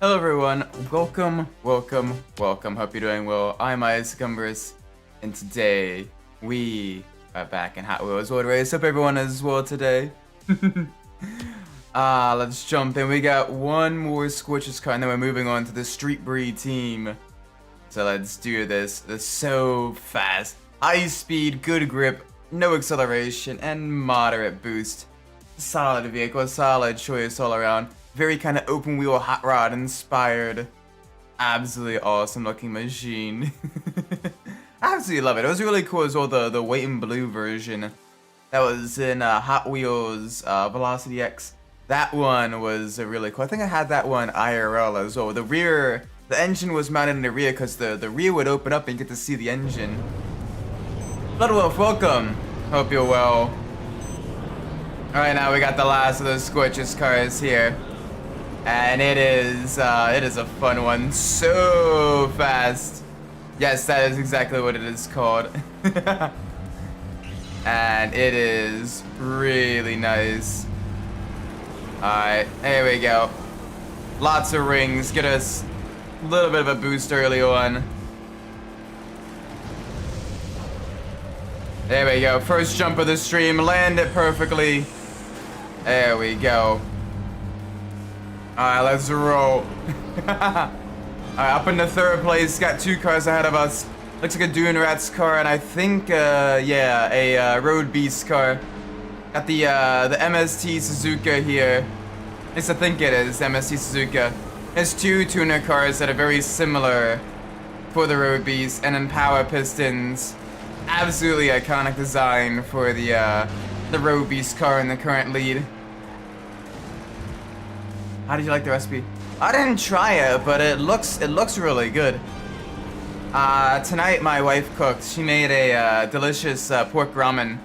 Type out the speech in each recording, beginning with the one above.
Hello everyone, welcome. Hope you're doing well. I'm Isaac Umbras, and today we are back in Hot Wheels World Race. Hope everyone is well today. Let's jump in. We got one more Squishes car, and then we're moving on to the Street Breed team. So let's do this. This is so fast. High speed, good grip, no acceleration, and moderate boost. Solid vehicle, solid choice all around. Very kind of open wheel hot rod inspired. Absolutely awesome looking machine. I absolutely love it. It was really cool as well, the white and blue version. That was in Hot Wheels Velocity X. That one was really cool. I think I had that one IRL as well. The engine was mounted in the rear because the rear would open up and you get to see the engine. Bloodwolf, welcome. Hope you're well. Alright, now we got the last of the Squishes cars here. And it is a fun one. So fast. Yes, that is exactly what it is called. And it is really nice. Alright, here we go. Lots of rings. Get us a little bit of a boost early on. There we go. First jump of the stream. Land it perfectly. There we go. Alright, let's roll. Alright, up in the third place. Got two cars ahead of us. Looks like a Dune Rats car, and I think, yeah, a Road Beast car. Got the MST Suzuka here. At least I think it is MST Suzuka. There's two tuner cars that are very similar for the Road Beast, and then power pistons. Absolutely iconic design for the Road Beast car in the current lead. How did you like the recipe? I didn't try it, but it looks really good. Tonight my wife cooked. She made a delicious pork ramen.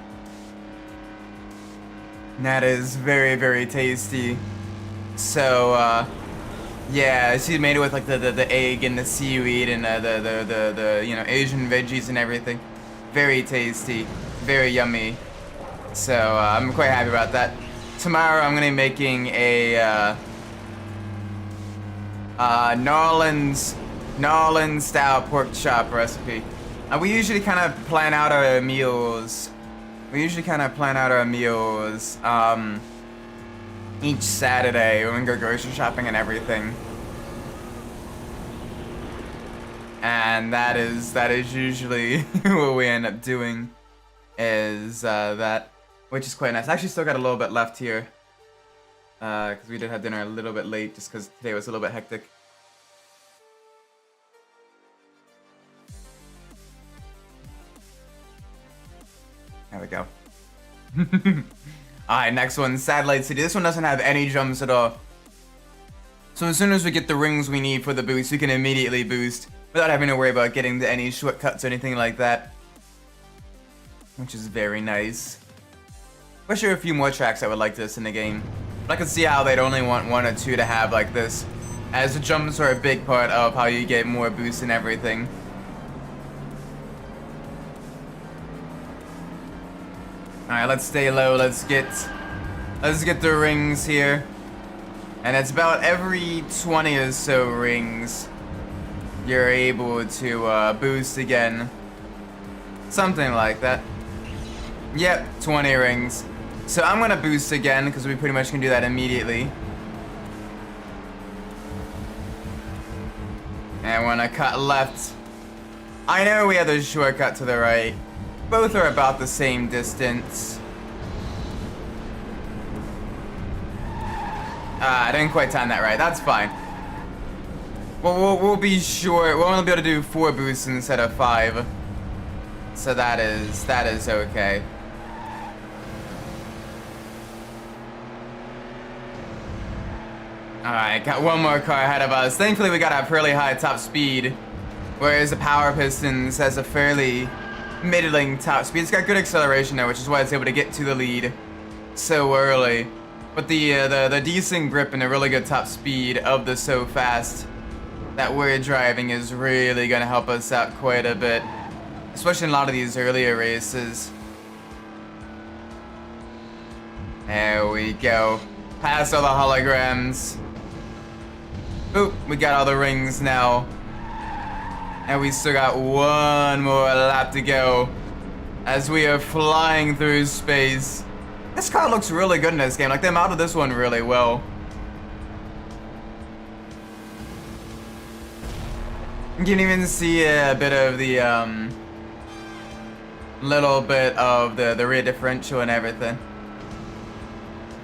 That is very, very tasty. So yeah, she made it with like the egg and the seaweed and the you know, Asian veggies and everything. Very tasty, very yummy. So I'm quite happy about that. Tomorrow I'm gonna be making a Gnarlin style pork chop recipe. We usually kind of plan out our meals. Each Saturday when we go grocery shopping and everything. And that is usually what we end up doing. Is that, which is quite nice. I actually still got a little bit left here. Because we did have dinner a little bit late, just because today was a little bit hectic. There we go. Alright, next one, Satellite City. This one doesn't have any jumps at all. So as soon as we get the rings we need for the boost, we can immediately boost without having to worry about getting to any shortcuts or anything like that. Which is very nice. Wish there were a few more tracks that would like this in the game. But I can see how they'd only want one or two to have like this, as the jumps are a big part of how you get more boost and everything. Alright, let's stay low. Let's get the rings here. And it's about every 20 or so rings you're able to boost again. Something like that. Yep, 20 rings. So I'm gonna boost again because we pretty much can do that immediately. And when I cut left, I know we have the shortcut to the right. Both are about the same distance. I didn't quite time that right. That's fine. We'll be sure. We'll only be able to do 4 boosts instead of 5. So that is okay. Alright, got one more car ahead of us. Thankfully we got a fairly high top speed, whereas the Power Pistons has a fairly middling top speed. It's got good acceleration though, which is why it's able to get to the lead so early. But the decent grip and the really good top speed of the so fast that we're driving is really gonna help us out quite a bit, especially in a lot of these earlier races. There we go. Past all the holograms. Oop, we got all the rings now. And we still got one more lap to go as we are flying through space. This car looks really good in this game. Like, they modeled this one really well. You can even see a bit of the, little bit of the rear differential and everything.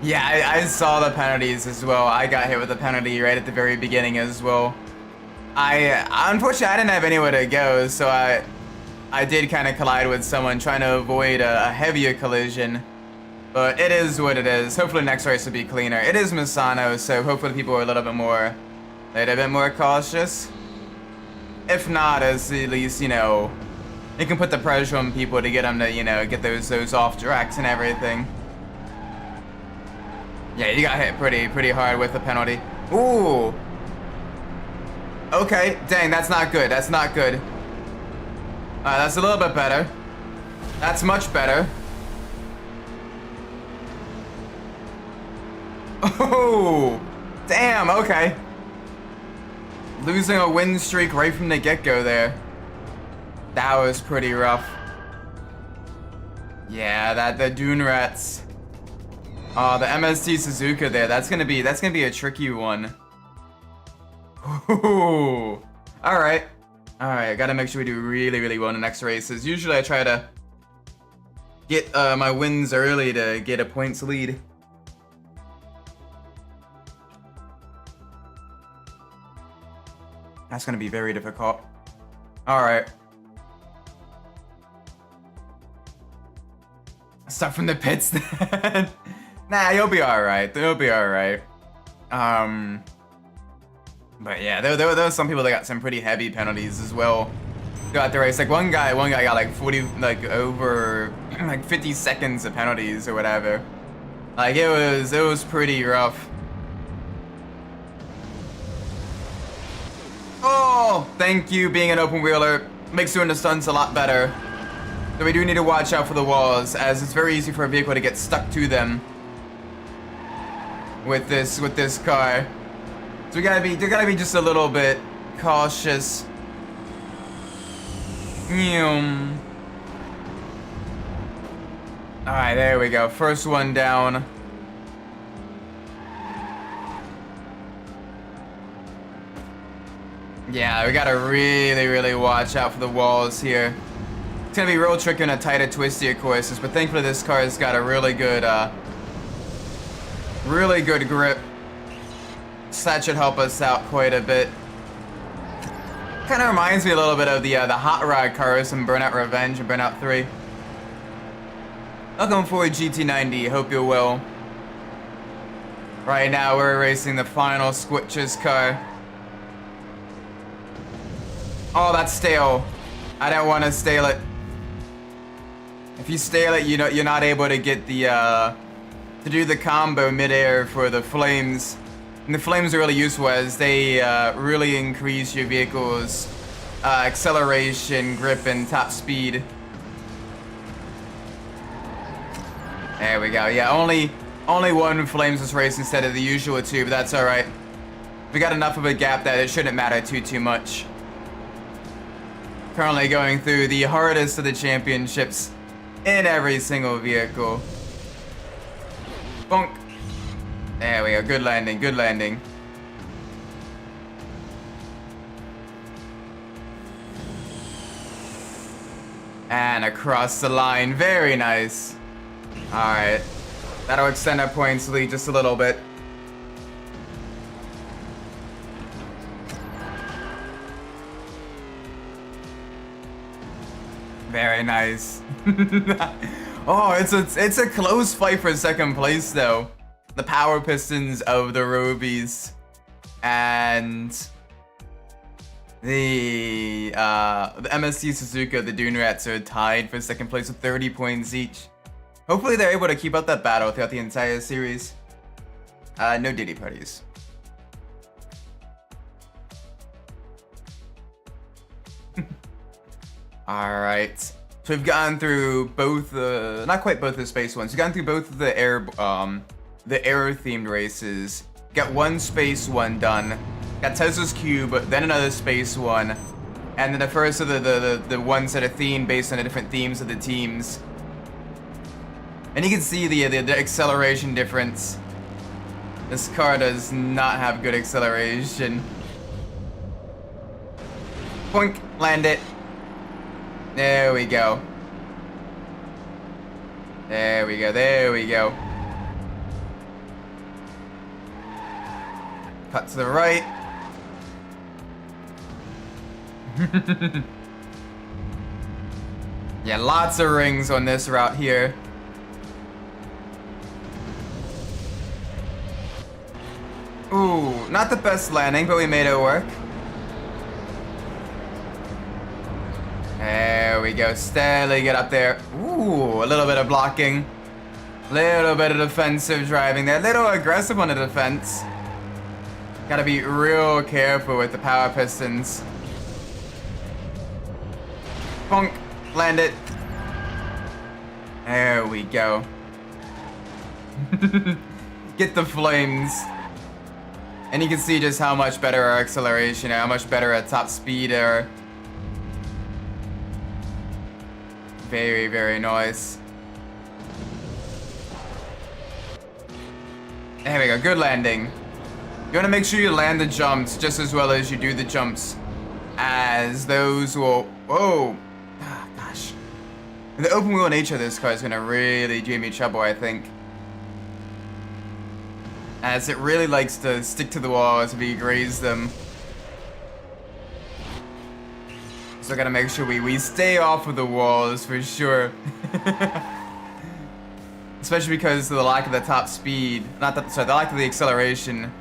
Yeah, I saw the penalties as well. I got hit with a penalty right at the very beginning as well. Unfortunately, I didn't have anywhere to go, so I did kind of collide with someone trying to avoid a heavier collision. But it is what it is. Hopefully next race will be cleaner. It is Misano, so hopefully people are a little bit more cautious. If not, at least, you know, you can put the pressure on people to get them to, you know, get those off tracks and everything. Yeah, you got hit pretty hard with the penalty. Ooh. Okay, dang, that's not good. That's not good. That's a little bit better. That's much better. Oh, damn, okay. Losing a win streak right from the get-go there. That was pretty rough. Yeah, the Dune Rats. Oh, the MST Suzuka there. That's gonna be a tricky one. Ooh. Alright. Alright, gotta make sure we do really well in the next races. Usually I try to get my wins early to get a points lead. That's gonna be very difficult. Alright. Start from the pits then. Nah, you'll be alright. You'll be alright. But yeah, there were some people that got some pretty heavy penalties as well throughout the race. Like one guy got like 40, like over like 50 seconds of penalties or whatever. Like it was pretty rough. Oh, thank you. Being an open wheeler makes doing the stunts a lot better. So we do need to watch out for the walls, as it's very easy for a vehicle to get stuck to them with this car. So we gotta be just a little bit cautious. Alright, there we go. First one down. Yeah, we gotta really watch out for the walls here. It's gonna be real tricky in a tighter, twistier courses, but thankfully this car has got a really good grip. So that should help us out quite a bit. Kind of reminds me a little bit of the hot rod cars from Burnout Revenge and Burnout 3. Welcome forward GT90, hope you're well. Right now we're racing the final Squitches car. Oh, that's stale. I don't want to stale it. If you stale it, you're not able to get the to do the combo midair for the flames. And the flames are really useful as they really increase your vehicle's acceleration, grip, and top speed. There we go. Yeah, only one flames this race instead of the usual two, but that's all right. We got enough of a gap that it shouldn't matter too much. Currently going through the hardest of the championships in every single vehicle. Bonk. There we go. Good landing. Good landing. And across the line. Very nice. Alright. That'll extend our points lead just a little bit. Very nice. Oh, it's a close fight for second place though. The Power Pistons of the Robies and the MST Suzuka, the Dune Rats, are tied for second place with 30 points each. Hopefully they're able to keep up that battle throughout the entire series. No Diddy parties. Alright. So we've gone through both not quite both the space ones. We've gone through both of the air themed races. Got one space one done. Got Tesla's cube, then another space one, and then the first of the ones that are themed based on the different themes of the teams. And you can see the acceleration difference. This car does not have good acceleration. Boink, land it. There we go. There we go, there we go. Cut to the right. Yeah, lots of rings on this route here. Ooh, not the best landing, but we made it work. There we go, steadily get up there. Ooh, a little bit of blocking. Little bit of defensive driving there, a little aggressive on the defense. Gotta be real careful with the power pistons. Bonk, land it. There we go. Get the flames. And you can see just how much better our acceleration, how much better our top speed are. Very, very nice. There we go, good landing. You want to make sure you land the jumps just as well as you do the jumps, as those will... Whoa! Ah, gosh. The open wheel nature of this car is going to really do me trouble, I think. As it really likes to stick to the walls if you graze them. So I gotta make sure we stay off of the walls for sure. Especially because of the lack of the top speed. The lack of the acceleration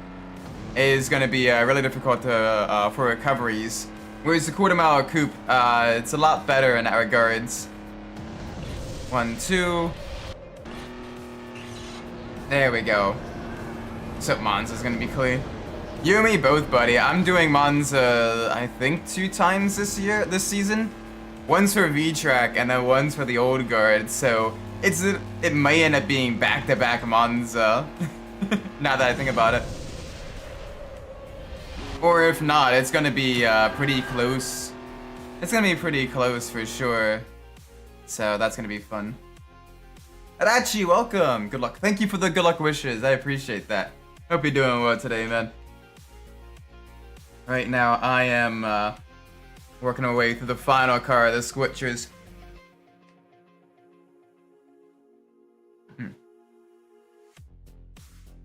is gonna be really difficult to, for recoveries. Whereas the quarter-mile coupe, it's a lot better in that regards. 1, 2. There we go. So Monza's gonna be clean. You and me both, buddy. I'm doing Monza, I think 2 times this season. Once for V-Track and then once for the old guard. So it may end up being back-to-back Monza. Now that I think about it. Or if not, it's gonna be pretty close. It's gonna be pretty close for sure. So that's gonna be fun. Adachi, welcome. Good luck. Thank you for the good luck wishes. I appreciate that. Hope you're doing well today, man. Right now, I am working my way through the final car, the Squitchers.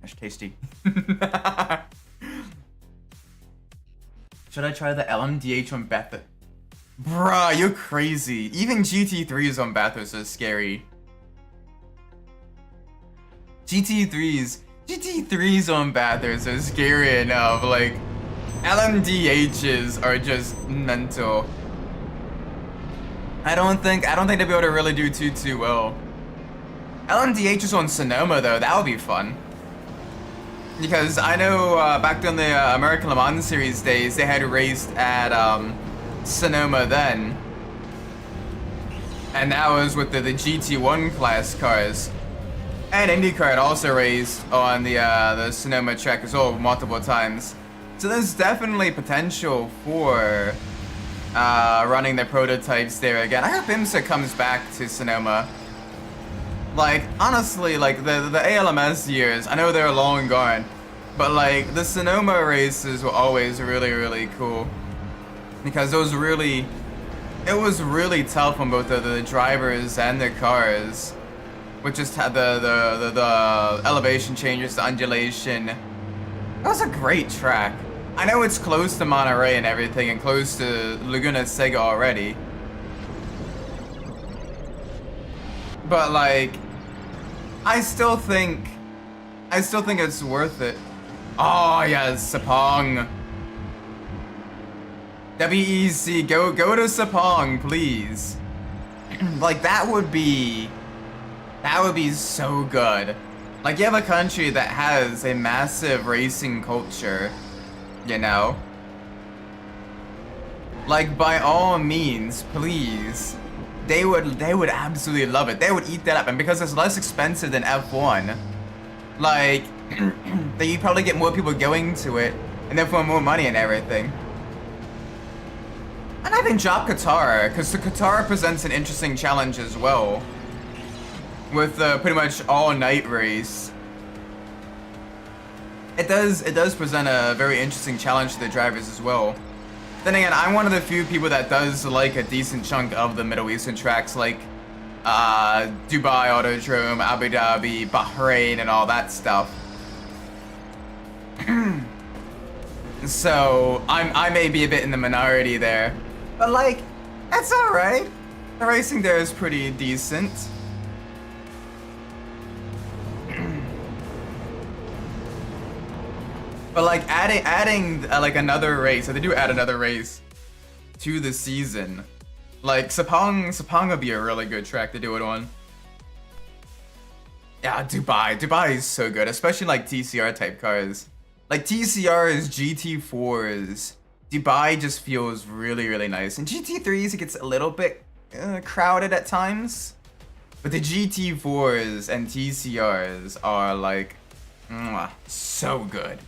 That's tasty. Should I try the LMDH on Bathurst? Bruh, you're crazy. Even GT3s on Bathurst are scary. GT3s on Bathurst are scary enough. Like, LMDHs are just mental. I don't think they'll be able to really do too well. LMDHs on Sonoma though, that would be fun. Because I know back in the American Le Mans Series days, they had raced at Sonoma then. And that was with the GT1 class cars. And IndyCar had also raced on the Sonoma track as well multiple times. So there's definitely potential for running the prototypes there again. I hope IMSA comes back to Sonoma. Like, honestly, like, the ALMS years, I know they're long gone, but, like, the Sonoma races were always really, really cool. Because it was really tough on both the drivers and the cars. With just had the elevation changes, the undulation. That was a great track. I know it's close to Monterey and everything, and close to Laguna Seca already. But, like, I still think it's worth it. Oh yes, Sepang. WEC, go to Sepang, please. Like that would be so good. Like you have a country that has a massive racing culture, you know? Like by all means, please. They would absolutely love it. They would eat that up, and because it's less expensive than F1, like, then you probably get more people going to it, and therefore more money and everything. And I think drop Katara, because the Katara presents an interesting challenge as well. With pretty much all-night race. It does present a very interesting challenge to the drivers as well. Then again, I'm one of the few people that does like a decent chunk of the Middle Eastern tracks, like Dubai Autodrome, Abu Dhabi, Bahrain, and all that stuff. So I may be a bit in the minority there, but like that's all right. The racing there is pretty decent. But like adding like another race, so they do add another race to the season. Like Sepang would be a really good track to do it on. Yeah, Dubai is so good, especially like TCR type cars. Like TCR's GT4s, Dubai just feels really, really nice. And GT3s, it gets a little bit crowded at times. But the GT4s and TCRs are like, so good.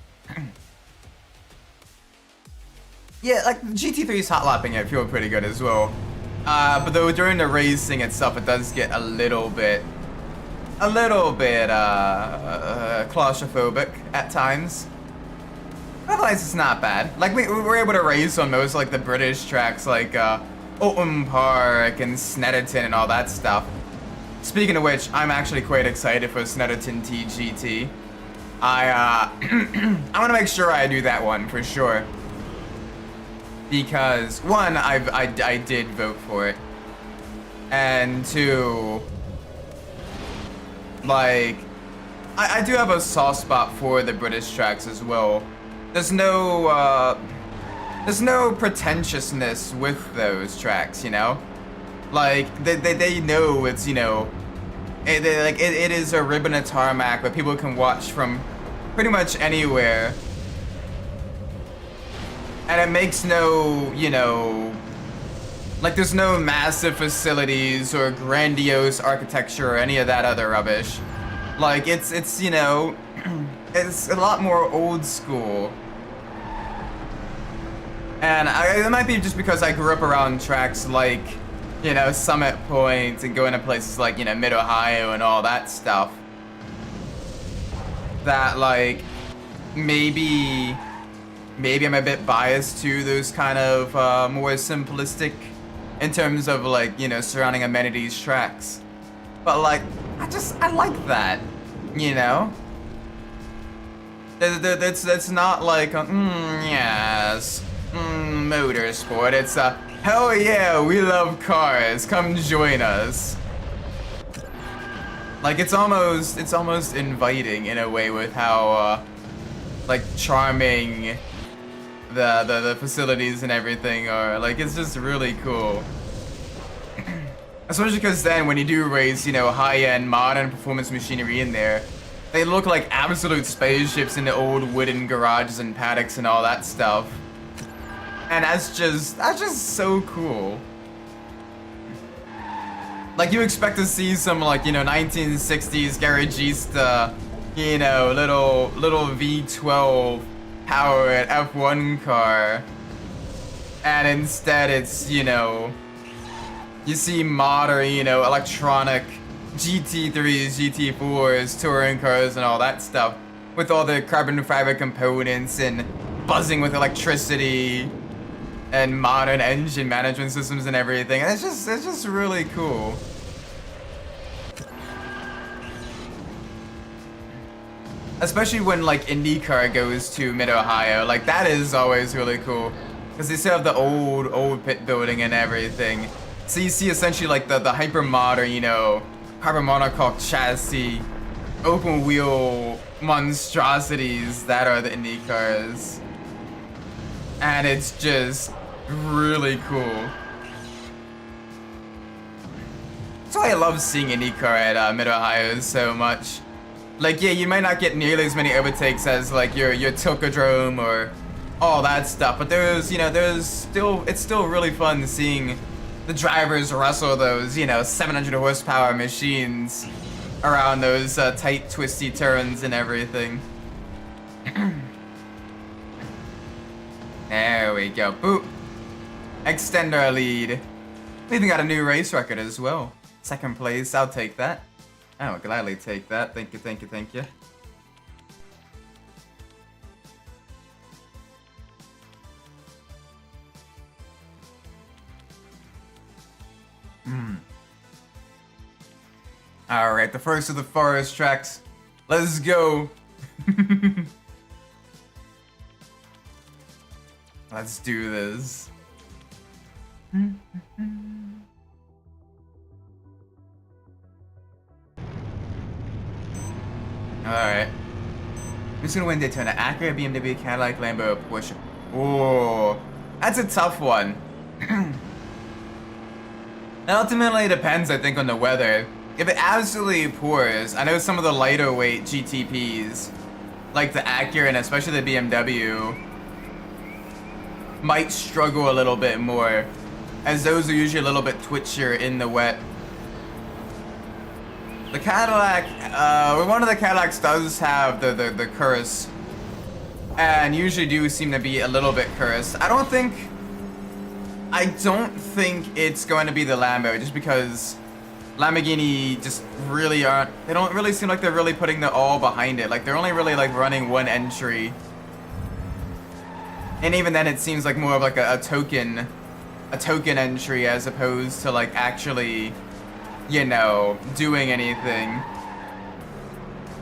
Yeah, like the GT3's hot lapping it feel pretty good as well. But though during the racing itself, it does get a little bit claustrophobic at times. Otherwise, it's not bad. Like we were able to race on most like the British tracks, like Oulton Park and Snetterton and all that stuff. Speaking of which, I'm actually quite excited for Snetterton TGT. I want to make sure I do that one for sure. Because one, I did vote for it, and two, like I do have a soft spot for the British tracks as well. There's no pretentiousness with those tracks, you know. Like they know it's, you know, it is a ribbon of tarmac that people can watch from pretty much anywhere. And it makes no, you know, like there's no massive facilities or grandiose architecture or any of that other rubbish. Like it's you know, it's a lot more old school. And it might be just because I grew up around tracks like, you know, Summit Point and going to places like, you know, Mid-Ohio and all that stuff. That like, maybe I'm a bit biased to those kind of more simplistic in terms of like, you know, surrounding amenities tracks. But like, I like that, you know? That's not like, yes, motorsport. It's hell yeah, we love cars, come join us. Like it's almost inviting in a way with how like charming the facilities and everything are. Like it's just really cool. Especially because then when you do race, you know, high-end modern performance machinery in there, they look like absolute spaceships in the old wooden garages and paddocks and all that stuff. And that's just so cool. Like you expect to see some like, you know, 1960s garagista, you know, little V12 powered F1 car. And instead it's, you know, you see modern, you know, electronic GT3s, GT4s, touring cars and all that stuff with all the carbon fiber components and buzzing with electricity and modern engine management systems and everything. And it's just really cool. Especially when like IndyCar goes to Mid-Ohio, like that is always really cool. Because they still have the old pit building and everything. So you see essentially like the hyper modern, you know, carbon monocoque chassis, open wheel monstrosities that are the Indy cars. And it's just really cool. That's why I love seeing IndyCar at Mid-Ohio so much. Like, yeah, you might not get nearly as many overtakes as like your Tilkodrome or all that stuff, but it's still really fun seeing the drivers wrestle those, you know, 700 horsepower machines around those tight, twisty turns and everything. we go. Boop. Extend our lead. We even got a new race record as well. Second place, I'll take that. I will gladly take that. Thank you, thank you, thank you. Alright, the first of the forest tracks. Let's go. Let's do this. Alright. Who's gonna win Daytona? Acura, BMW, Cadillac, Lambo, Porsche. Oh, that's a tough one. It ultimately depends, I think, on the weather. If it absolutely pours, I know some of the lighter weight GTPs, like the Acura and especially the BMW, might struggle a little bit more, as those are usually a little bit twitchier in the wet. The Cadillac, one of the Cadillacs does have the curse, and usually do seem to be a little bit cursed. I don't think it's going to be the Lambo, just because Lamborghini just really aren't, they don't really seem like they're really putting the all behind it. Like, they're only really like running one entry. And even then it seems like more of like a token entry as opposed to like actually, you know, doing anything.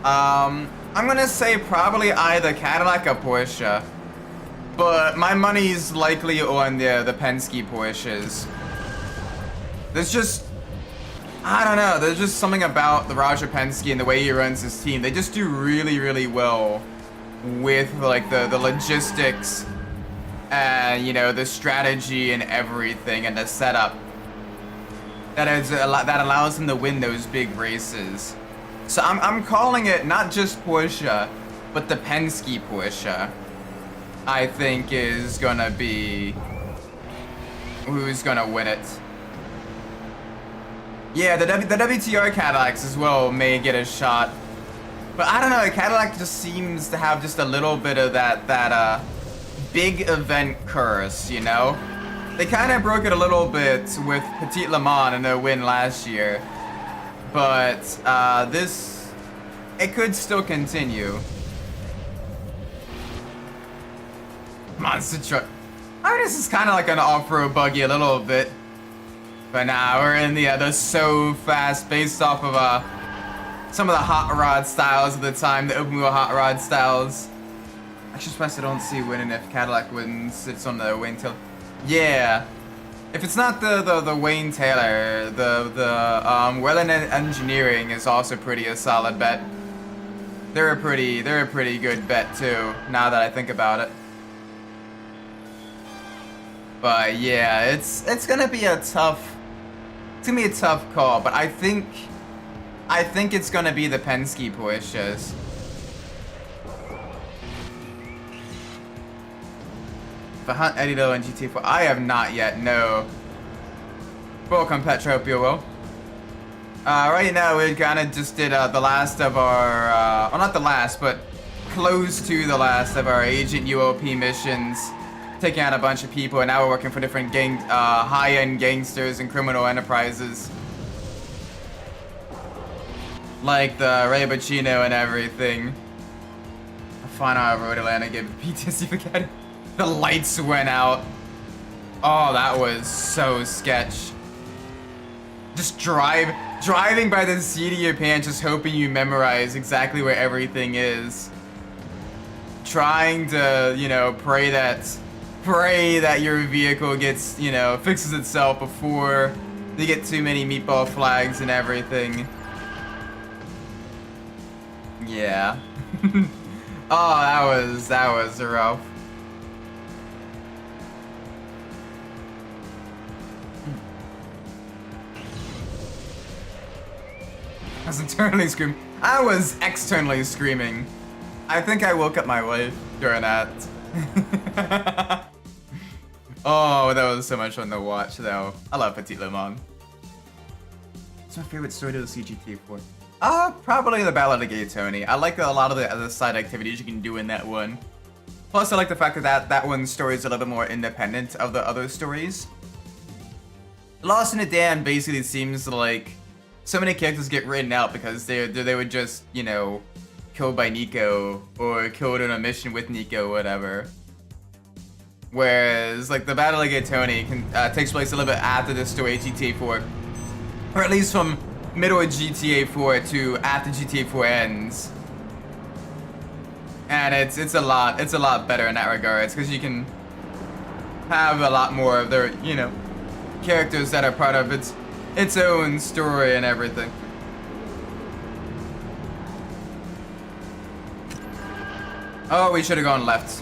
I'm gonna say probably either Cadillac or Porsche, but my money's likely on the Penske Porsches. There's just, I don't know, there's just something about the Roger Penske and the way he runs his team. They just do really, really well with like the logistics and, you know, the strategy and everything and the setup that allows them to win those big races. So I'm calling it not just Porsche, but the Penske Porsche, I think, is gonna be who's gonna win it. Yeah, the WTR Cadillacs as well may get a shot, but I don't know. Cadillac just seems to have just a little bit of that big event curse, you know. They kind of broke it a little bit with Petit Le Mans in their win last year, but it could still continue. Monster truck. I mean, this is kind of like an off-road buggy a little bit. But now we're in the so fast, based off of some of the hot rod styles of the time, the open wheel hot rod styles. Actually, surprised I don't see winning if Cadillac wins. It's on the Wayne Taylor. Yeah, if it's not the Wayne Taylor, the Welland Engineering is also a solid bet. They're a pretty good bet too. Now that I think about it. But yeah, it's gonna be a tough. It's gonna be a tough call, but I think it's gonna be the Penske Porsches. If I hunt Eddie Lowe in GT4, I have not yet. No. Welcome, Petra. Hope you're well. Right now we kind of just did the last of our, well, not the last, but close to the last of our Agent UOP missions. Taking out a bunch of people, and now we're working for different high-end gangsters and criminal enterprises. Like the Ray Bacino and everything. I find out I Road Atlanta gave PTSD for getting. The lights went out. Oh, that was so sketch. Just driving by the seat of your pants, just hoping you memorize exactly where everything is. Trying to, you know, pray that your vehicle gets, you know, fixes itself before they get too many meatball flags and everything. Yeah. Oh, that was rough. I was internally screaming. I was externally screaming. I think I woke up my wife during that. Oh, that was so much fun to watch, though. I love Petit Le Mans. What's my favorite story to see GT4? Probably the Ballad of Gay Tony. I like a lot of the other side activities you can do in that one. Plus, I like the fact that that one's story is a little bit more independent of the other stories. Lost in a Dam basically seems like so many characters get written out because they were just, you know, killed by Nico or killed on a mission with Nico, whatever. Whereas, like, the Battle of Gatoni takes place a little bit after the story of GTA 4, or at least from middle of GTA 4 to after GTA 4 ends. And it's a lot better in that regards because you can have a lot more of their, you know, characters that are part of its own story and everything. Oh, we should have gone left.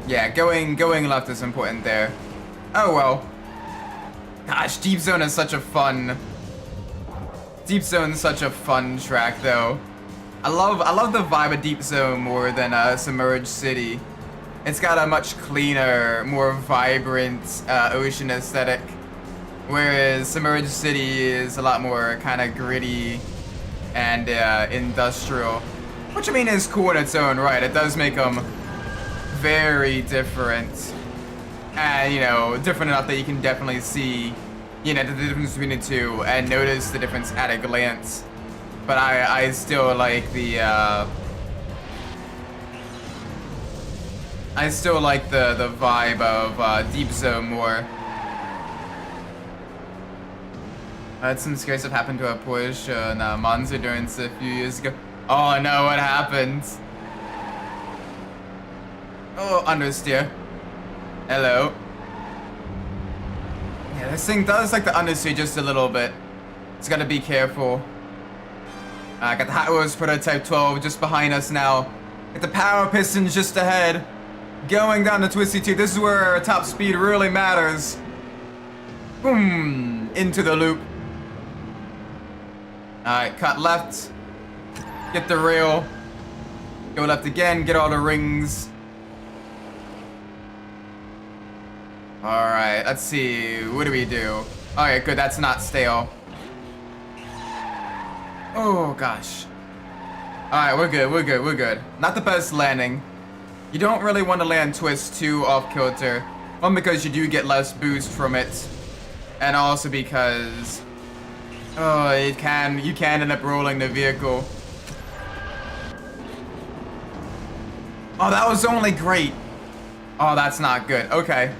Yeah, going left is important there. Oh well. Gosh, Deep Zone is such a fun. Deep Zone's such a fun track though. I love the vibe of Deep Zone more than Submerged City. It's got a much cleaner, more vibrant ocean aesthetic, whereas Submerged City is a lot more kind of gritty and industrial. Which I mean is cool in its own right. It does make them very different, and you know, different enough that you can definitely see, you know, the difference between the two and notice the difference at a glance. But I still like the the vibe of Deep Zone more. I had some scary stuff happen to a Porsche and Monza Endurance a few years ago. Oh no, what happened? Oh, understeer. Hello. Yeah, this thing does like the understeer just a little bit. It's gotta be careful. I got the Hot Wheels Prototype 12 just behind us now. Got the power pistons just ahead. Going down the twisty tube. This is where top speed really matters. Boom! Into the loop. Alright, cut left. Get the rail. Go left again, get all the rings. Alright, let's see. What do we do? Alright, good, that's not stale. Oh, gosh. Alright, we're good. Not the best landing. You don't really want to land twist too off kilter. One, because you do get less boost from it. And also because... oh, you can end up rolling the vehicle. Oh, that was only great. Oh, that's not good. Okay.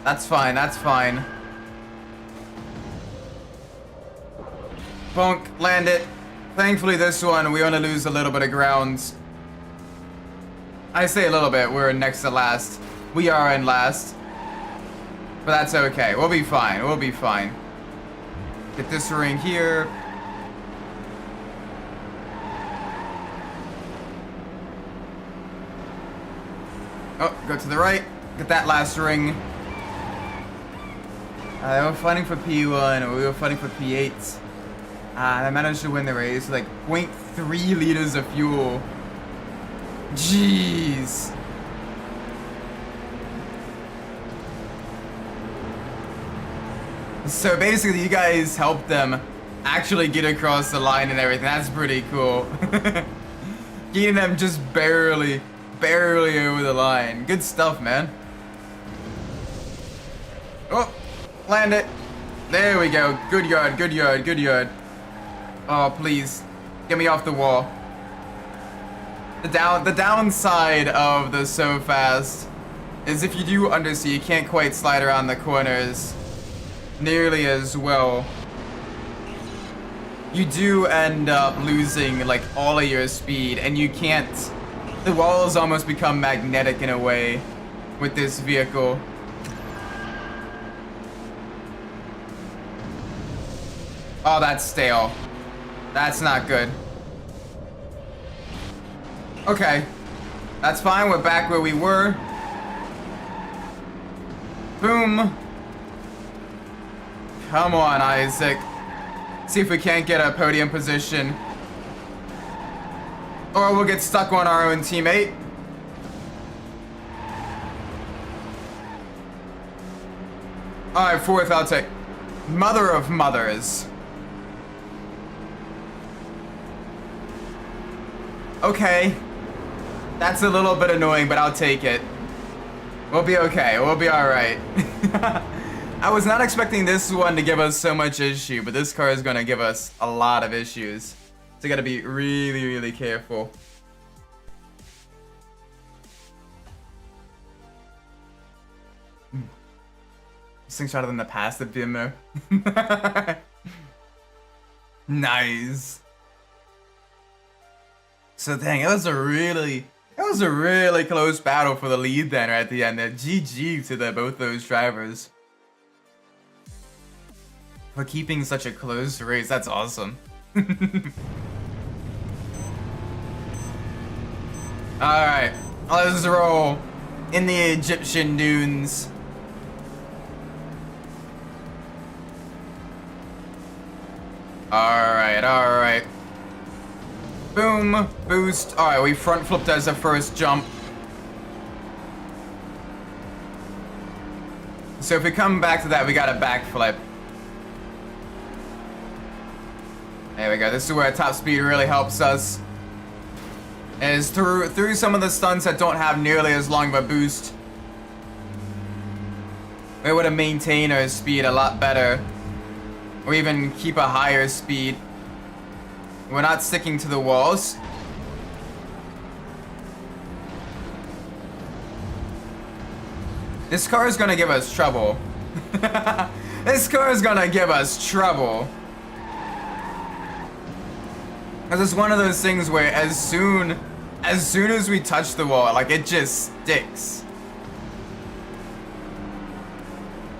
That's fine, that's fine. Bonk, land it. Thankfully this one, we only lose a little bit of ground. I say a little bit, we're next to last. We are in last. But that's okay, we'll be fine, we'll be fine. Get this ring here. Oh, go to the right. Get that last ring. They were fighting for P1, or we were fighting for P8. I managed to win the race, like 0.3 liters of fuel. Jeez. So basically, you guys helped them actually get across the line and everything. That's pretty cool. Getting them just barely over the line. Good stuff, man. Oh, land it. There we go. Good yard, good yard, good yard. Oh, please. Get me off the wall. The downside of the so fast is if you do understeer, you can't quite slide around the corners nearly as well. You do end up losing like all of your speed, and you can't. The walls almost become magnetic in a way with this vehicle. Oh, that's stale. That's not good. Okay. That's fine, we're back where we were. Boom. Come on, Isaac. See if we can't get a podium position. Or we'll get stuck on our own teammate. Alright, fourth I'll take. Mother of mothers. Okay. That's a little bit annoying, but I'll take it. We'll be okay. We'll be alright. I was not expecting this one to give us so much issue, but this car is going to give us a lot of issues. So you got to be really, really careful. This thing's harder than the passive demo. Nice. So dang, it was a really close battle for the lead then right at the end there. GG to both those drivers. For keeping such a close race, that's awesome. Alright, let's roll in the Egyptian dunes. Alright. Boom, boost. Alright, we front flipped as a first jump. So if we come back to that, we got a backflip. There we go. This is where top speed really helps us. Is through some of the stunts that don't have nearly as long of a boost. We're able to maintain our speed a lot better. Or even keep a higher speed. We're not sticking to the walls. This car is gonna give us trouble. This car is gonna give us trouble. Because it's one of those things where as soon as we touch the wall, like it just sticks.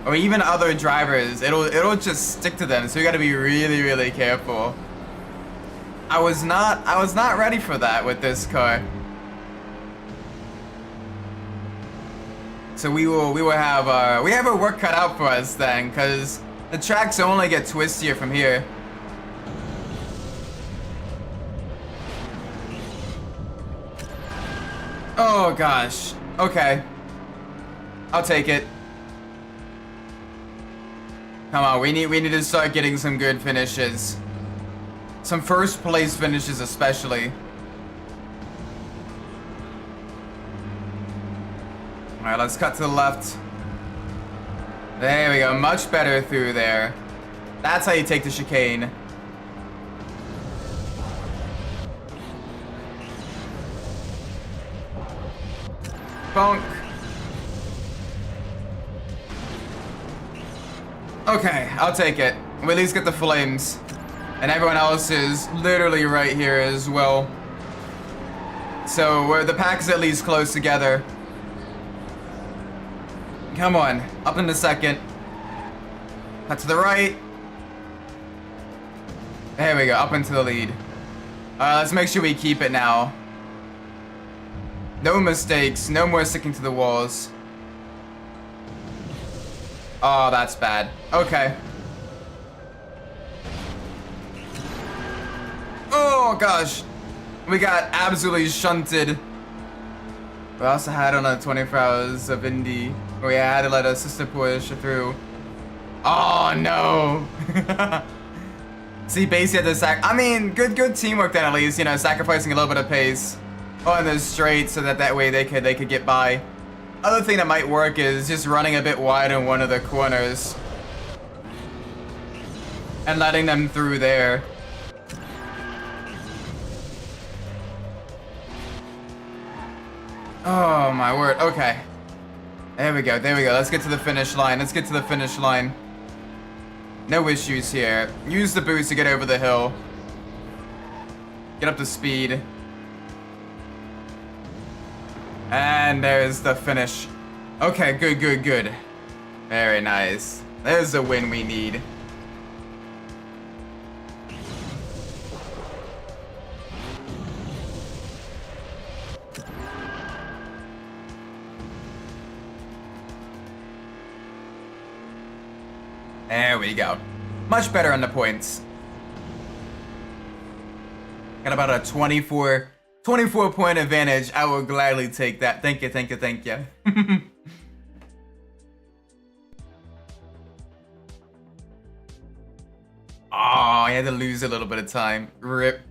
Or even other drivers, it'll just stick to them. So you gotta be really, really careful. I was not ready for that with this car. So we have our work cut out for us then, because the tracks only get twistier from here. Oh gosh. Okay. I'll take it. Come on, we need to start getting some good finishes. Some first place finishes especially. Alright, let's cut to the left. There we go, much better through there. That's how you take the chicane. Bonk. Okay, I'll take it. We at least get the flames. And everyone else is literally right here as well. So the pack is at least close together. Come on, up in the second. Cut to the right. There we go, up into the lead. Let's make sure we keep it now. No mistakes, no more sticking to the walls. Oh, that's bad. Okay. Oh gosh, we got absolutely shunted. We also had on a 24 hours of Indy where we had to let a sister push through. Oh no. See, Basie had to I mean, good teamwork then at least, you know, sacrificing a little bit of pace on the straight so that way they could get by. Other thing that might work is just running a bit wide in one of the corners and letting them through there. Oh my word, okay. There we go, let's get to the finish line, No issues here. Use the boost to get over the hill. Get up to speed. And there's the finish. Okay, good. Very nice. There's the win we need. There we go. Much better on the points. Got about a 24 point advantage. I will gladly take that. Thank you. Oh, I had to lose a little bit of time. RIP.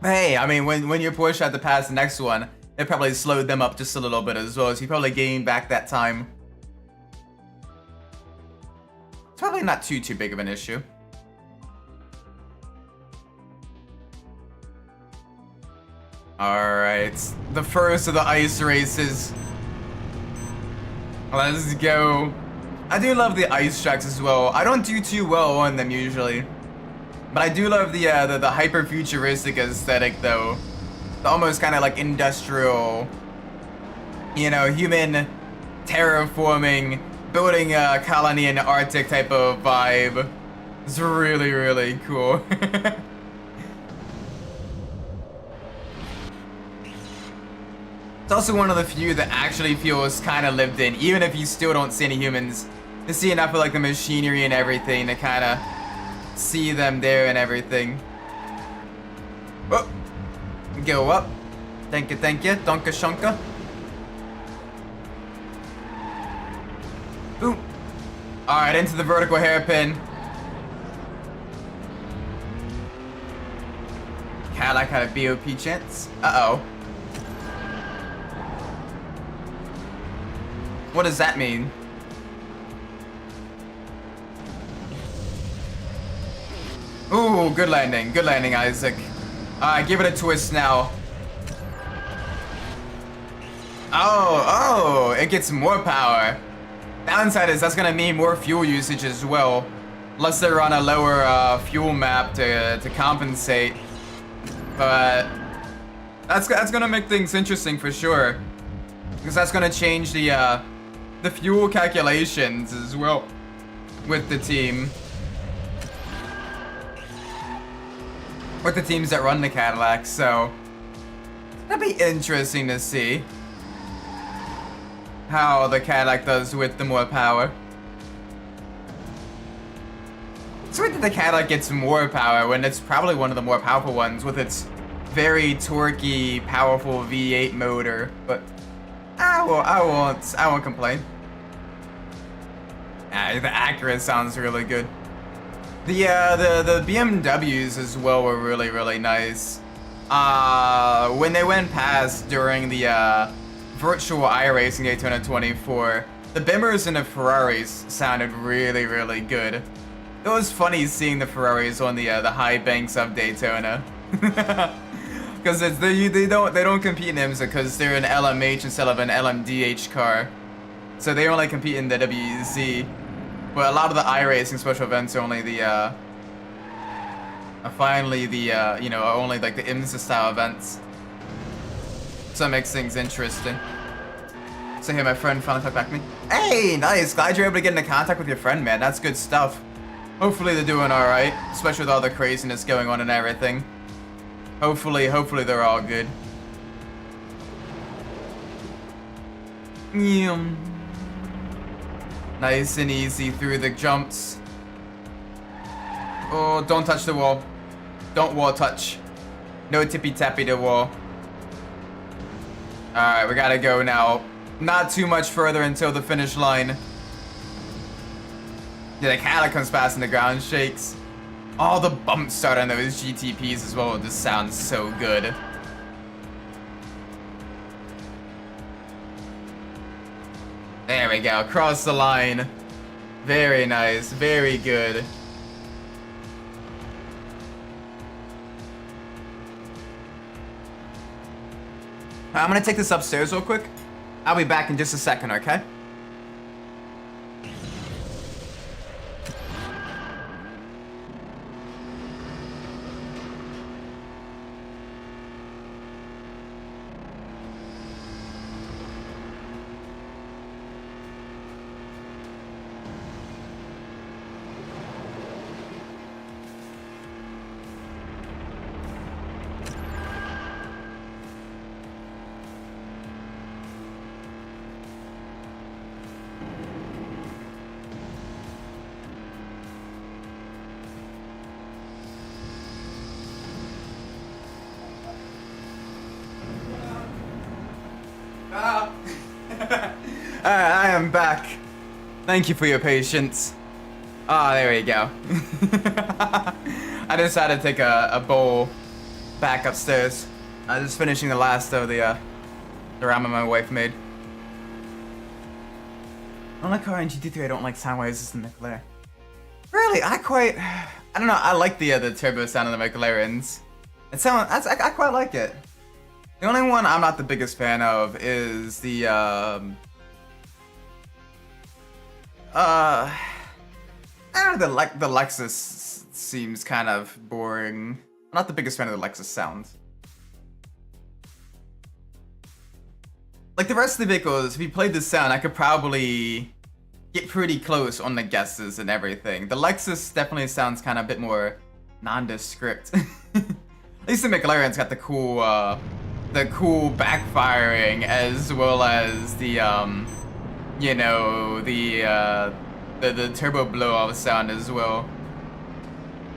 Hey, I mean, when your Porsche had to pass the next one, it probably slowed them up just a little bit as well, so you probably gained back that time. It's probably not too big of an issue. Alright, the first of the ice races. Let's go. I do love the ice tracks as well. I don't do too well on them usually. But I do love the hyper-futuristic aesthetic though. The almost kind of like industrial, you know, human terraforming, building a colony in the Arctic type of vibe. It's really, really cool. It's also one of the few that actually feels kind of lived in, even if you still don't see any humans. To see enough of like the machinery and everything to kind of see them there and everything. Oh, go up. Thank you, Donka Shonka. Ooh. Alright, into the vertical hairpin. Cadillac had a BOP chance. Uh-oh. What does that mean? Ooh, good landing, Isaac. Give it a twist now. Oh, it gets more power. Downside is that's gonna mean more fuel usage as well. Unless they're on a lower fuel map to compensate. But that's gonna make things interesting for sure. Because that's gonna change the fuel calculations as well with the team. With the teams that run the Cadillac, so that'd be interesting to see how the Cadillac does with the more power. It's weird that the Cadillac gets more power when it's probably one of the more powerful ones with its very torquey, powerful V8 motor, but I won't complain. The Acura sounds really good. The BMWs as well were really, really nice. When they went past during the virtual iRacing Daytona 24, the Bimmers and the Ferraris sounded really, really good. It was funny seeing the Ferraris on the high banks of Daytona. Because they don't compete in IMSA because they're an LMH instead of an LMDH car. So they only compete in the WEC. But a lot of the iRacing special events are only the only like the IMSA style events. So it makes things interesting. So hey, my friend finally talked back to me. Hey, nice. Glad you're able to get into contact with your friend, man. That's good stuff. Hopefully they're doing all right, especially with all the craziness going on and everything. Hopefully they're all good. Nice and easy through the jumps. Oh, don't touch the wall. Don't wall touch. No tippy-tappy the wall. Alright, we gotta go now. Not too much further until the finish line. Yeah, the Cadillac comes past and the ground shakes. All the bumps start on those GTPs as well. This sounds so good. There we go, across the line. Very nice, very good. I'm gonna take this upstairs real quick. I'll be back in just a second, okay? I am back. Thank you for your patience. Ah, there we go. I decided to take a bowl back upstairs. Just finishing the last of the ramen my wife made. Unlike car in GT3, I don't like sound waves as the McLaren. Really, I don't know. I like the turbo sound of the McLarens. It sounds, I quite like it. The only one I'm not the biggest fan of is the I don't know, the Lexus seems kind of boring. I'm not the biggest fan of the Lexus sound. Like the rest of the vehicles, if you played this sound, I could probably get pretty close on the guesses and everything. The Lexus definitely sounds kind of a bit more nondescript. At least the McLaren's got the cool backfiring as well as the you know, the turbo blow off sound as well.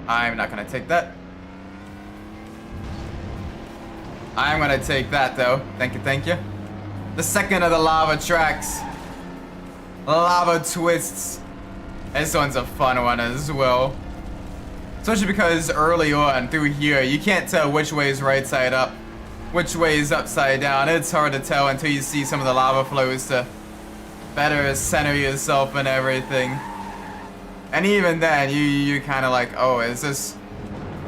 I'm not gonna take that. I'm gonna take that though. Thank you, thank you. The second of the lava tracks. Lava twists. This one's a fun one as well. Especially because early on through here, you can't tell which way is right side up, which way is upside down. It's hard to tell until you see some of the lava flows to better center yourself and everything. And even then, you kind of like, oh, is this,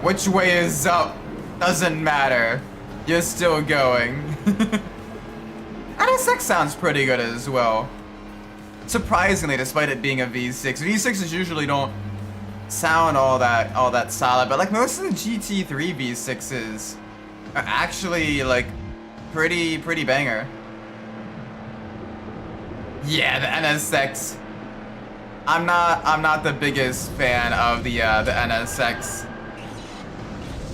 which way is up? Doesn't matter. You're still going. NSX sounds pretty good as well. Surprisingly, despite it being a V6. V6s usually don't sound all that solid, but like most of the GT3 V6s are actually like pretty banger. Yeah, the NSX. I'm not the biggest fan of the NSX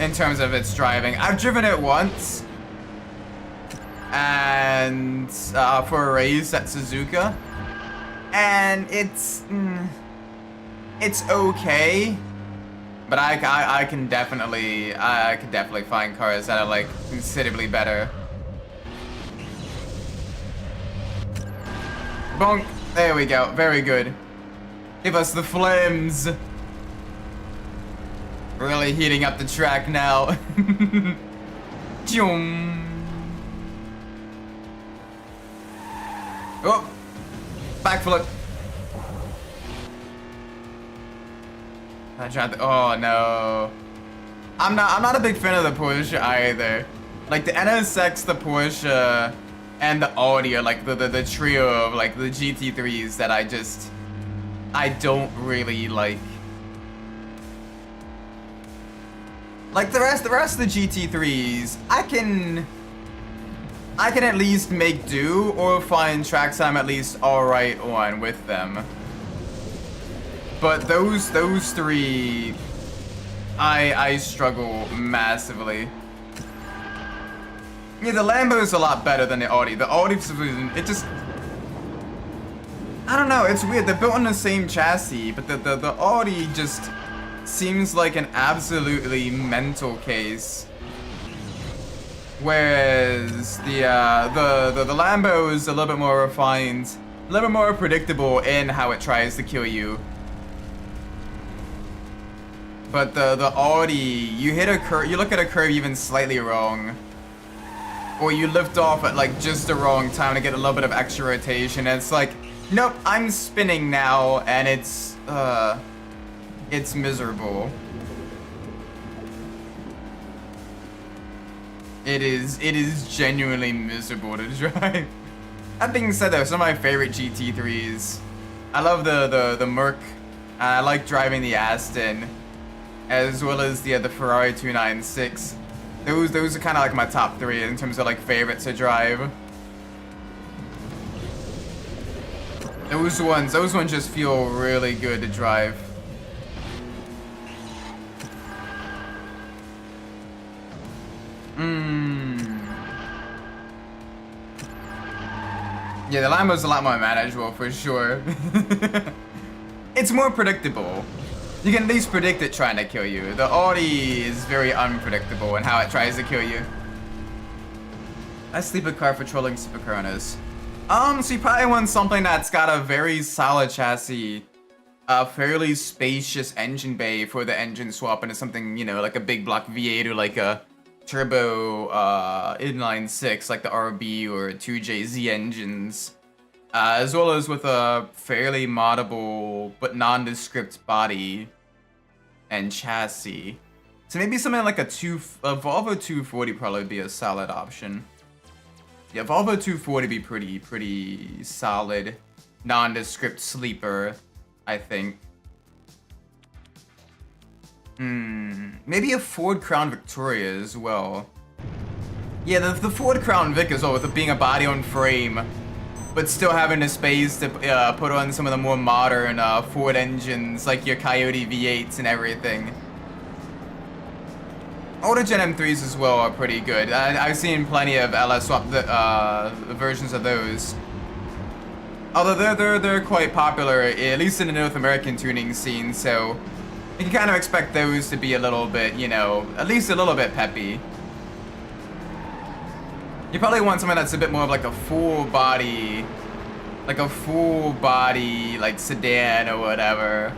in terms of its driving. I've driven it once, and for a race at Suzuka, and it's okay, but I could definitely find cars that are like considerably better. Bonk. There we go. Very good. Give us the flames. Really heating up the track now. Oh, backflip. I tried to, oh no. I'm not a big fan of the Porsche either. Like the NSX, the Porsche, and the Audi are like the trio of like the GT3s that I don't really like. Like the rest of the GT3s, I can at least make do or find tracks I'm at least alright on with them. But those three, I struggle massively. Yeah, the Lambo's a lot better than the Audi. The Audi, it just, I don't know, it's weird. They're built on the same chassis, but the Audi just seems like an absolutely mental case. Whereas the Lambo is a little bit more refined, a little bit more predictable in how it tries to kill you. But the Audi, you hit a curve, you look at a curve even slightly wrong, or you lift off at like just the wrong time to get a little bit of extra rotation, and it's like, nope, I'm spinning now, and it's miserable. It is genuinely miserable to drive. That being said though, some of my favorite GT3s, I love the Merc, and I like driving the Aston, as well as the Ferrari 296. Those are kind of like my top three in terms of like favorites to drive. Those ones just feel really good to drive. Yeah, the Lambo's a lot more manageable for sure. It's more predictable. You can at least predict it trying to kill you. The Audi is very unpredictable in how it tries to kill you. I sleeper car for trolling supercronas. So you probably want something that's got a very solid chassis, a fairly spacious engine bay for the engine swap into something, you know, like a big block V8 or like a turbo inline 6 like the RB or 2JZ engines, as well as with a fairly moddable but nondescript body and chassis. So maybe something like a Volvo 240 probably be a solid option. Yeah, Volvo 240 be pretty solid, nondescript sleeper, I think. Maybe a Ford Crown Victoria as well. Yeah, the Ford Crown Vic as well, with it being a body on frame, but still having the space to put on some of the more modern Ford engines, like your Coyote V8s and everything. Older Gen M3s as well are pretty good. I've seen plenty of LS swap versions of those. Although they're quite popular, at least in the North American tuning scene, so you can kind of expect those to be a little bit, you know, at least a little bit peppy. You probably want something that's a bit more of like a full body, like sedan or whatever.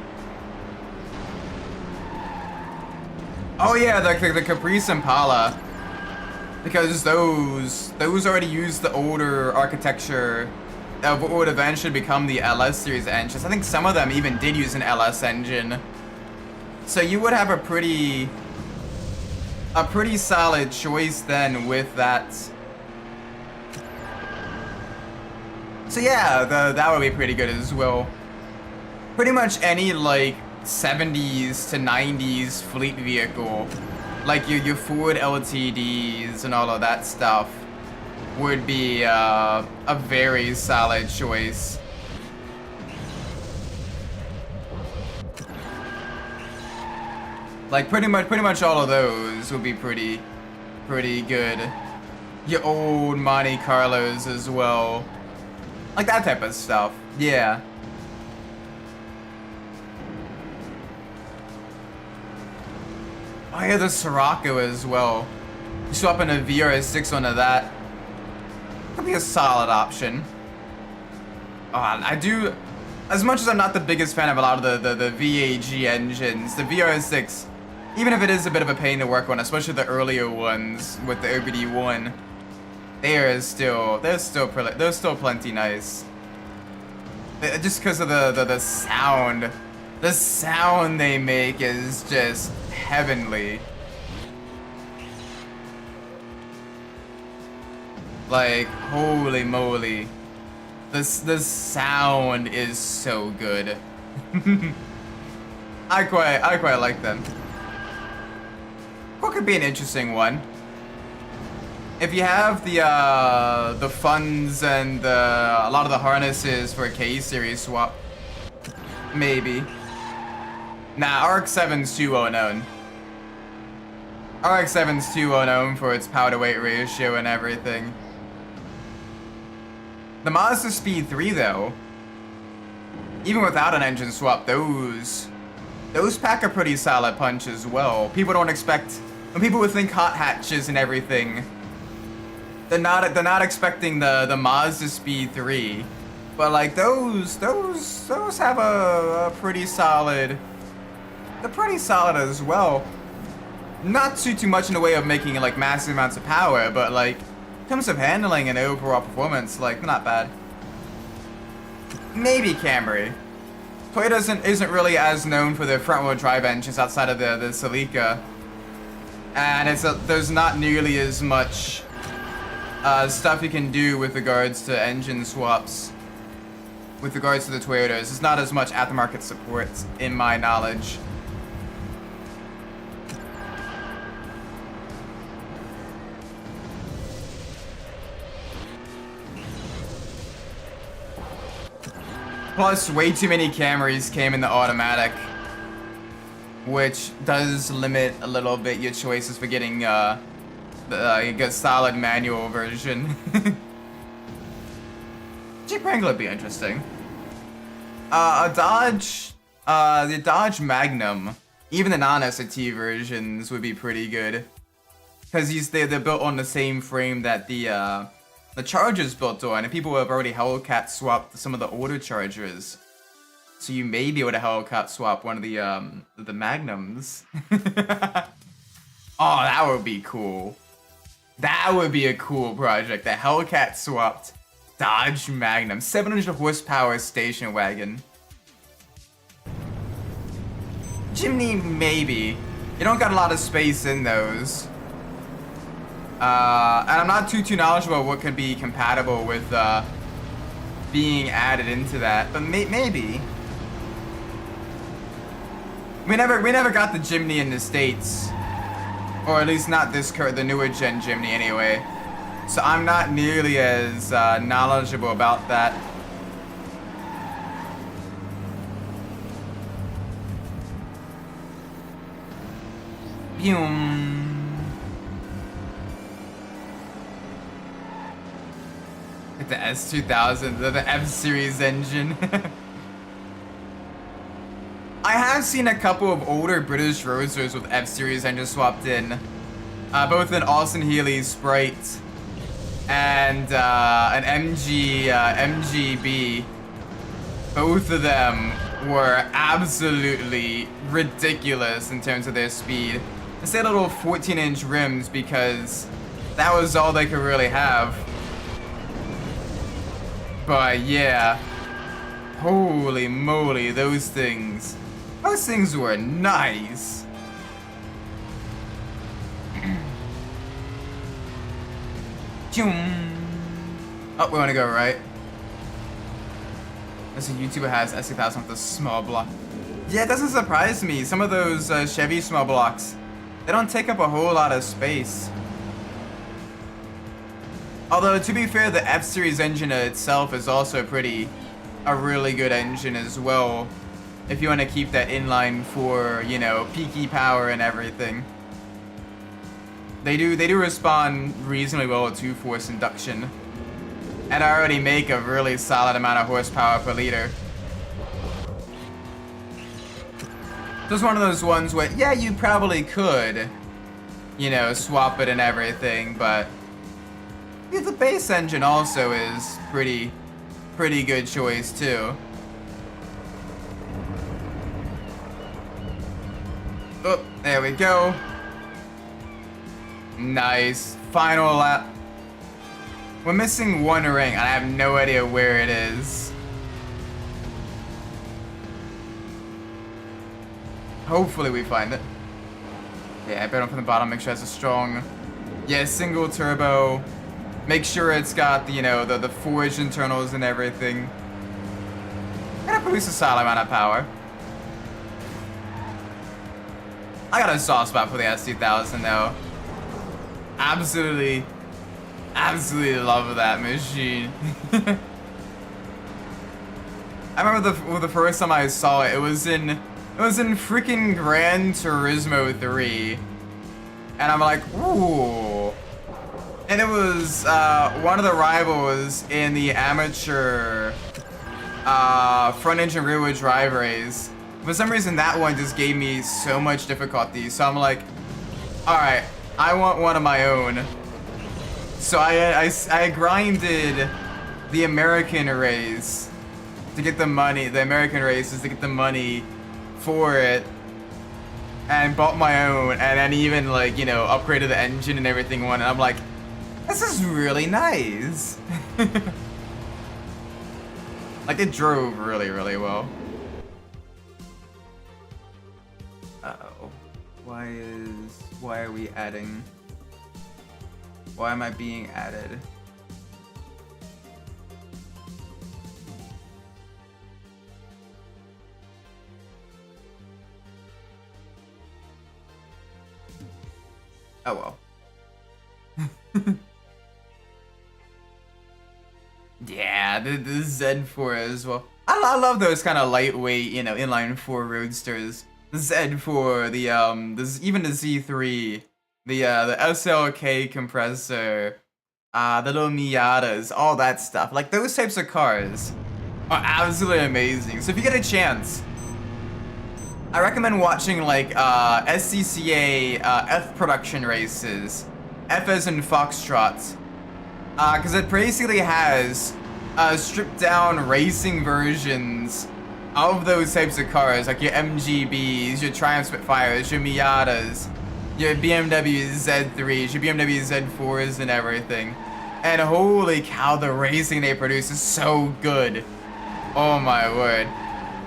Oh yeah, the Caprice Impala, because those already use the older architecture of what would eventually become the LS series engines. I think some of them even did use an LS engine. So you would have a pretty solid choice then with that. So yeah, that would be pretty good as well. Pretty much any like 70s to 90s fleet vehicle, like your Ford LTDs and all of that stuff, would be a very solid choice. Like pretty much all of those would be pretty good. Your old Monte Carlos as well, like that type of stuff. Yeah. Oh yeah, the Sirocco as well. You swap in a VRS6 onto that. Could be a solid option. Oh, I do, as much as I'm not the biggest fan of a lot of the VAG engines, the VRS6, even if it is a bit of a pain to work on, especially the earlier ones with the OBD1, they're still plenty nice. Just because of the sound. The sound they make is just heavenly. Like, holy moly. The sound is so good. I quite like them. What could be an interesting one? If you have the funds and a lot of the harnesses for a K-series swap, maybe. Nah, RX-7's too well known. RX-7's too well known for its power to weight ratio and everything. The Mazda Speed 3 though, even without an engine swap, those pack a pretty solid punch as well. People don't expect, when people would think hot hatches and everything, they're not expecting the Mazda Speed 3. But like those have a pretty solid, they're pretty solid as well. Not too much in the way of making like massive amounts of power, but like in terms of handling and overall performance, like not bad. Maybe Camry. Toyota isn't really as known for their front-wheel drive engines outside of the Celica, and there's not nearly as much stuff you can do with regards to engine swaps. With regards to the Toyotas, there's not as much aftermarket support, in my knowledge. Plus, way too many Camrys came in the automatic, which does limit a little bit your choices for getting a solid manual version. Jeep Wrangler would be interesting. The Dodge Magnum, even the non-SRT versions would be pretty good, because they're built on the same frame that the Charger's built on, and people have already Hellcat swapped some of the older Chargers, so you may be able to Hellcat swap one of the Magnums. Oh, that would be cool. That would be a cool project. The Hellcat swapped Dodge Magnum, 700 horsepower station wagon. Jimny, maybe. You don't got a lot of space in those. And I'm not too knowledgeable of what could be compatible with being added into that, but maybe. We never got the Jimny in the States, or at least not the newer gen Jimny anyway. So I'm not nearly as knowledgeable about that. The S2000, the F-Series engine. I have seen a couple of older British roadsters with F-Series engines swapped in. Both an Austin Healey Sprite and an MGB. Both of them were absolutely ridiculous in terms of their speed. I say little 14-inch rims because that was all they could really have. But yeah, holy moly, those things were nice. Oh, we want to go right. This YouTuber has S2000 with a small block. Yeah, it doesn't surprise me. Some of those Chevy small blocks, they don't take up a whole lot of space. Although, to be fair, the F-Series engine itself is also a really good engine as well. If you want to keep that inline for, you know, peaky power and everything. They do respond reasonably well to force induction. And already make a really solid amount of horsepower per liter. So it's one of those ones where, yeah, you probably could, you know, swap it and everything, but yeah, the base engine also is pretty good choice too. Oh, there we go. Nice. Final lap. We're missing one ring, and I have no idea where it is. Hopefully we find it. Yeah, I bet on from the bottom, make sure it's a strong, yeah, single turbo. Make sure it's got the, you know, the forged internals and everything. Gonna produce a solid amount of power. I got a soft spot for the S2000 though. Absolutely love that machine. I remember the first time I saw it, it was in freaking Gran Turismo 3, and I'm like, ooh. And it was one of the rivals in the amateur front engine rear wheel drive race. For some reason, that one just gave me so much difficulty. So I'm like, all right, I want one of my own. So I grinded the American race to get the money, the American races to get the money for it, and bought my own, and then even, like, you know, upgraded the engine and everything on, and I'm like, this is really nice. Like, it drove really well. Uh-oh. Why are we adding? Why am I being added? Oh well. Yeah, the Z4 as well. I love those kind of lightweight, you know, inline 4 roadsters. The Z4, even the Z3, the SLK compressor, the little Miatas, all that stuff. Like, those types of cars are absolutely amazing. So if you get a chance, I recommend watching, like, SCCA F production races, F as in Foxtrot, because it basically has stripped down racing versions of those types of cars, like your MGBs, your Triumph Spitfires, your Miatas, your BMW Z3s, your BMW Z4s and everything. And holy cow, the racing they produce is so good. Oh my word.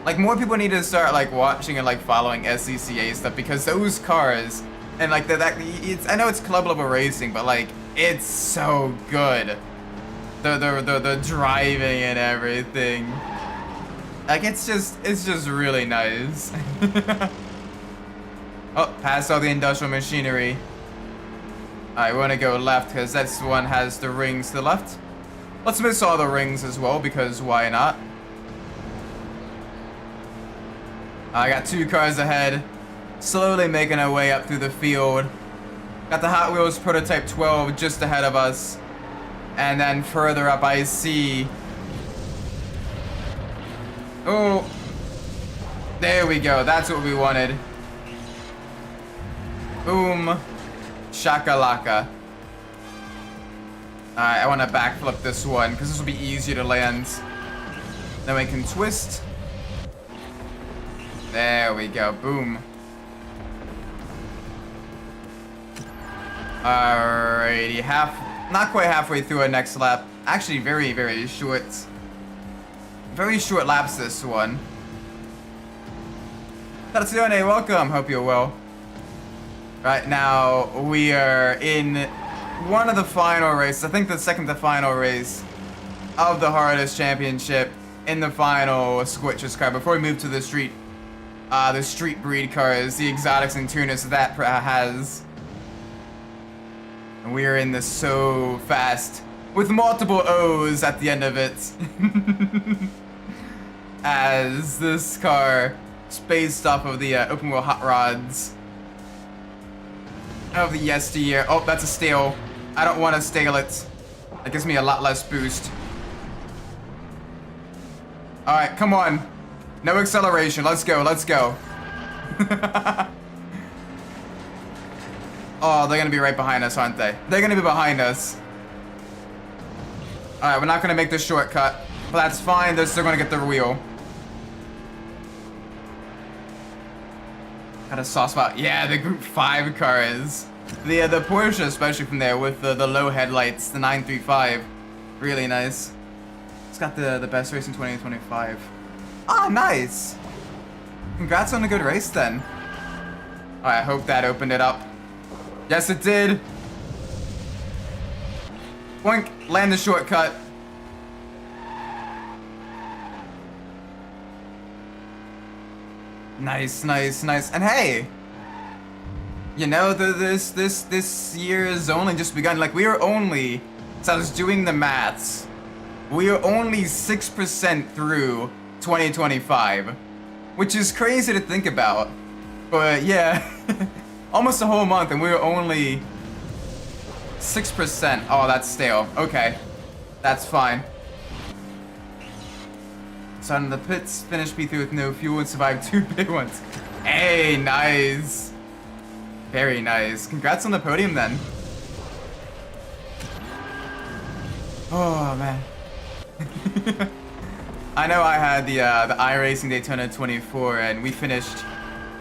Like, more people need to start like watching and like following SCCA stuff, because those cars and like it's, I know it's club level racing, but like it's so good. The driving and everything. Like it's just really nice. Oh, past all the industrial machinery. I want to go left because this one has the rings to the left. Let's miss all the rings as well, because why not? I got 2 cars ahead, slowly making our way up through the field. Got the Hot Wheels Prototype 12 just ahead of us. And then further up I see... Oh, there we go, that's what we wanted. Boom. Shakalaka. Alright, I want to backflip this one, because this will be easier to land. Then we can twist. There we go, boom. Alrighty, not quite halfway through our next lap. Actually, very, very short. Very short laps this one. Tatsione, welcome, hope you're well. Right now, we are in one of the final races. I think the second to final race of the hardest championship in the final Squitches car. Before we move to the street breed cars, the exotics and tuners that has. And we are in this so fast with multiple O's at the end of it. As this car is based off of the open wheel hot rods of the yesteryear. Oh, that's a stale. I don't want to stale it. That gives me a lot less boost. Alright, come on. No acceleration. Let's go, let's go. Oh, they're gonna be right behind us, aren't they? They're gonna be behind us. Alright, we're not gonna make the shortcut. But that's fine, they're still gonna get the wheel. Got a soft spot. Yeah, the Group 5 car is. The Porsche, especially from there, with the low headlights, the 935. Really nice. It's got the best race in 2025. Ah, nice! Congrats on a good race, then. Alright, I hope that opened it up. Yes, it did! Boink! Land the shortcut. Nice, nice, nice. And hey! You know, this year has only just begun. Like, we are only... So I was doing the maths. We are only 6% through 2025. Which is crazy to think about. But, yeah. Almost a whole month, and we were only 6%. Oh, that's stale. Okay. That's fine. Started in the pits, finished P3 with no fuel, and survived 2 big ones. Hey, nice. Very nice. Congrats on the podium, then. Oh, man. I know I had the iRacing Daytona 24, and we finished...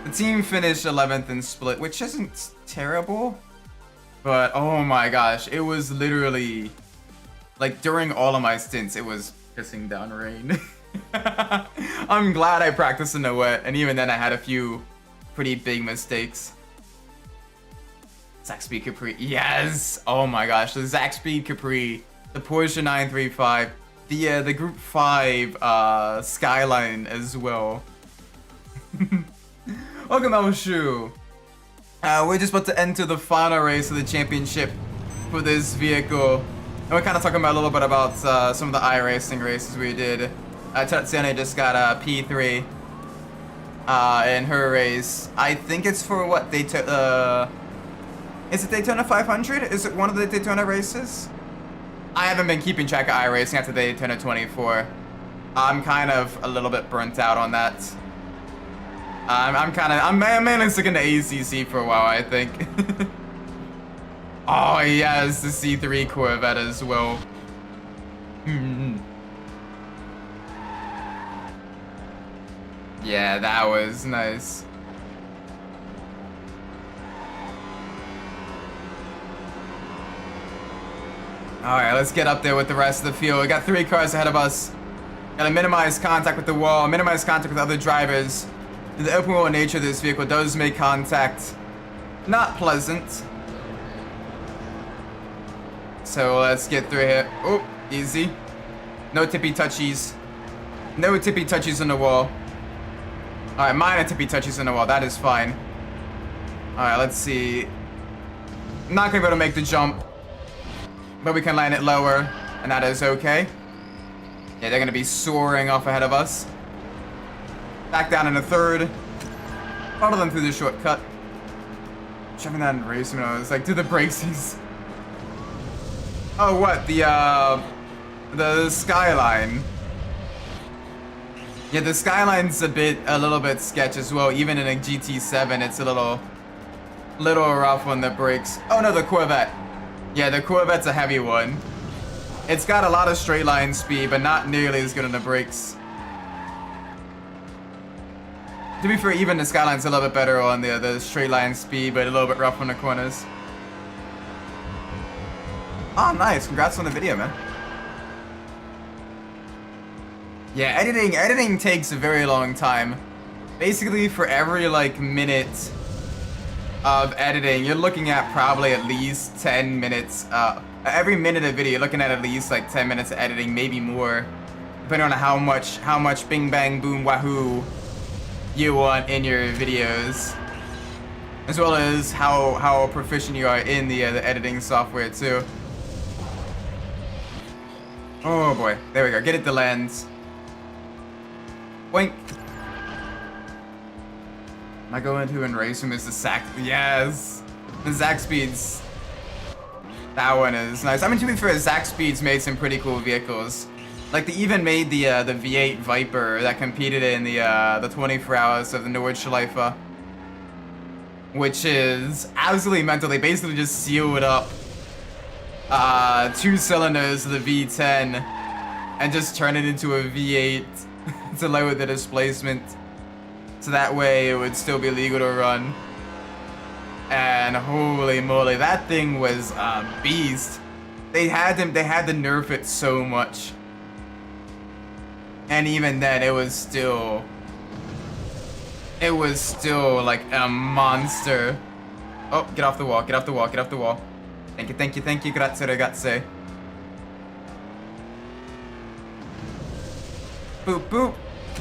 The team finished 11th in split, which isn't terrible. But, oh my gosh, it was literally... Like, during all of my stints, it was pissing down rain. I'm glad I practiced in the wet, and even then I had a few pretty big mistakes. Zach Speed Capri, yes! Oh my gosh, the Zach Speed Capri, the Porsche 935, the Group 5 Skyline as well. Welcome, Elshu! We're just about to enter the final race of the championship for this vehicle. And we're kind of talking about a little bit about some of the iRacing races we did. Tatsiane just got a P3 in her race. I think it's for what, is it Daytona 500? Is it one of the Daytona races? I haven't been keeping track of iRacing after Daytona 24. I'm kind of a little bit burnt out on that. I'm mainly sticking to ACC for a while, I think. Oh yes, the C3 Corvette as well. Yeah, that was nice. Alright, let's get up there with the rest of the field. We got 3 cars ahead of us. Gotta minimize contact with the wall, minimize contact with other drivers. The open world nature of this vehicle does make contact not pleasant. So let's get through here. Oh, easy. No tippy touchies. No tippy touchies on the wall. Alright, minor tippy touchies on the wall. That is fine. Alright, let's see. Not gonna be able to make the jump, but we can land it lower, and that is okay. Yeah, they're gonna be soaring off ahead of us. Back down in a third. Follow them through the shortcut. Shoving that in race mode. I was like, do the braces. Oh, what? The skyline. Yeah, the skyline's a little bit sketch as well. Even in a GT7, it's a little rough on the brakes. Oh no, the Corvette. Yeah, the Corvette's a heavy one. It's got a lot of straight line speed, but not nearly as good on the brakes. To be fair, even the Skyline's a little bit better on the straight line speed, but a little bit rough on the corners. Oh, nice. Congrats on the video, man. Yeah, editing takes a very long time. Basically, for every, like, minute of editing, you're looking at probably at least 10 minutes. Every minute of video, you're looking at least, like, 10 minutes of editing, maybe more. Depending on how much bing, bang, boom, wahoo you want in your videos. As well as how proficient you are in the editing software, too. Oh boy, there we go. Get it to land. Boink. Am I going to race him as the Zack? Yes! The Zack Speeds. That one is nice. I mean, to be fair, Zack Speeds made some pretty cool vehicles. Like, they even made the V8 Viper that competed in the 24 Hours of the Nordschleife. Which is absolutely mental. They basically just sealed up 2 cylinders of the V10 and just turn it into a V8 to lower the displacement. So that way it would still be legal to run. And holy moly, that thing was a beast. They had to nerf it so much. And even then, it was still like a monster. Oh, get off the wall, get off the wall, get off the wall. Thank you, thank you, thank you, grazie ragazze. Boop, boop,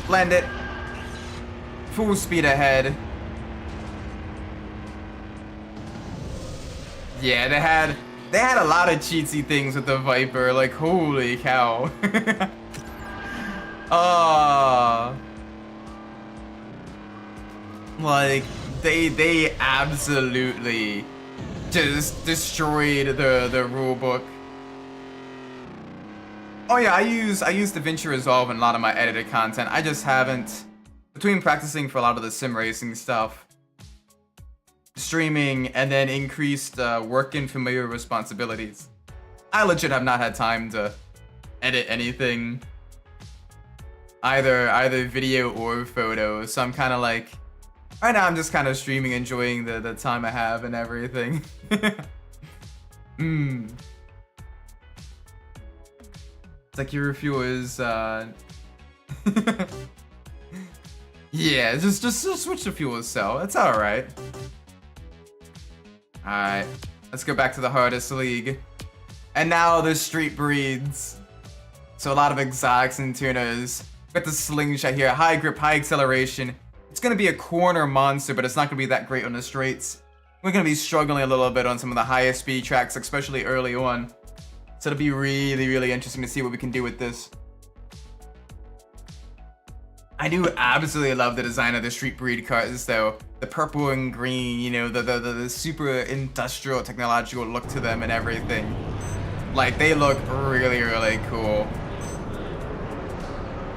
land it. Full speed ahead. Yeah, they had a lot of cheatsy things with the Viper, like holy cow. Like they absolutely just destroyed the rule book. Oh yeah, I use DaVinci Resolve in a lot of my edited content. I just haven't, between practicing for a lot of the sim racing stuff, streaming, and then increased work and familiar responsibilities, I legit have not had time to edit anything, either video or photo. So I'm kind of like, right now I'm just kind of streaming, enjoying the time I have and everything. It's like your refuel is yeah, just switch the fuel cell. It's alright. Alright, let's go back to the hardest league. And now the street breeds. So a lot of exotics and tuners. Got the slingshot here, high grip, high acceleration. It's gonna be a corner monster, but it's not gonna be that great on the straights. We're gonna be struggling a little bit on some of the highest speed tracks, especially early on. So it'll be really, really interesting to see what we can do with this. I do absolutely love the design of the street breed cars, though. The purple and green, you know, the super industrial technological look to them and everything. Like, they look really, really cool.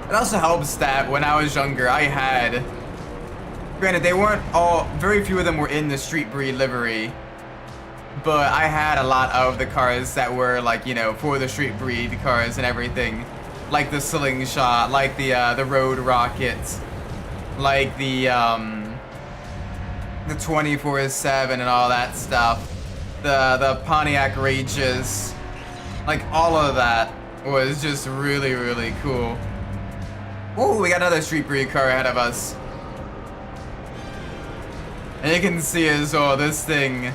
It also helps that when I was younger, I had, granted, they weren't all, very few of them were in the street breed livery, but I had a lot of the cars that were, like, you know, for the street breed cars and everything. Like the Slingshot, like the Road Rocket, like the 24/7 and all that stuff. The Pontiac Rages. Like, all of that was just really, really cool. Oh, we got another street breed car ahead of us. And you can see as well, this thing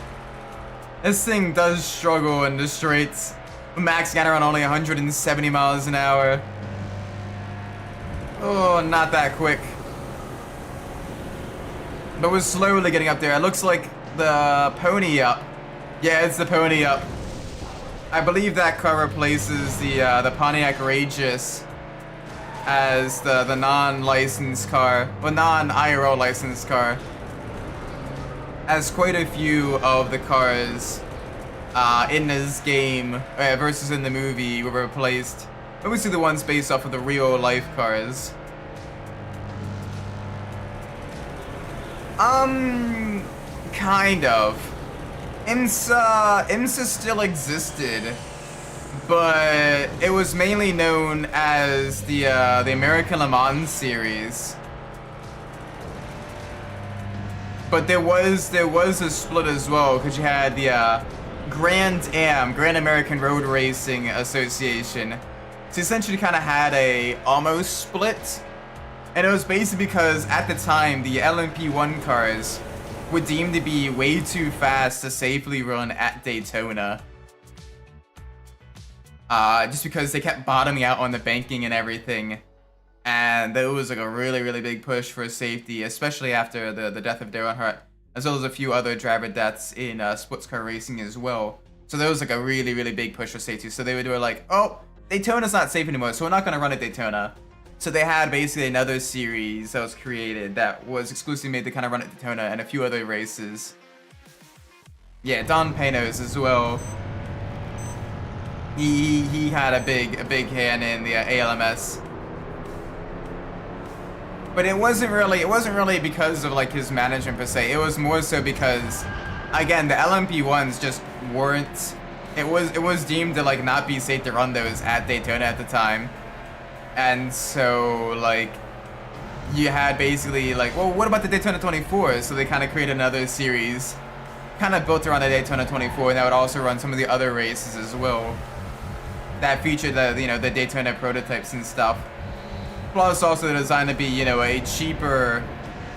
does struggle in the straights. Maxing out around only 170 miles an hour. Oh, not that quick. But we're slowly getting up there. It looks like the pony up. Yeah, it's the pony up. I believe that car replaces the Pontiac Regis as the non-licensed car, well, non-IRL licensed car. As quite a few of the cars in this game versus in the movie were replaced. Mostly the ones based off of the real life cars. Kind of. IMSA still existed, but it was mainly known as the American Le Mans series. But there was a split as well, because you had the Grand American Road Racing Association. So essentially kind of had a almost split. And it was basically because at the time the LMP1 cars were deemed to be way too fast to safely run at Daytona. Just because they kept bottoming out on the banking and everything. And there was like a really, really big push for safety, especially after the death of Darren Hart, as well as a few other driver deaths in sports car racing as well. So there was like a really, really big push for safety. So they were like, oh, Daytona's not safe anymore, so we're not going to run at Daytona. So they had basically another series that was created that was exclusively made to kind of run at Daytona and a few other races. Yeah, Don Panos as well. He had a big hand in the ALMS. But it wasn't really because of like his management per se. It was more so because, again, the LMP1s just weren't. It was deemed to like not be safe to run those at Daytona at the time. And so, like, you had basically, like, well, what about the Daytona 24? So they kind of created another series, kind of built around the Daytona 24, and that would also run some of the other races as well. That featured the Daytona prototypes and stuff. Plus, also designed to be, a cheaper,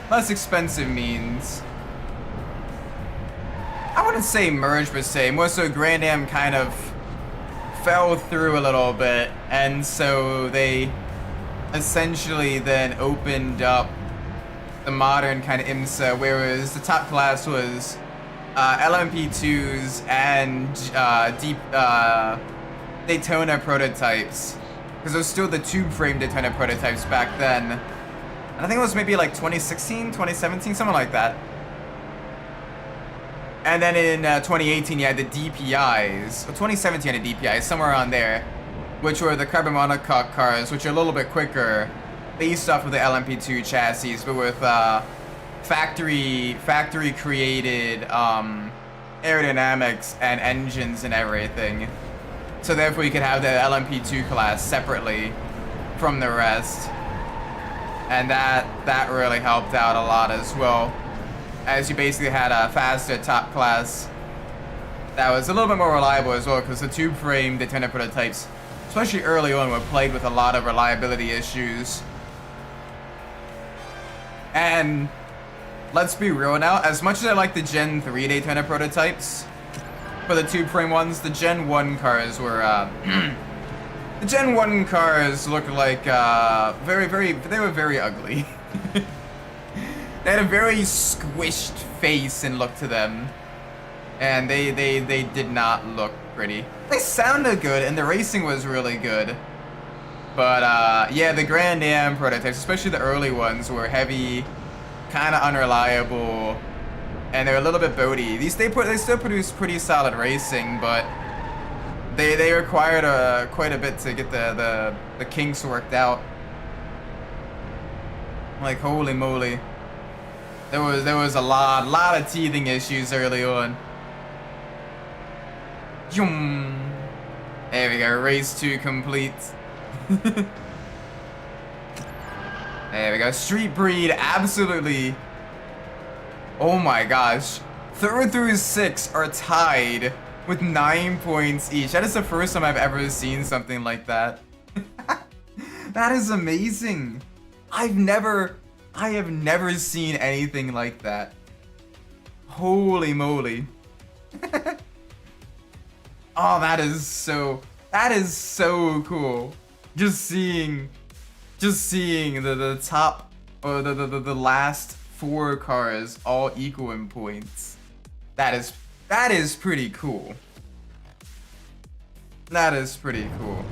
less expensive means. I wouldn't say merge per se, more so Grand Am kind of fell through a little bit, and so they essentially then opened up the modern kind of IMSA, whereas the top class was LMP2s and Daytona prototypes, because it was still the tube frame Daytona prototypes back then. And I think it was maybe like 2016, 2017, something like that. And then in 2018, you had the DPIs. Or 2017 had the DPIs, somewhere around there, which were the carbon monocoque cars, which are a little bit quicker, based off of the LMP2 chassis, but with factory created aerodynamics and engines and everything. So therefore, you could have the LMP2 class separately from the rest, and that really helped out a lot as well, as you basically had a faster top class that was a little bit more reliable as well, because the tube frame Daytona prototypes, especially early on, were plagued with a lot of reliability issues. And let's be real now, as much as I like the Gen 3 Daytona prototypes, for the tube frame ones, the Gen 1 cars were, the Gen 1 cars looked like, they were very ugly. They had a very squished face and look to them, and they did not look pretty. They sounded good, and the racing was really good. But yeah, the Grand Am prototypes, especially the early ones, were heavy, kind of unreliable, and they're a little bit boaty. They still produce pretty solid racing, but they required quite a bit to get the kinks worked out. Like, holy moly. There was a lot of teething issues early on. There we go, race 2 complete. There we go, Street Breed, absolutely. Oh my gosh. Through 6 are tied with 9 points each. That is the first time I've ever seen something like that. That is amazing. I have never seen anything like that. Holy moly. Oh, that is so cool. Just seeing the top, or the last 4 cars all equal in points. That is pretty cool. That is pretty cool.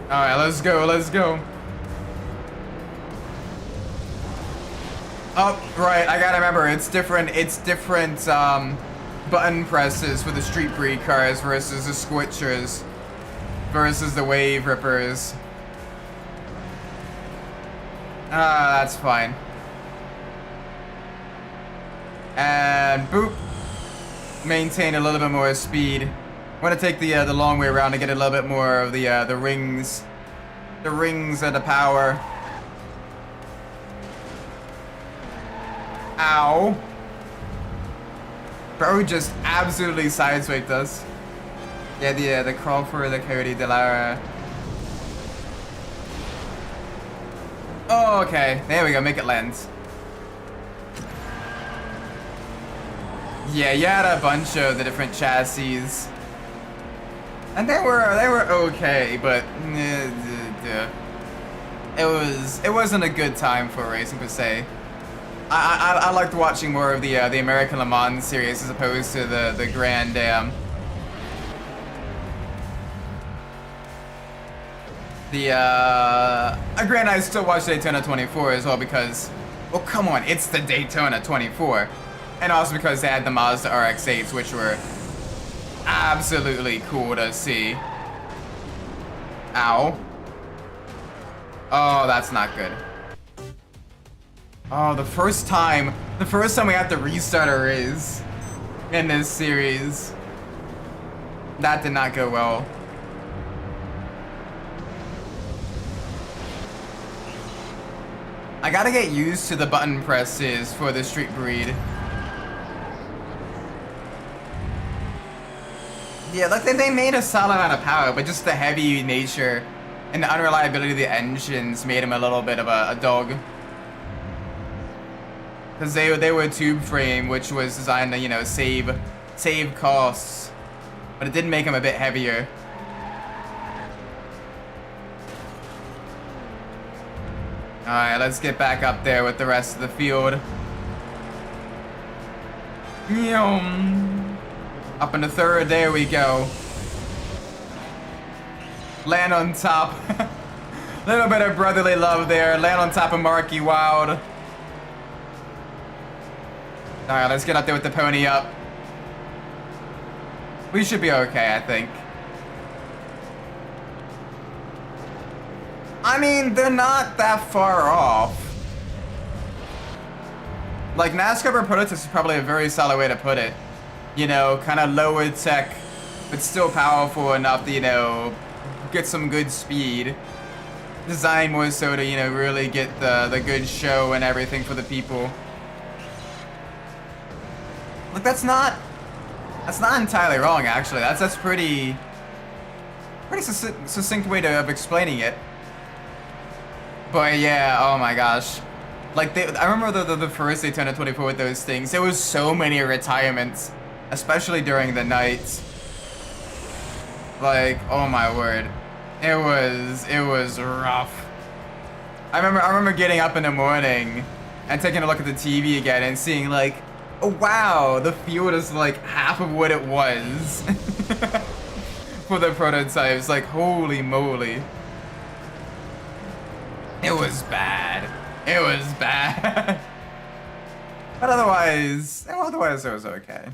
Alright, let's go. Oh, right, I gotta remember, it's different button presses for the street breed cars versus the squitchers versus the wave rippers. That's fine. And boop. Maintain a little bit more speed. I'm gonna take the long way around to get a little bit more of the rings. The rings of the power. Ow. Bro just absolutely sideswiped us. Yeah, the Crawford, the Coyote de Lara. Oh, okay. There we go, make it land. Yeah, you had a bunch of the different chassis. And they were okay, but it wasn't a good time for racing per se. I liked watching more of the American Le Mans series as opposed to the Grand Am. Granted, I still watch Daytona 24 as well because, well, come on, it's the Daytona 24. And also because they had the Mazda RX-8s, which were absolutely cool to see. Ow. Oh, that's not good. Oh, the first time we have to restart a race in this series. That did not go well. I gotta get used to the button presses for the street breed. Yeah, like they made a solid amount of power, but just the heavy nature and the unreliability of the engines made him a little bit of a dog. Because they were tube frame, which was designed to, you know, save costs, but it did make him a bit heavier. Alright, let's get back up there with the rest of the field. Up in the third, there we go. Land on top. Little bit of brotherly love there. Land on top of Marky Wild. Alright, let's get up there with the pony up. We should be okay, I think. I mean, they're not that far off. Like, NASCAR prototypes is probably a very solid way to put it. You know, kind of lower tech, but still powerful enough to, you know, get some good speed. Designed more so to, you know, really get the good show and everything for the people. Look, that's not entirely wrong, actually. That's pretty succinct way of explaining it. But yeah, oh my gosh. Like, I remember the first Daytona 24 with those things. There was so many retirements, especially during the night. Like, oh my word. It was rough. I remember getting up in the morning and taking a look at the TV again and seeing like, oh wow, the field is like half of what it was for the prototypes. Like, holy moly. It was bad. It was bad. But otherwise it was okay.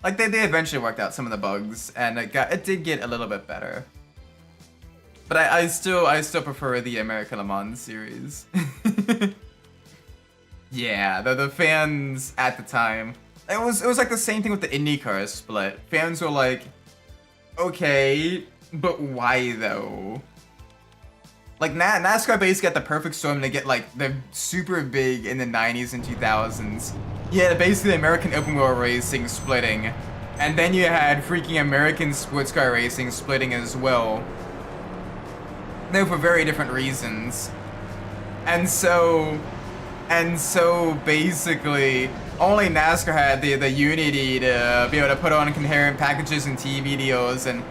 Like, they eventually worked out some of the bugs, and it did get a little bit better. But I still prefer the American Le Mans series. Yeah, the fans at the time, it was like the same thing with the IndyCar split. Fans were like, okay, but why though? Like NASCAR basically got the perfect storm to get like the super big in the 90s and 2000s. Yeah, basically American open wheel racing splitting. And then you had freaking American sports car racing splitting as well. Though for very different reasons. And so basically only NASCAR had the unity to be able to put on coherent packages and TV deals, and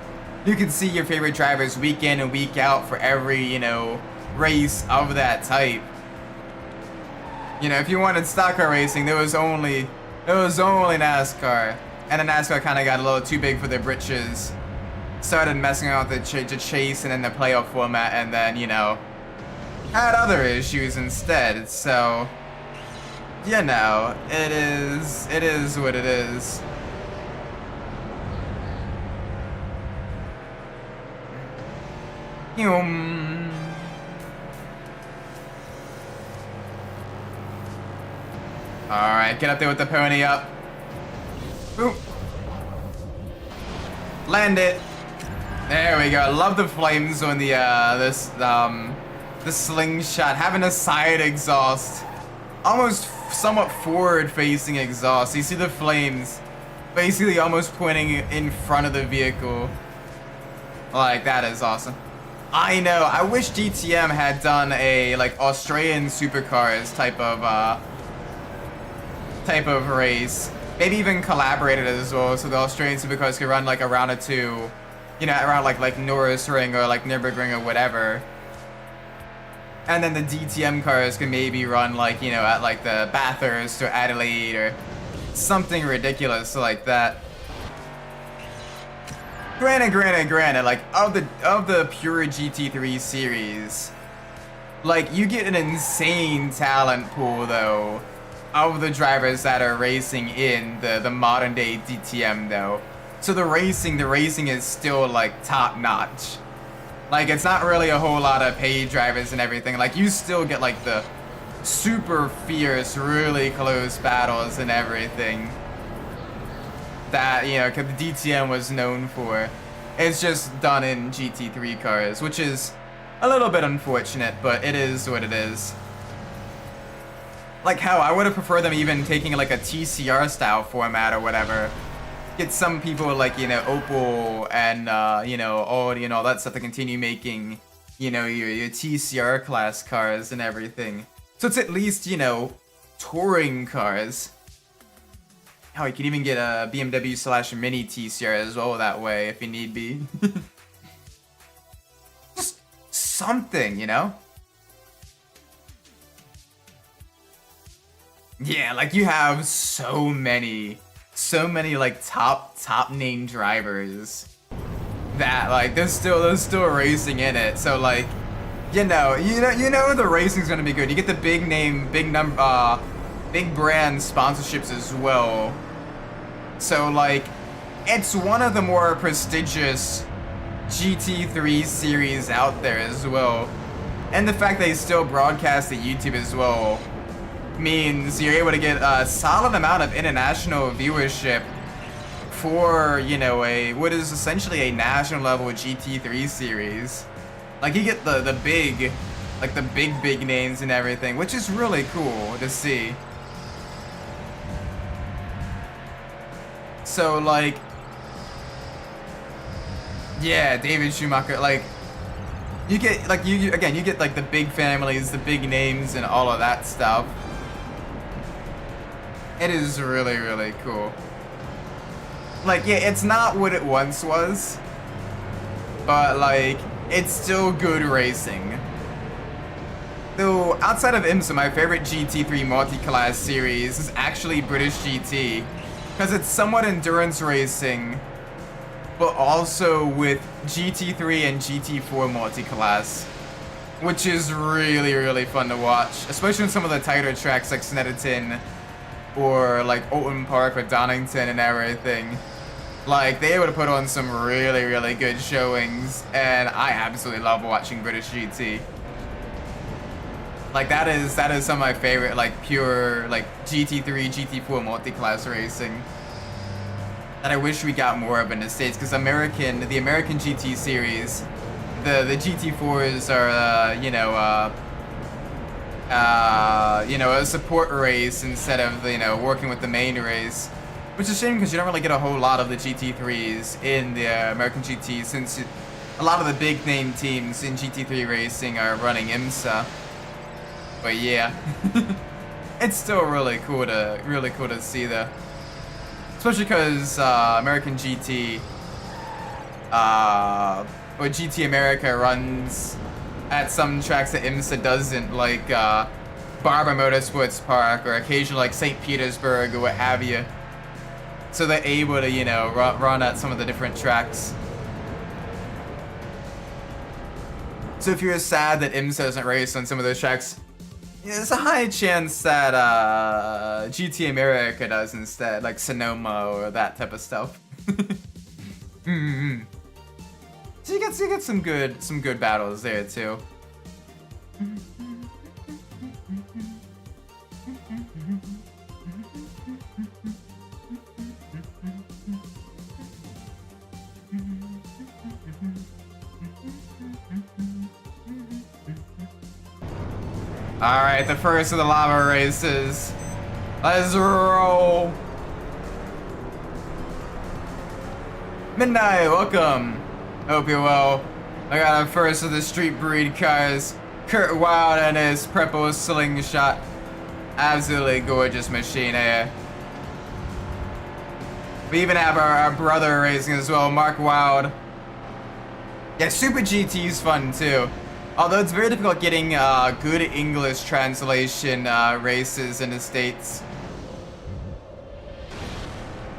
you can see your favorite drivers week in and week out for every, you know, race of that type. You know, if you wanted stock car racing, there was only NASCAR. And then NASCAR kind of got a little too big for their britches. Started messing around with the chase and then the playoff format, and then, you know, had other issues instead. So, you know, it is what it is. Alright, get up there with the pony up. Boom. Land it. There we go. Love the flames on the the slingshot. Having a side exhaust. Almost somewhat forward facing exhaust. You see the flames basically almost pointing in front of the vehicle. Like, that is awesome. I know. I wish DTM had done a like Australian supercars type of race. Maybe even collaborated as well, so the Australian supercars could run like a round or two, you know, around like Norris Ring or like Nürburgring or whatever. And then the DTM cars can maybe run like, you know, at like the Bathurst or Adelaide or something ridiculous like that. Granted, like of the pure GT3 series, like you get an insane talent pool though of the drivers that are racing in the modern day DTM though. So the racing is still like top notch. Like it's not really a whole lot of paid drivers and everything. Like you still get like the super fierce, really close battles and everything that, you know, the DTM was known for. It's just done in GT3 cars, which is a little bit unfortunate, but it is what it is. Like how I would have preferred them even taking like a TCR style format or whatever. Get some people like, you know, Opel and, you know, Audi and all that stuff to continue making, you know, your TCR class cars and everything. So it's at least, you know, touring cars. Oh, you can even get a BMW / Mini TCR as well that way if you need be. Just something, you know? Yeah, like you have so many like top name drivers that like there's still racing in it. So like, you know the racing's gonna be good. You get the big name, big brand sponsorships as well. So like, it's one of the more prestigious GT3 series out there as well. And the fact they still broadcast at YouTube as well means you're able to get a solid amount of international viewership for, you know, what is essentially a national level GT3 series. Like you get the big names and everything, which is really cool to see. So like, yeah, David Schumacher, like you get like you get like the big families, the big names and all of that stuff. It is really, really cool. Like, yeah, it's not what it once was, but like, it's still good racing. Though, outside of IMSA, my favorite GT3 multi-class series is actually British GT, because it's somewhat endurance racing, but also with GT3 and GT4 multi-class, which is really, really fun to watch, especially on some of the tighter tracks like Snetterton or like Oulton Park or Donington and everything. Like, they able to put on some really, really good showings, and I absolutely love watching British GT. Like, that is some of my favorite, like, pure, like, GT3, GT4 multi-class racing that I wish we got more of in the States, because the American GT series the GT4s are, a support race instead of, working with the main race. Which is a shame because you don't really get a whole lot of the GT3s in the American GT, since a lot of the big name teams in GT3 racing are running IMSA. But yeah, it's still really cool to see though. Especially because American GT, or GT America runs at some tracks that IMSA doesn't, like Barber Motorsports Park or occasionally like St. Petersburg or what have you. So they're able to, run at some of the different tracks. So if you're sad that IMSA doesn't race on some of those tracks, there's a high chance that GT America does instead, like Sonoma or that type of stuff. So you get some good battles there too. Alright, the first of the lava races. Let's roll. Midnight, welcome. Hope you're well. I got our first of the street breed cars. Kurt Wild and his purple slingshot. Absolutely gorgeous machine here. We even have our brother racing as well, Mark Wild. Yeah, Super GT's fun too. Although it's very difficult getting good English translation races in the States.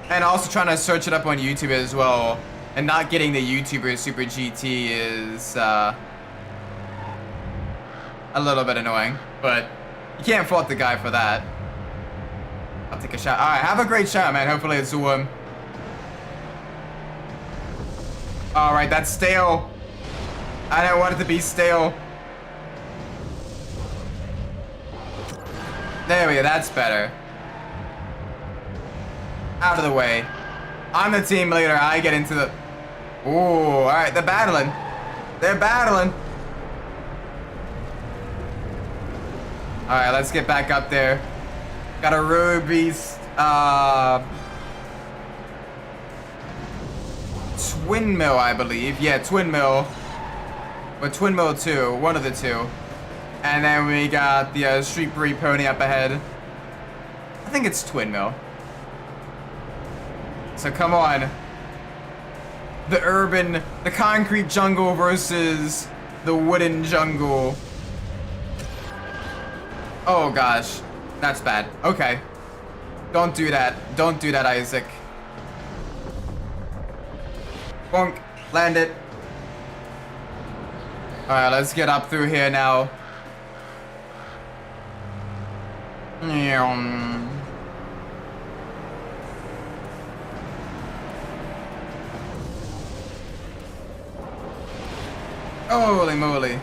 And also trying to search it up on YouTube as well. And not getting the YouTuber Super GT is a little bit annoying. But you can't fault the guy for that. I'll take a shot. Alright, have a great shot, man. Hopefully it's warm. Alright, that's stale. I don't want it to be stale. There we go, that's better. Out of the way. I'm the team leader, I get into the... Ooh, alright, they're battling. They're battling. Alright, let's get back up there. Got a road beast, Twin Mill, I believe. Yeah, Twin Mill. Or Twin Mill 2, one of the two. And then we got the Street Breed Pony up ahead. I think it's Twin Mill. So come on. The concrete jungle versus the wooden jungle. Oh gosh, that's bad. Okay. Don't do that. Don't do that, Isaac. Bonk. Land it. Alright, let's get up through here now. Holy moly.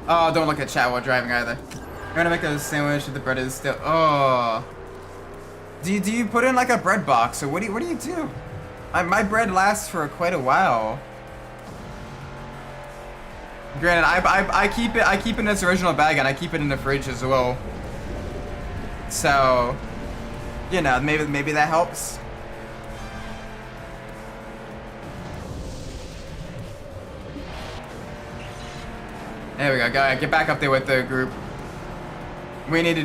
Oh, don't look at chat while driving either. I'm gonna make a sandwich with the bread is still... Oh. Do you put in like a bread box, or what do you do? My bread lasts for quite a while. Granted, I keep it in its original bag, and I keep it in the fridge as well. So, maybe that helps. There we go. Get back up there with the group. We need to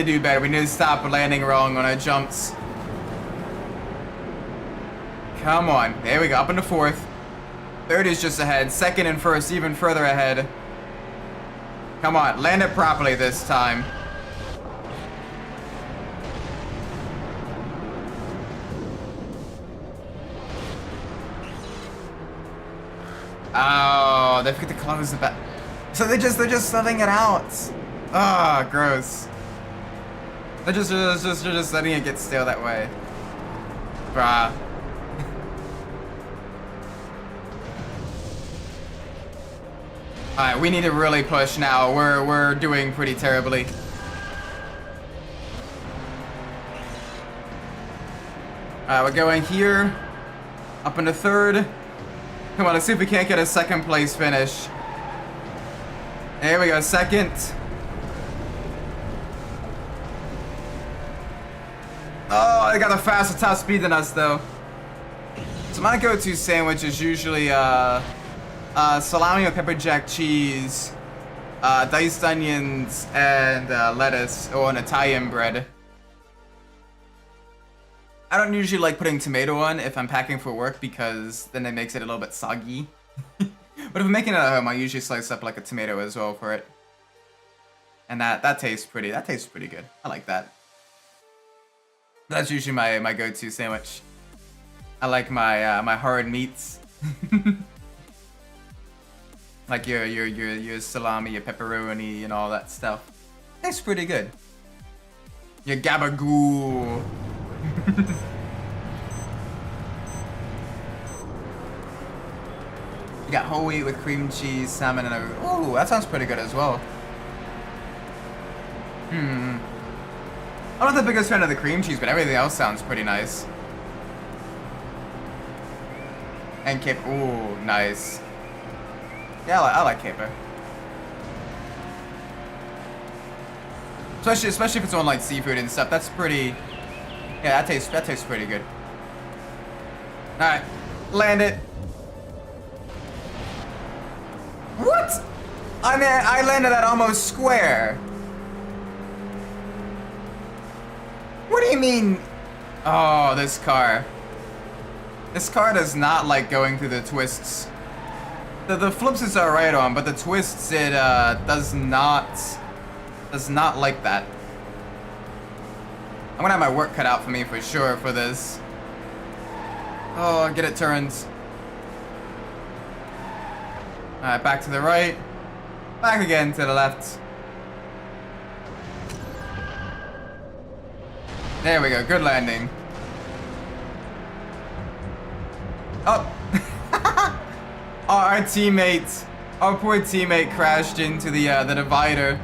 do better. We need to stop landing wrong on our jumps. Come on. There we go. Up into fourth. Third is just ahead. Second and first even further ahead. Come on. Land it properly this time. Oh, they forget to close the back. So they're just letting it out. Ah, oh, gross. They're just letting it get stale that way. Bruh. Alright, we need to really push now. We're doing pretty terribly. Alright, we're going here. Up into third. Come on, let's see if we can't get a second place finish. There we go, second. Oh, they got a faster top speed than us, though. So my go-to sandwich is usually salami with pepper jack cheese, diced onions, and lettuce, or an Italian bread. I don't usually like putting tomato on if I'm packing for work because then it makes it a little bit soggy. But if I'm making it at home, I usually slice up like a tomato as well for it. And that tastes pretty good. I like that. That's usually my go-to sandwich. I like my my hard meats. Like your salami, your pepperoni, and all that stuff. Tastes pretty good. Your gabagool. You got whole wheat with cream cheese, salmon, and a... Ooh, that sounds pretty good as well. I'm not the biggest fan of the cream cheese, but everything else sounds pretty nice. And caper. Ooh, nice. Yeah, I like caper. Especially if it's on like seafood and stuff. That's pretty... Yeah, that tastes pretty good. Alright, land it. What? I mean, I landed at almost square. What do you mean? Oh, this car. This car does not like going through the twists. The flips is alright on, but the twists it does not like that. I'm gonna have my work cut out for me for sure for this. Oh, get it turned. Alright, back to the right. Back again to the left. There we go, good landing. Oh! Our poor teammate crashed into the divider.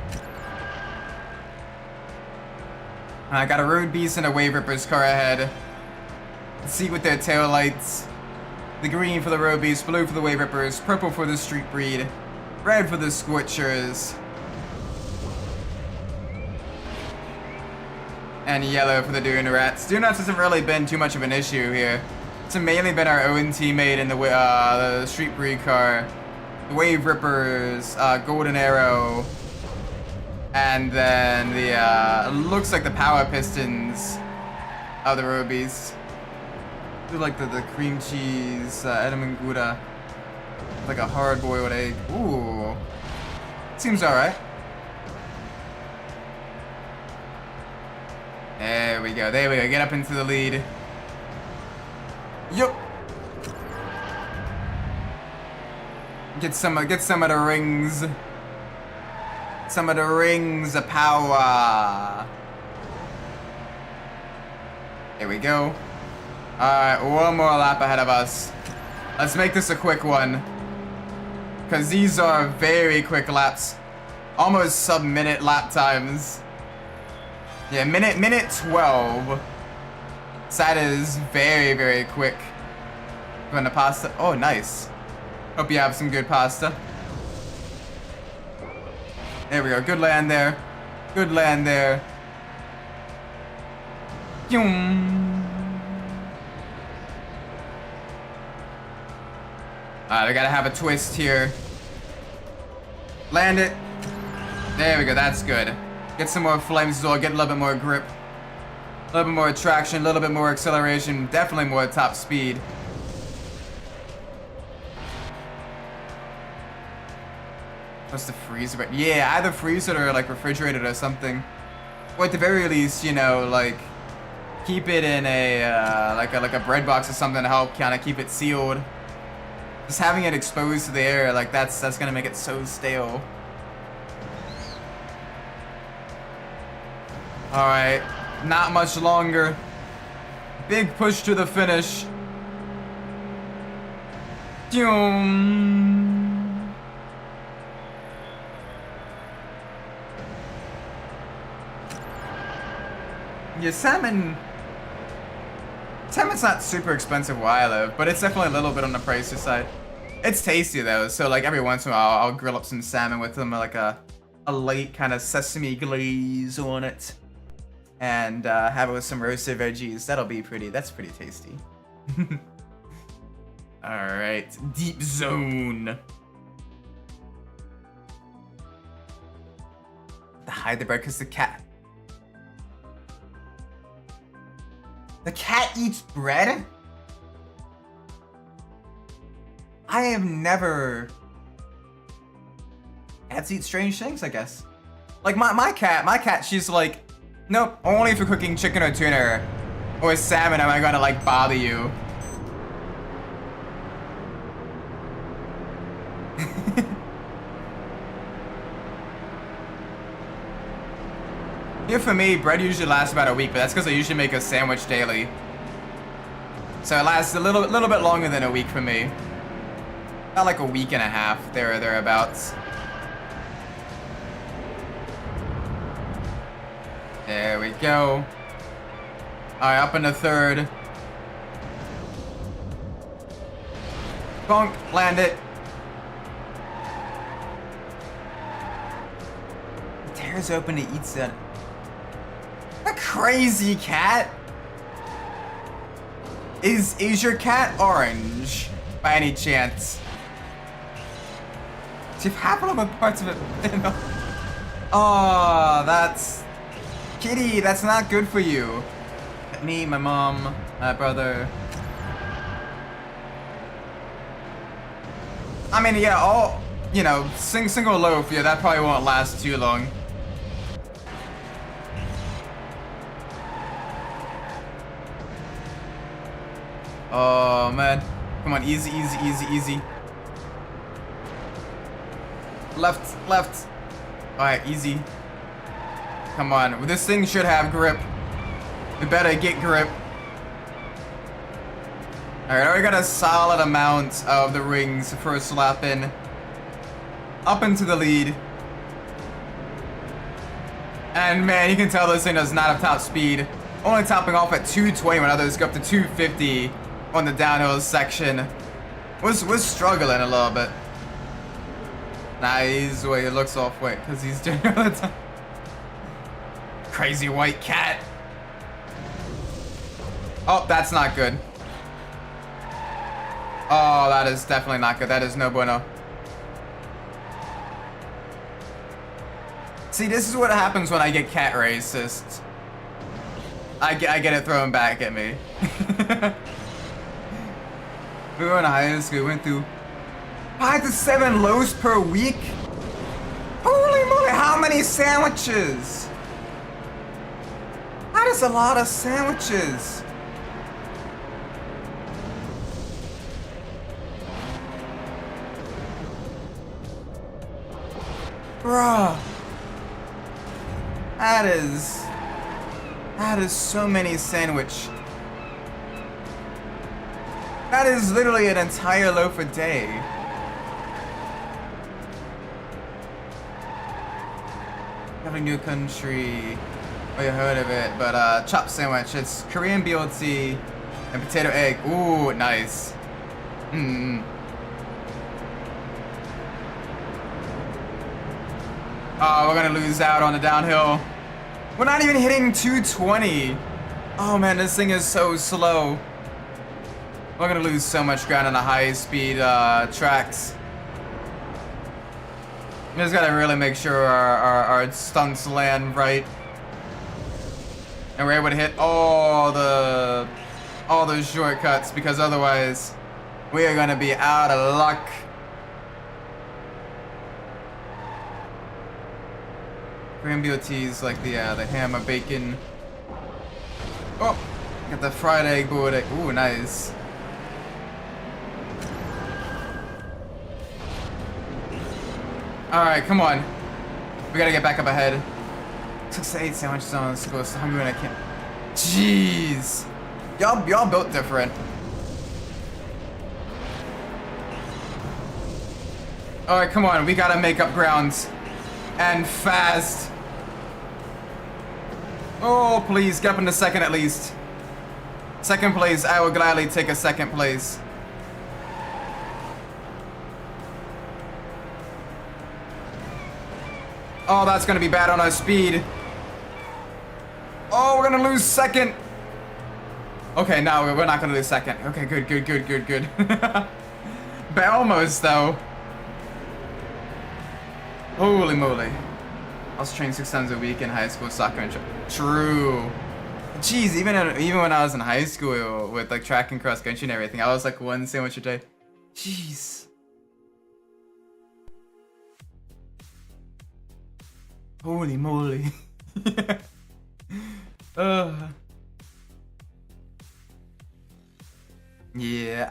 I got a road beast and a wave ripper's car ahead. See with their tail lights. The green for the road beast, blue for the wave rippers, purple for the street breed, red for the scorchers, and yellow for the dune rats. Dune rats hasn't really been too much of an issue here. It's mainly been our own teammate in the street breed car, the wave rippers, golden arrow, and then the looks like the power pistons of the road beast. Like the cream cheese, edamame gouda, like a hard-boiled egg. Ooh, seems all right. There we go. Get up into the lead. Yup. Get some of the rings. Some of the rings of power. There we go. Alright, one more lap ahead of us. Let's make this a quick one. Because these are very quick laps. Almost sub-minute lap times. Yeah, minute 12. So that is very, very quick. Going to pasta. Oh, nice. Hope you have some good pasta. There we go. Good land there. Good land there. Alright, I gotta have a twist here. Land it. There we go, that's good. Get some more flames as well, get a little bit more grip. A little bit more traction, a little bit more acceleration, definitely more top speed. What's the freezer? But yeah, either freeze it or like refrigerated or something. Or at the very least, you know, like keep it in a like a bread box or something to help kind of keep it sealed. Just having it exposed to the air, like that's gonna make it so stale. All right, not much longer. Big push to the finish. Yeah, salmon Salmon's not super expensive where I live, but it's definitely a little bit on the pricier side. It's tasty though, so like every once in a while I'll grill up some salmon with them, like a light kind of sesame glaze on it, and have it with some roasted veggies. That's pretty tasty. All right, deep zone. Hide the bread because the cat eats bread? I have never... Cats eat strange things, I guess. Like my cat, she's like, nope, only if you're cooking chicken or tuna or salmon am I gonna like bother you. Here for me, bread usually lasts about a week, but that's because I usually make a sandwich daily. So it lasts a little bit longer than a week for me. About like a week and a half, thereabouts. There we go. Alright, up in the third. Bonk, land it. Tears open, it eats it. A crazy cat. Is your cat orange by any chance? Do you have one of the parts of it? Oh, that's Kitty. That's not good for you. Me, my mom, my brother. I mean, yeah, all single loaf. Yeah, that probably won't last too long. Oh man, come on, easy, easy, easy, easy. Left, left. Alright, easy. Come on, this thing should have grip. We better get grip. Alright, I got a solid amount of the rings first lap in. Up into the lead. And man, you can tell this thing does not have top speed. Only topping off at 220 when others go up to 250 on the downhill section. We're struggling a little bit. Nice way it looks off weight because he's doing it all the time. Crazy white cat. Oh, that's not good. Oh, that is definitely not good. That is no bueno. See, this is what happens when I get cat racist. I get it thrown back at me. We were in high school. We went through 5 to 7 loaves per week. Holy moly! How many sandwiches? That is a lot of sandwiches. Bruh. That is so many sandwich. That is literally an entire loaf a day. Having new country. Oh, you heard of it, but chop sandwich. It's Korean BLT and potato egg. Ooh, nice. Oh, we're gonna lose out on the downhill. We're not even hitting 220. Oh man, this thing is so slow. We're gonna lose so much ground on the high speed tracks. We just gotta really make sure our stunts land right. And we're able to hit all those shortcuts, because otherwise we are gonna be out of luck. Korean BOTs like the ham or bacon. Oh, got the fried egg, boiled egg. Ooh, nice. All right, come on. We gotta get back up ahead. 6 to 8 sandwiches on the school. So hungry when I can't. Jeez, y'all built different. All right, come on. We gotta make up grounds, and fast. Oh, please get up in the second at least. Second place, I will gladly take a second place. Oh, that's gonna be bad on our speed. Oh, we're gonna lose second. Okay, no, we're not gonna lose second. Okay, good. But almost, though. Holy moly. I was training 6 times a week in high school soccer and true. Jeez, even when I was in high school with like track and cross country and everything, I was like 1 sandwich a day. Jeez. Holy moly. Yeah,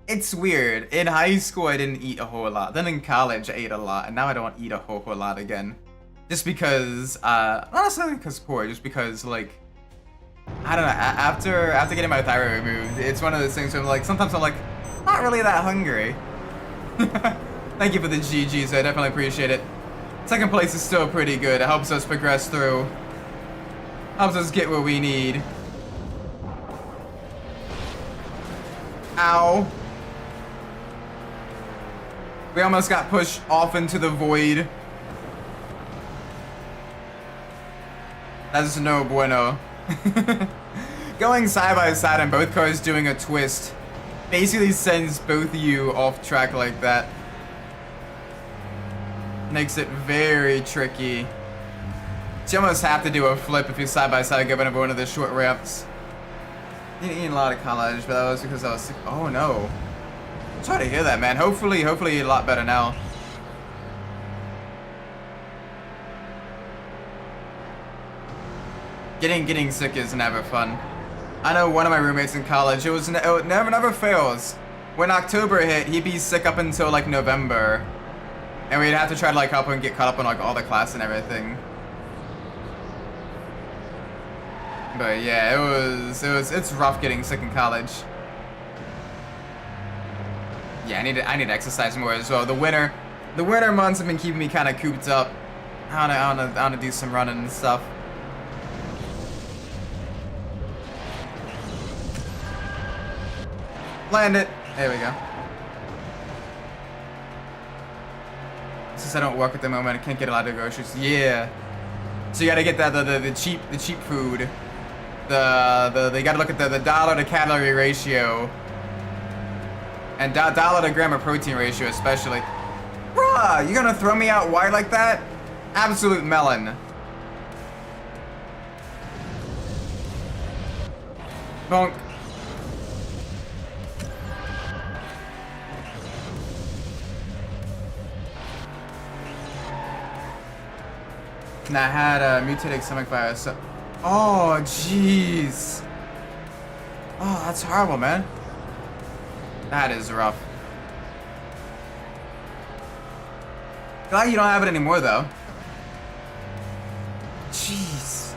it's weird. In high school, I didn't eat a whole lot. Then in college, I ate a lot, and now I don't eat a whole lot again. Just because, not necessarily because poor, just because, like, I don't know, after getting my thyroid removed, it's one of those things where I'm like, sometimes I'm like, not really that hungry. Thank you for the GGs, I definitely appreciate it. Second place is still pretty good. It helps us progress through. Helps us get what we need. Ow. We almost got pushed off into the void. That's no bueno. Going side by side and both cars doing a twist basically sends both of you off track like that. Makes it very tricky. So you almost have to do a flip if you're side by side going over one of the short ramps. Didn't eat a lot of college, but that was because I was sick. Oh no. Sorry to hear that, man. Hopefully a lot better now. Getting sick is never fun. I know one of my roommates in college, it never fails. When October hit, he'd be sick up until like November. And we'd have to try to like help him get caught up on like all the class and everything. But yeah, it's rough getting sick in college. Yeah, I need to exercise more as well. The winter months have been keeping me kind of cooped up. I wanna do some running and stuff. Land it. There we go. Since I don't work at the moment, I can't get a lot of groceries. Yeah. So you gotta get the cheap food. You gotta look at the dollar to calorie ratio. And dollar to gram of protein ratio especially. Bruh, you gonna throw me out wide like that? Absolute melon. Bonk. And I had a mutated stomach virus. So oh, jeez. Oh, that's horrible, man. That is rough. Glad you don't have it anymore, though. Jeez.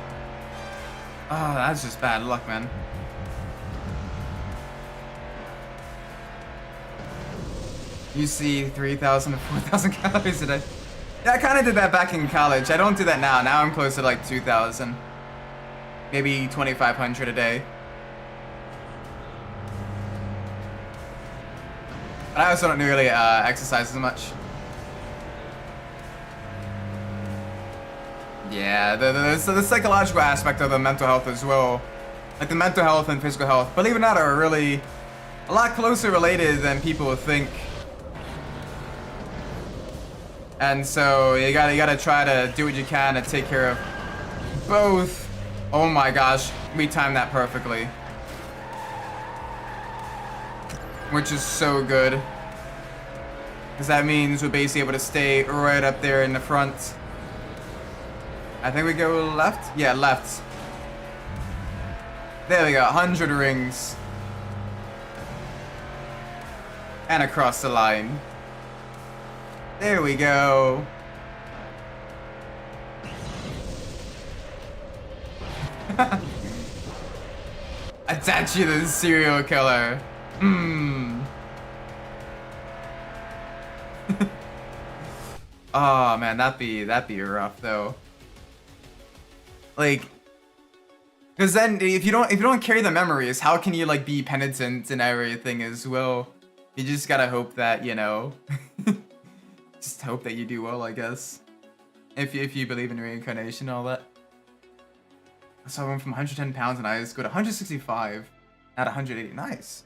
Oh, that's just bad luck, man. You see 3,000 to 4,000 calories a day. Yeah, I kind of did that back in college. I don't do that now. Now I'm closer to like 2,000. Maybe 2,500 a day. But I also don't really exercise as much. Yeah, the psychological aspect of the mental health as well. Like the mental health and physical health, believe it or not, are really a lot closer related than people think. And so you gotta try to do what you can to take care of both. Oh my gosh, we timed that perfectly. Which is so good. Because that means we'll basically able to stay right up there in the front. I think we go left? Yeah, left. There we go, 100 rings. And across the line. There we go. Itachi the serial killer. Oh man, that'd be rough though. Like, Because then if you don't carry the memories, how can you like be penitent and everything as well? You just gotta hope that, you know, just hope that you do well, I guess. If you believe in reincarnation and all that. So I went from 110 pounds in high school to 165 at 180. Nice.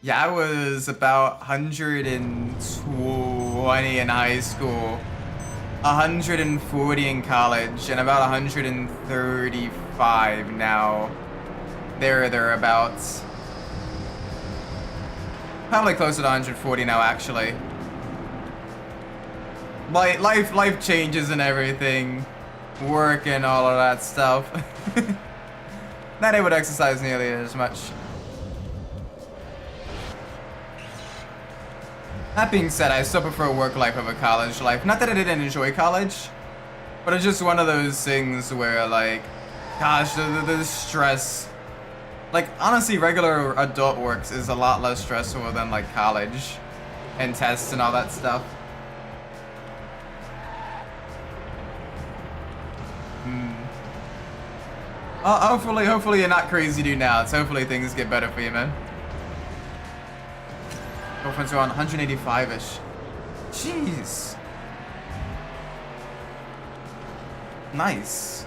Yeah, I was about 120 in high school, 140 in college, and about 135 now. Thereabouts. Probably closer to 140 now, actually. Life changes and everything, work and all of that stuff. Not able to exercise nearly as much. That being said, I still prefer work life over college life. Not that I didn't enjoy college, but it's just one of those things where, like, gosh, the stress. Like, honestly, regular adult works is a lot less stressful than, like, college and tests and all that stuff. Hopefully you're not crazy dude now. So hopefully things get better for you, man. Girlfriend's around 185-ish. Jeez. Nice.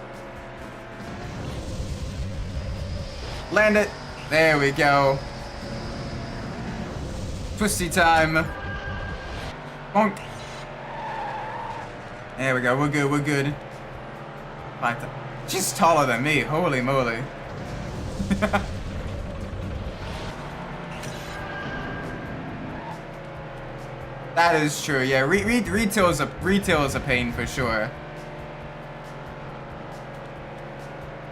Land it. There we go. Twisty time. Bonk. There we go. We're good. We're good. She's taller than me. Holy moly. That is true. Yeah, retail is a pain for sure.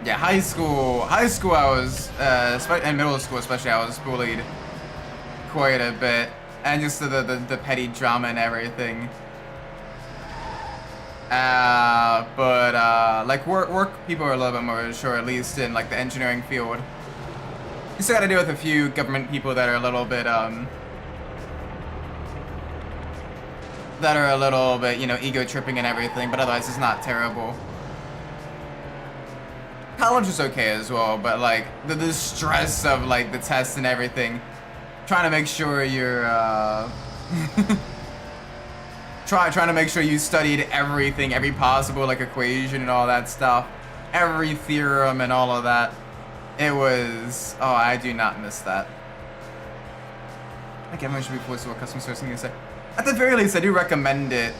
Yeah, high school I was, and middle school especially, I was bullied quite a bit, and just the petty drama and everything. Like work people are a little bit more sure, at least in like the engineering field. You still gotta deal with a few government people that are a little bit, you know, ego tripping and everything, but otherwise it's not terrible. College was okay as well, but like the stress of like the tests and everything, trying to make sure you're trying to make sure you studied everything, every possible like equation and all that stuff, every theorem and all of that. It was, oh, I do not miss that. I think everyone should be forced to work customer service. At the very least, I do recommend it.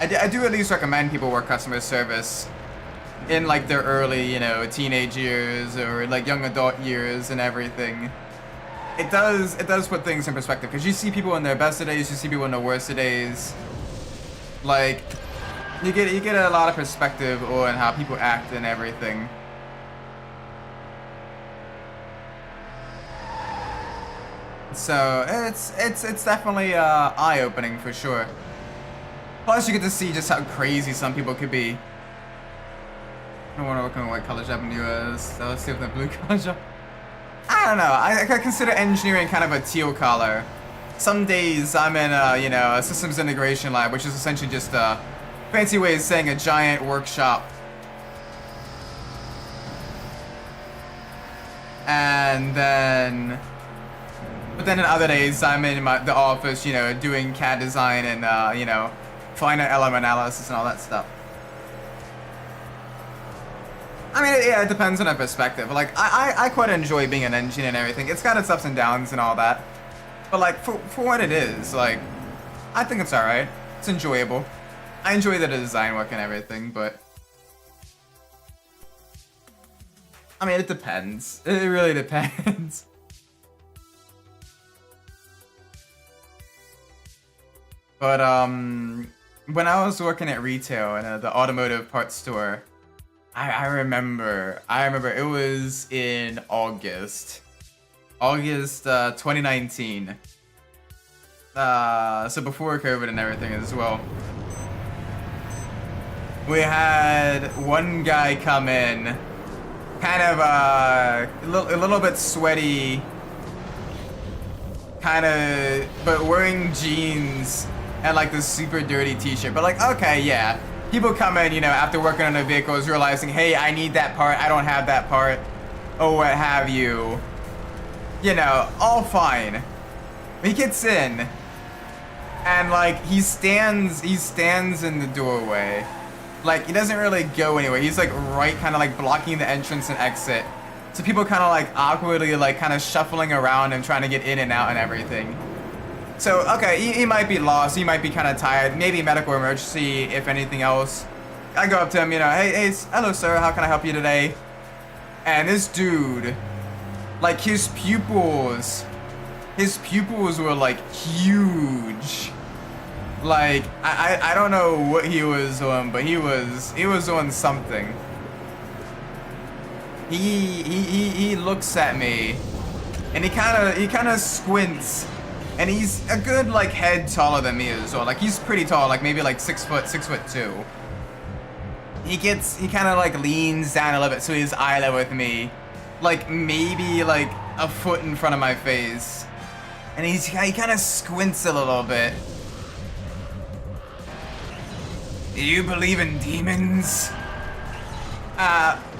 I do at least recommend people work customer service in like their early, you know, teenage years or like young adult years and everything. It does put things in perspective, because you see people in their best of days, you see people in their worst of days. Like, you get a lot of perspective on how people act and everything. So it's definitely eye-opening for sure. Plus, you get to see just how crazy some people could be. I don't want to work on a white collar job in the US. So let's see if the blue collar job. I don't know. I consider engineering kind of a teal collar. Some days I'm in you know, a systems integration lab, which is essentially just a fancy way of saying a giant workshop. And then, but then in other days I'm in the office, you know, doing CAD design and you know, finite element analysis and all that stuff. I mean, yeah, it depends on a perspective. Like, I quite enjoy being an engineer and everything. It's got its ups and downs and all that. But, like, for what it is, like, I think it's alright. It's enjoyable. I enjoy the design work and everything, but... I mean, it depends. It really depends. But, when I was working at retail in the automotive parts store, I remember it was in August 2019. So before COVID and everything as well. We had one guy come in, kind of a little bit sweaty, kind of, but wearing jeans and like this super dirty t-shirt. But like, okay, yeah. people come in, you know, after working on their vehicles, realizing, hey, I need that part, I don't have that part, or what have you. You know, all fine. He gets in, and like he stands in the doorway. Like he doesn't really go anywhere. He's like right, kind of like blocking the entrance and exit. So people kind of like awkwardly like kind of shuffling around and trying to get in and out and everything. So okay, he might be lost. He might be kind of tired. Maybe medical emergency, if anything else. I go up to him, you know, hey, hello sir, how can I help you today? And this dude, like his pupils were like huge. Like I don't know what he was on, but he was on something. He looks at me, and he kind of squints, and he's a good like head taller than me as well. Like he's pretty tall, like maybe like 6'2". He kind of like leans down a little bit so he's eye level with me, like maybe like a foot in front of my face, and he kind of squints a little bit. Do you believe in demons?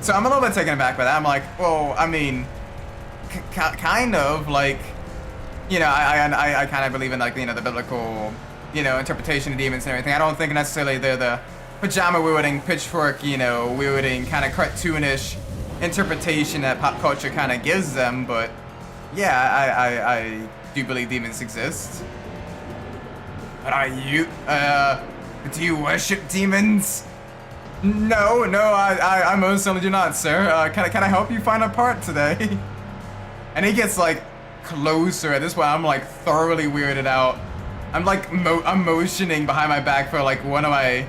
So I'm a little bit taken aback by that. I'm like, well, I mean, kind of like, you know, I kind of believe in like, you know, the biblical, you know, interpretation of demons and everything. I don't think necessarily they're the pajama wielding, pitchfork, you know, wielding kind of cartoonish interpretation that pop culture kind of gives them. But yeah, I do believe demons exist. But are you, do you worship demons? No, I most certainly do not, sir. Can I help you find a part today? And he gets like closer. At this point, I'm like thoroughly weirded out. I'm like I'm motioning behind my back for like one of my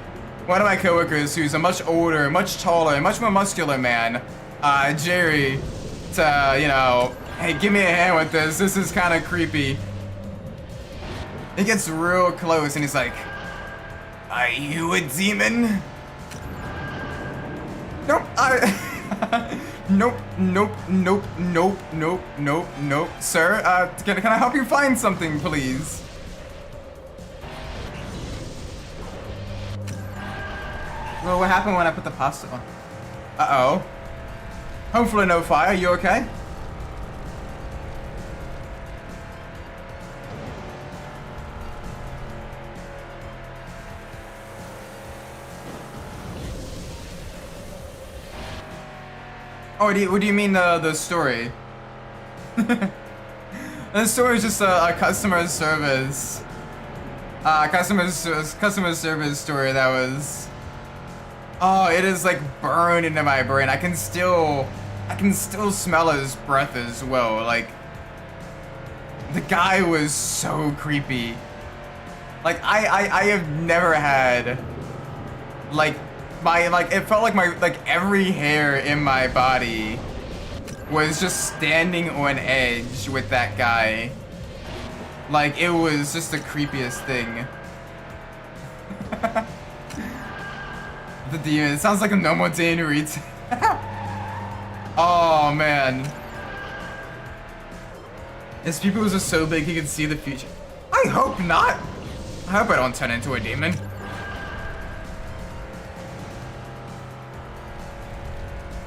coworkers who's a much older, much taller, much more muscular man, Jerry, to, you know, hey, give me a hand with this. This is kind of creepy. He gets real close and he's like, are you a demon? Nope, nope. Sir, can I help you find something, please? Well, what happened when I put the pasta on? Uh-oh. Hopefully no fire, you okay? Oh, what do you mean the story? The story is just a customer service, customer service story that was. Oh, it is like burned into my brain. I can still smell his breath as well. Like the guy was so creepy. Like I have never had like. It felt like every hair in my body was just standing on edge with that guy. Like, it was just the creepiest thing. The demon. It sounds like a normal day in retail. Oh, man. His pupils are so big he can see the future. I hope not. I hope I don't turn into a demon.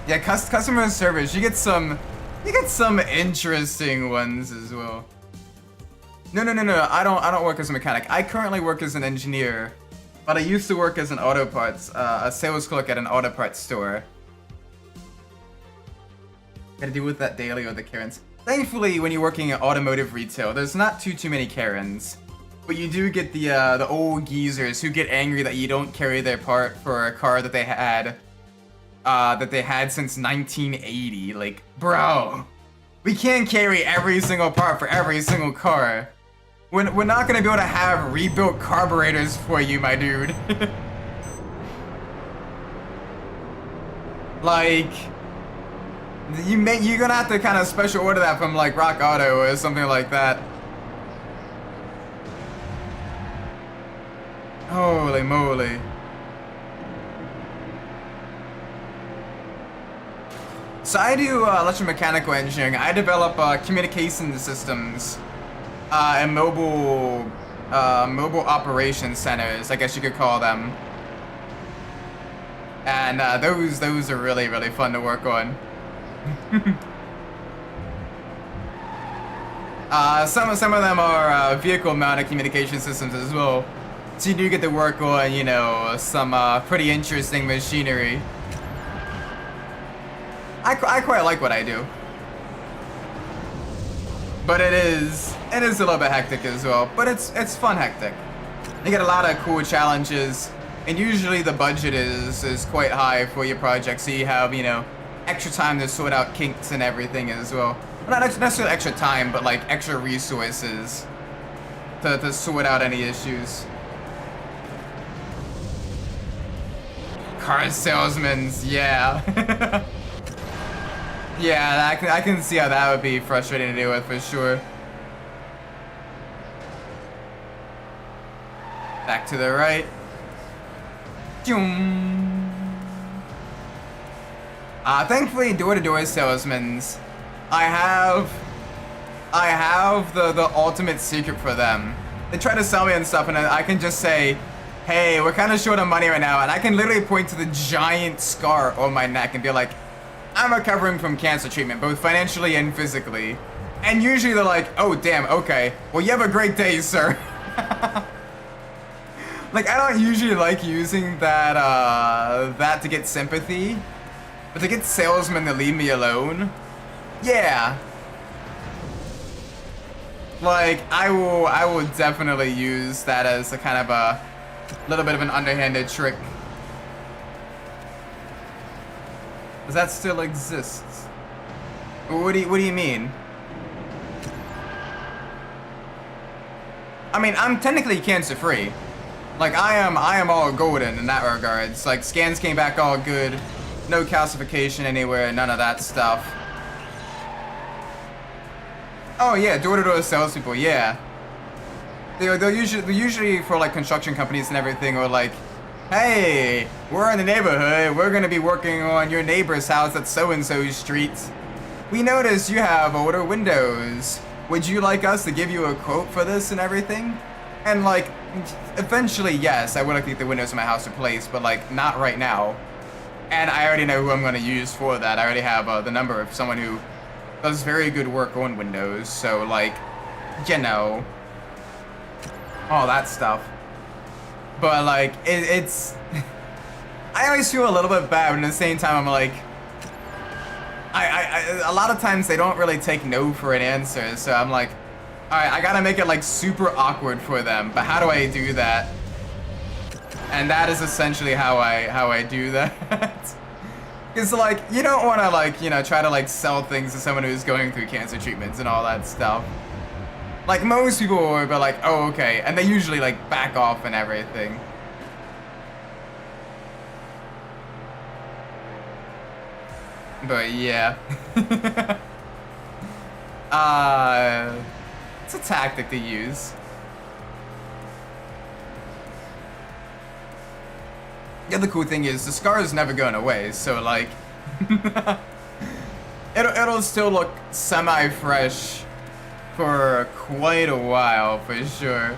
Yeah, customer service. You get some interesting ones as well. No. I don't work as a mechanic. I currently work as an engineer, but I used to work as an auto parts, a sales clerk at an auto parts store. Gotta deal with that daily or the Karens. Thankfully, when you're working at automotive retail, there's not too many Karens, but you do get the old geezers who get angry that you don't carry their part for a car that they had. Since 1980. Like, bro, we can't carry every single part for every single car. We're not gonna be able to have rebuilt carburetors for you, my dude. Like, you're gonna have to kind of special order that from like Rock Auto or something like that. Holy moly. So I do electromechanical engineering. I develop communication systems and mobile operation centers, I guess you could call them. And those are really, really fun to work on. Some of them are vehicle-mounted communication systems as well. So you do get to work on, you know, some pretty interesting machinery. I quite like what I do. But it is a little bit hectic as well. But it's fun hectic. You get a lot of cool challenges, and usually the budget is quite high for your project, so you have, you know, extra time to sort out kinks and everything as well. Well, not necessarily extra time, but like extra resources to sort out any issues. Car salesmen, yeah. Yeah, I can see how that would be frustrating to deal with for sure. Back to the right. Thankfully, door-to-door salesmen, I have the ultimate secret for them. They try to sell me and stuff, and I can just say, hey, we're kind of short on money right now, and I can literally point to the giant scar on my neck and be like, I'm recovering from cancer treatment, both financially and physically. And usually they're like, oh damn, okay, well you have a great day, sir. Like, I don't usually like using that to get sympathy, but to get salesmen to leave me alone, yeah. Like, I will definitely use that as a kind of a little bit of an underhanded trick. Does that still exist? What do you mean? I mean, I'm technically cancer-free. Like, I am all golden in that regards. Like, scans came back all good. No calcification anywhere, none of that stuff. Oh yeah, door-to-door salespeople, yeah. They'll usually for like construction companies and everything, or like, hey, we're in the neighborhood, we're gonna be working on your neighbor's house at so-and-so street. We noticed you have older windows. Would you like us to give you a quote for this and everything? And like, eventually, yes, I would like to get the windows in my house replaced, but like, not right now. And I already know who I'm gonna use for that. I already have the number of someone who does very good work on windows, so like, you know, all that stuff. But like, it's I always feel a little bit bad, but at the same time I'm like, a lot of times they don't really take no for an answer, so I'm like, alright, I gotta make it like super awkward for them, but how do I do that? And that is essentially how I do that. It's like, you don't want to like, you know, try to like sell things to someone who's going through cancer treatments and all that stuff. Like, most people will be like, oh, okay, and they usually like back off and everything. But yeah. It's a tactic to use. The other cool thing is the scar is never going away, so like it'll still look semi-fresh for quite a while for sure.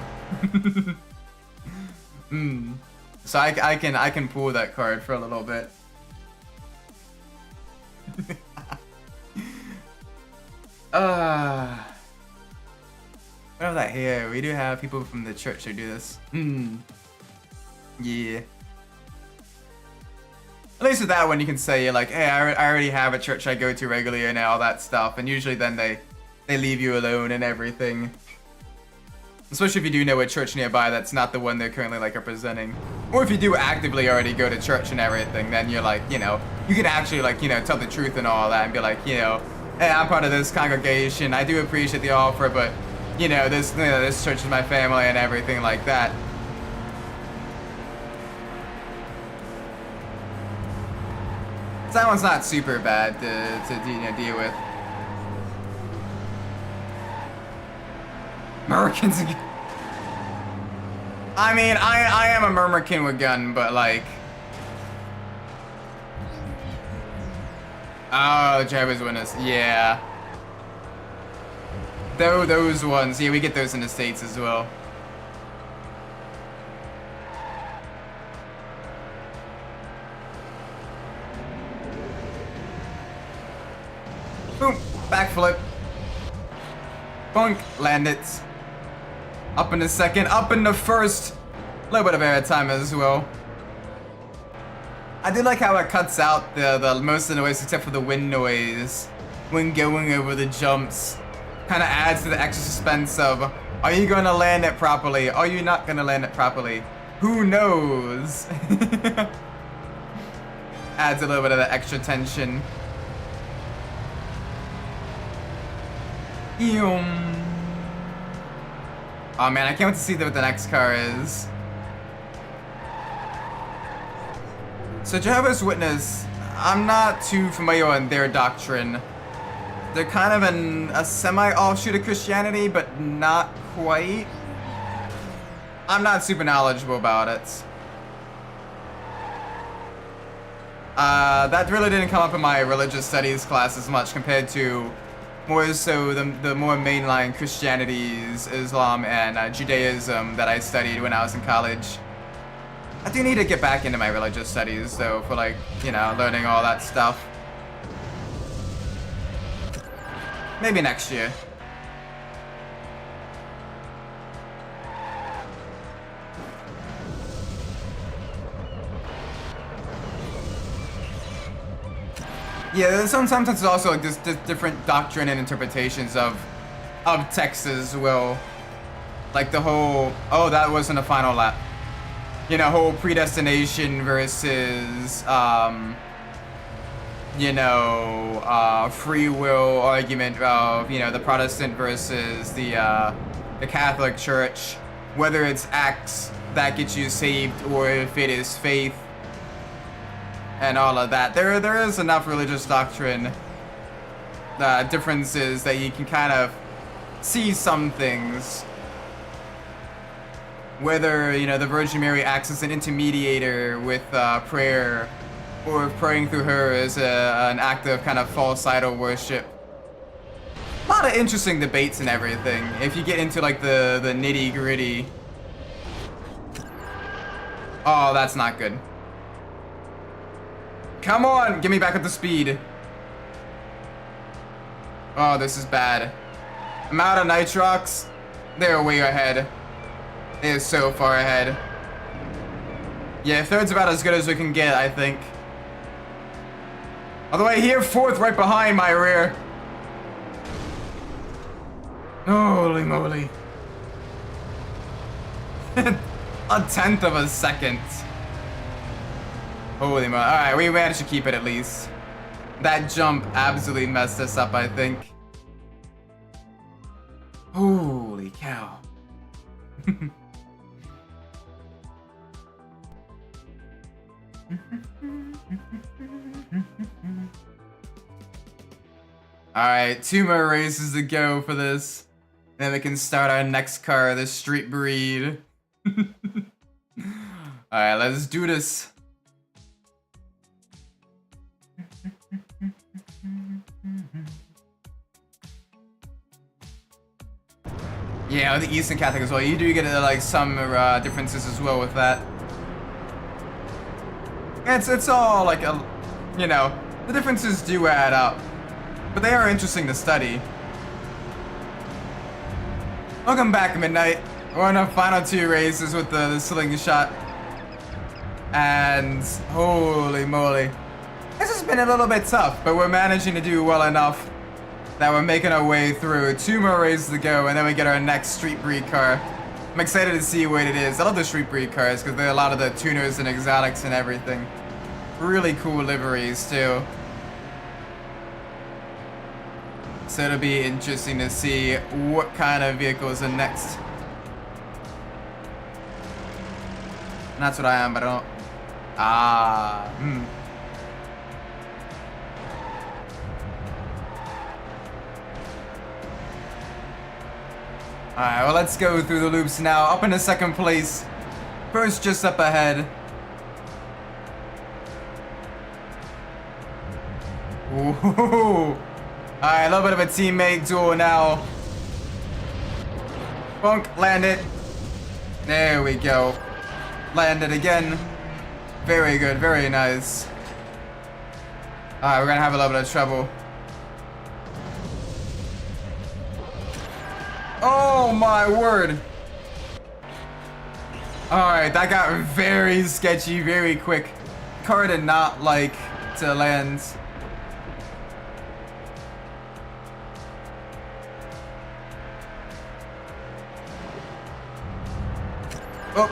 So I can pull that card for a little bit. What about that here? We do have people from the church who do this. Yeah. At least with that one, you can say, you're like, hey, I already have a church I go to regularly and all that stuff. And usually then they leave you alone and everything. Especially if you do know a church nearby that's not the one they're currently like representing. Or if you do actively already go to church and everything, then you're like, you know, you can actually like, you know, tell the truth and all that and be like, you know, hey, I'm part of this congregation. I do appreciate the offer, but, you know, this church is my family and everything like that. So that one's not super bad to you know, deal with. Americans again. I mean, I am a Murmurkin with gun, but like, oh, Jehovah's Witness, yeah. Those ones, yeah, we get those in the States as well. Backflip. Bonk. Land it. Up in the second. Up in the first. A little bit of air time as well. I do like how it cuts out the most of the noise except for the wind noise when going over the jumps. Kind of adds to the extra suspense of, are you going to land it properly? Are you not going to land it properly? Who knows? Adds a little bit of the extra tension. Oh man, I can't wait to see what the next car is. So Jehovah's Witness, I'm not too familiar on their doctrine. They're kind of a semi-offshoot of Christianity, but not quite. I'm not super knowledgeable about it. That really didn't come up in my religious studies class as much compared to more so the more mainline Christianities, Islam, and Judaism that I studied when I was in college. I do need to get back into my religious studies though for like, you know, learning all that stuff. Maybe next year. Yeah, sometimes it's also like this different doctrine and interpretations of text as well. Like the whole, oh, that wasn't a final lap. You know, whole predestination versus, you know, free will argument of, you know, the Protestant versus the Catholic Church. Whether it's acts that get you saved or if it is faith. And all of that. There is enough religious doctrine differences that you can kind of see some things. Whether, you know, the Virgin Mary acts as an intermediator with prayer, or if praying through her is an act of kind of false idol worship. A lot of interesting debates and everything, if you get into like the nitty gritty. Oh, that's not good. Come on, get me back up to speed. Oh, this is bad. I'm out of nitrox. They're way ahead. They're so far ahead. Yeah, third's about as good as we can get, I think. All the way here, fourth right behind my rear. Holy moly. A tenth of a second. Holy moly. Alright, we managed to keep it at least. That jump absolutely messed us up, I think. Holy cow. Alright, 2 more races to go for this. Then we can start our next car, the street breed. Alright, let's do this. Yeah, the Eastern Catholic as well. You do get like some differences as well with that. It's all like a, you know, the differences do add up, but they are interesting to study. Welcome back, Midnight. We're on our final 2 races with the slingshot, and holy moly, this has been a little bit tough, but we're managing to do well enough that we're making our way through. 2 more races to go, and then we get our next street breed car. I'm excited to see what it is. I love the street breed cars because they're a lot of the tuners and exotics and everything. Really cool liveries too. So it'll be interesting to see what kind of vehicles are next. And that's what I am, but I don't. Alright, well, let's go through the loops now. Up in the 2nd place. First, just up ahead. Ooh. Alright, a little bit of a teammate duel now. Bonk, land it. There we go. Land it again. Very good, very nice. Alright, we're gonna have a little bit of trouble. Oh my word. Alright, that got very sketchy very quick. Car did not like to land. Oh,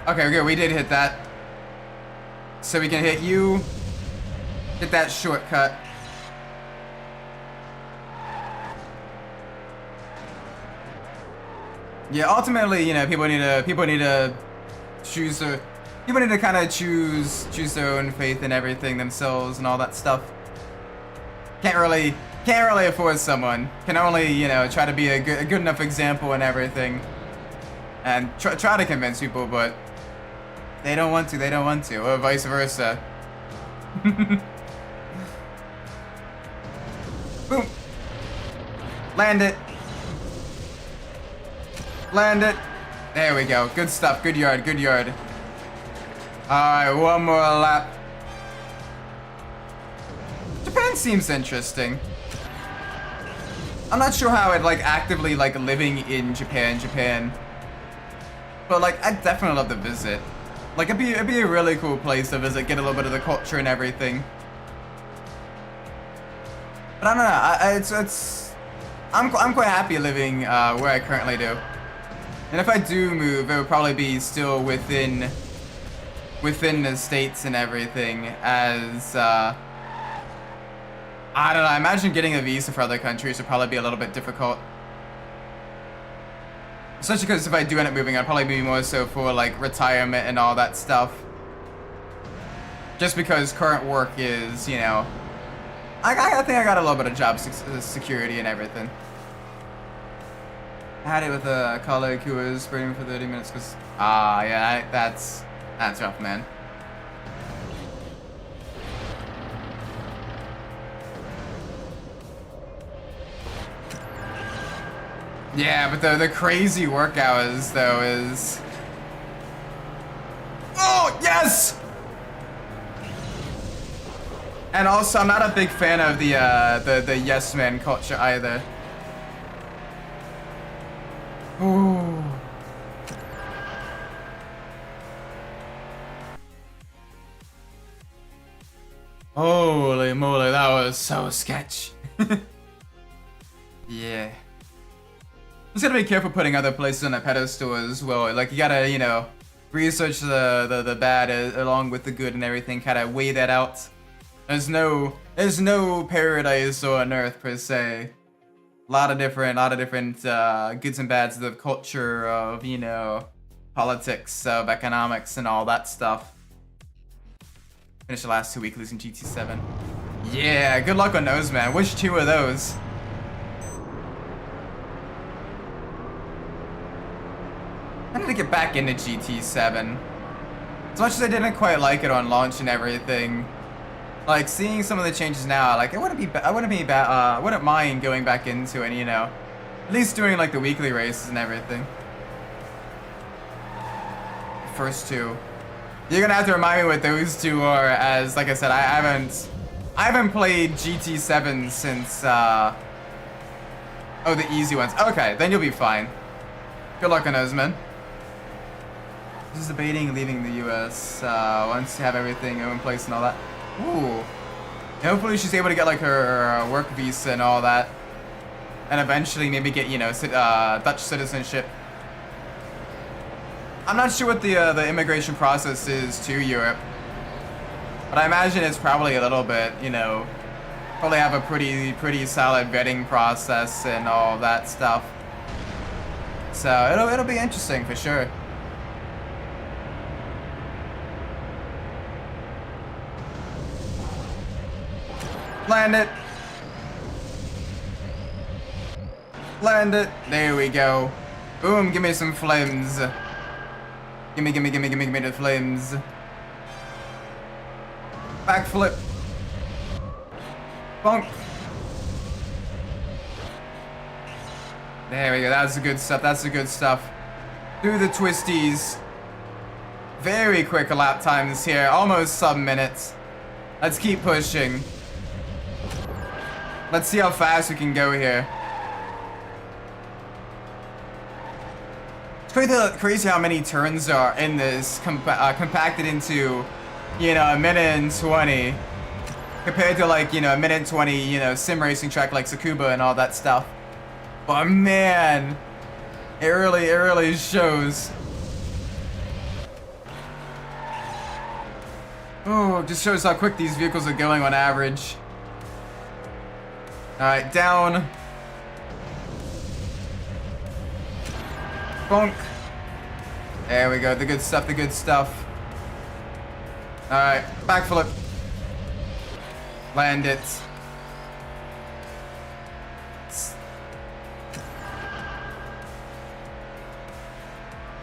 okay, good. We did hit that. So we can hit you. Hit that shortcut. Yeah, ultimately, you know, people need to choose their, people need to kind of choose their own faith and everything themselves and all that stuff. Can't really force someone. Can only, you know, try to be a good enough example and everything, and try to convince people, but they don't want to, or vice versa. Boom. Land it. Land it. There we go. Good stuff. Good yard. Good yard. Alright, one more lap. Japan seems interesting. I'm not sure how I'd like actively like living in Japan. But like, I'd definitely love to visit. Like, it'd be a really cool place to visit, get a little bit of the culture and everything. But I don't know. I'm quite happy living where I currently do. And if I do move, it would probably be still within the states and everything, as I don't know, I imagine getting a visa for other countries would probably be a little bit difficult. Especially because if I do end up moving, I'd probably be more so for like retirement and all that stuff. Just because current work is, you know, I think I got a little bit of job security and everything. I had it with a colleague who was spraying for 30 minutes because, yeah, that's rough, man. Yeah, but the crazy work hours though is. Oh yes! And also, I'm not a big fan of the yes man culture either. Ooh. Holy moly, that was so sketch. Yeah. Just gotta be careful putting other places on a pedestal as well. Like, you gotta, you know, research the bad along with the good and everything, kinda weigh that out. There's no paradise on earth per se. A lot of different goods and bads of the culture, of, you know, politics, of economics and all that stuff. Finished the last 2 weeklies in GT7. Yeah, good luck on those, man. Which 2 of those? I need to get back into GT7. As much as I didn't quite like it on launch and everything, like seeing some of the changes now, like I wouldn't mind going back into it, you know, at least doing like the weekly races and everything. First 2. You're gonna have to remind me what those 2 are, as like I said, I haven't played GT7 since oh, the easy ones. Okay, then you'll be fine. Good luck on those, man. Just debating leaving the US once you have everything in place and all that. Ooh. And hopefully she's able to get like her work visa and all that, and eventually maybe get, you know, Dutch citizenship. I'm not sure what the immigration process is to Europe, but I imagine it's probably a little bit, you know, probably have a pretty solid vetting process and all that stuff. So it'll be interesting for sure. Land it. Land it. There we go. Boom, give me some flames. Gimme the flames. Backflip. Bonk. There we go, that's the good stuff, that's the good stuff. Do the twisties. Very quick lap times here, almost sub-minutes. Let's keep pushing. Let's see how fast we can go here. Crazy how many turns are in this compacted into, you know, a minute and 20. Compared to like, you know, a minute and 20, you know, sim racing track like Tsukuba and all that stuff. But man, it really shows. Oh, just shows how quick these vehicles are going on average. Alright, down. Bonk. There we go, the good stuff, the good stuff. Alright, backflip. Land it.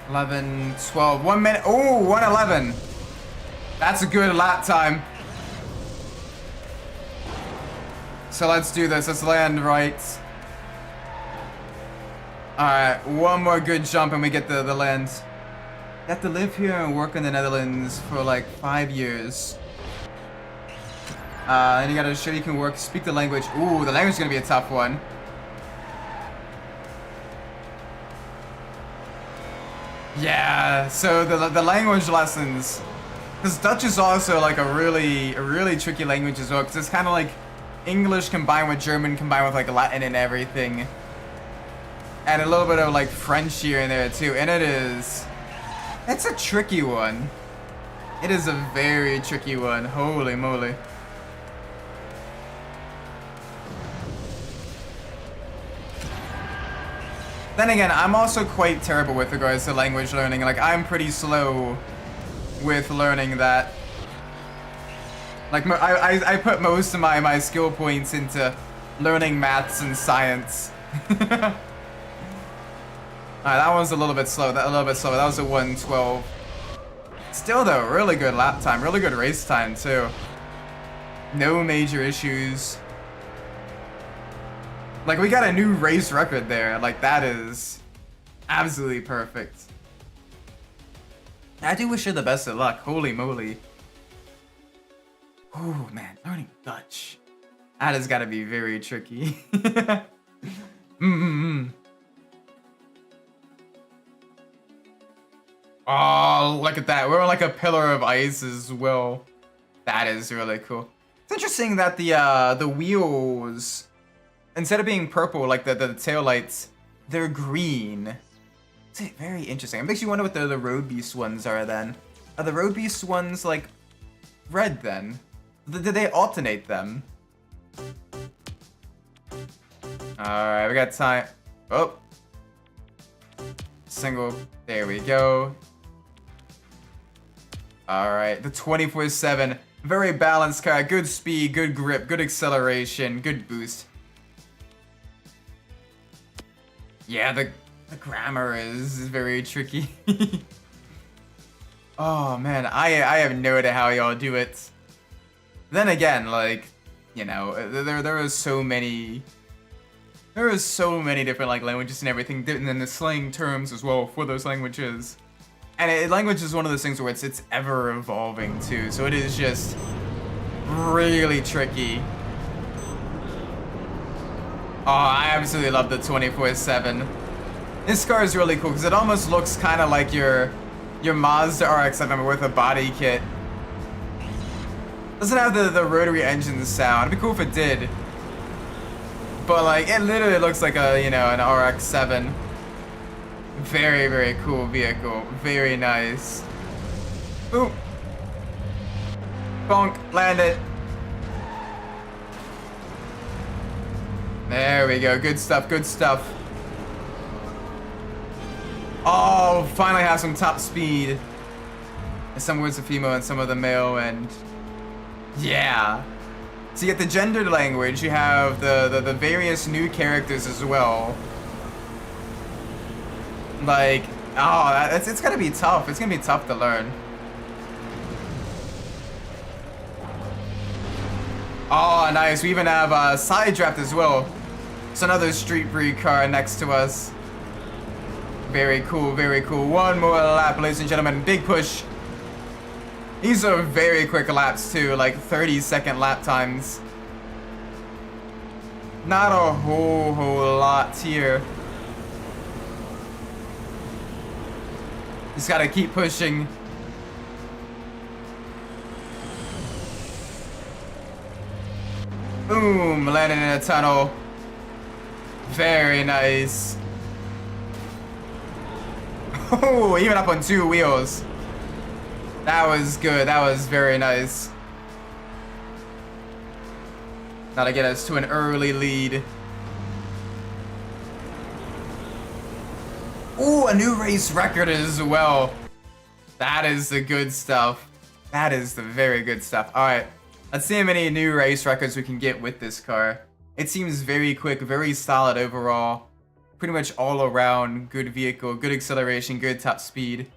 11, 12, 1 minute. Oh, 1:11. That's a good lap time. So let's do this. Let's land right. Alright, one more good jump and we get the land. You have to live here and work in the Netherlands for like 5 years. And you gotta show you can speak the language. Ooh, the language is gonna be a tough one. Yeah, so the language lessons. Because Dutch is also like a really tricky language as well. Because it's kind of like English combined with German combined with like Latin and everything. And a little bit of like French here and there too. And it's a tricky one. It is a very tricky one. Holy moly. Then again, I'm also quite terrible with regards to language learning. Like, I'm pretty slow with learning that. Like, I put most of my skill points into learning maths and science. Alright, that one's a little bit slow. That was a 1:12. Still, though, really good lap time. Really good race time, too. No major issues. Like, we got a new race record there. Like, that is absolutely perfect. I do wish her the best of luck. Holy moly. Oh, man. Learning Dutch. That has got to be very tricky. Oh, look at that. We're on like a pillar of ice as well. That is really cool. It's interesting that the wheels, instead of being purple like the taillights, they're green. It's very interesting. It makes you wonder what the Road Beast ones are then. Are the Road Beast ones like red then? Did they alternate them? Alright, we got time. Oh. Single. There we go. Alright, the 24/7. Very balanced car. Good speed, good grip, good acceleration, good boost. Yeah, the grammar is very tricky. Oh man, I have no idea how y'all do it. Then again, like, you know, there are so many different like languages and everything, and then the slang terms as well for those languages. And language is one of those things where it's ever evolving too, so it is just really tricky. Oh, I absolutely love the 24/7. This car is really cool because it almost looks kind of like your Mazda RX-7 with a body kit. Doesn't have the rotary engine sound. It'd be cool if it did. But like, it literally looks like a, you know, an RX-7. Very, very cool vehicle. Very nice. Ooh. Bonk. Land it. There we go. Good stuff. Good stuff. Oh, finally have some top speed. And some words of female and some of the male, and yeah. So you get the gendered language. You have the various new characters as well. Like, oh, it's gonna be tough. It's gonna be tough to learn. Oh, nice. We even have side draft as well. It's another street breed car next to us. Very cool, very cool. One more lap, ladies and gentlemen. Big push. These are very quick laps too, like 30-second lap times. Not a whole lot here. Just gotta keep pushing. Boom, landing in a tunnel. Very nice. Oh, even up on 2 wheels. That was good. That was very nice. That'll get us to an early lead. Ooh, a new race record as well. That is the good stuff. That is the very good stuff. All right, let's see how many new race records we can get with this car. It seems very quick, very solid overall. Pretty much all around good vehicle, good acceleration, good top speed.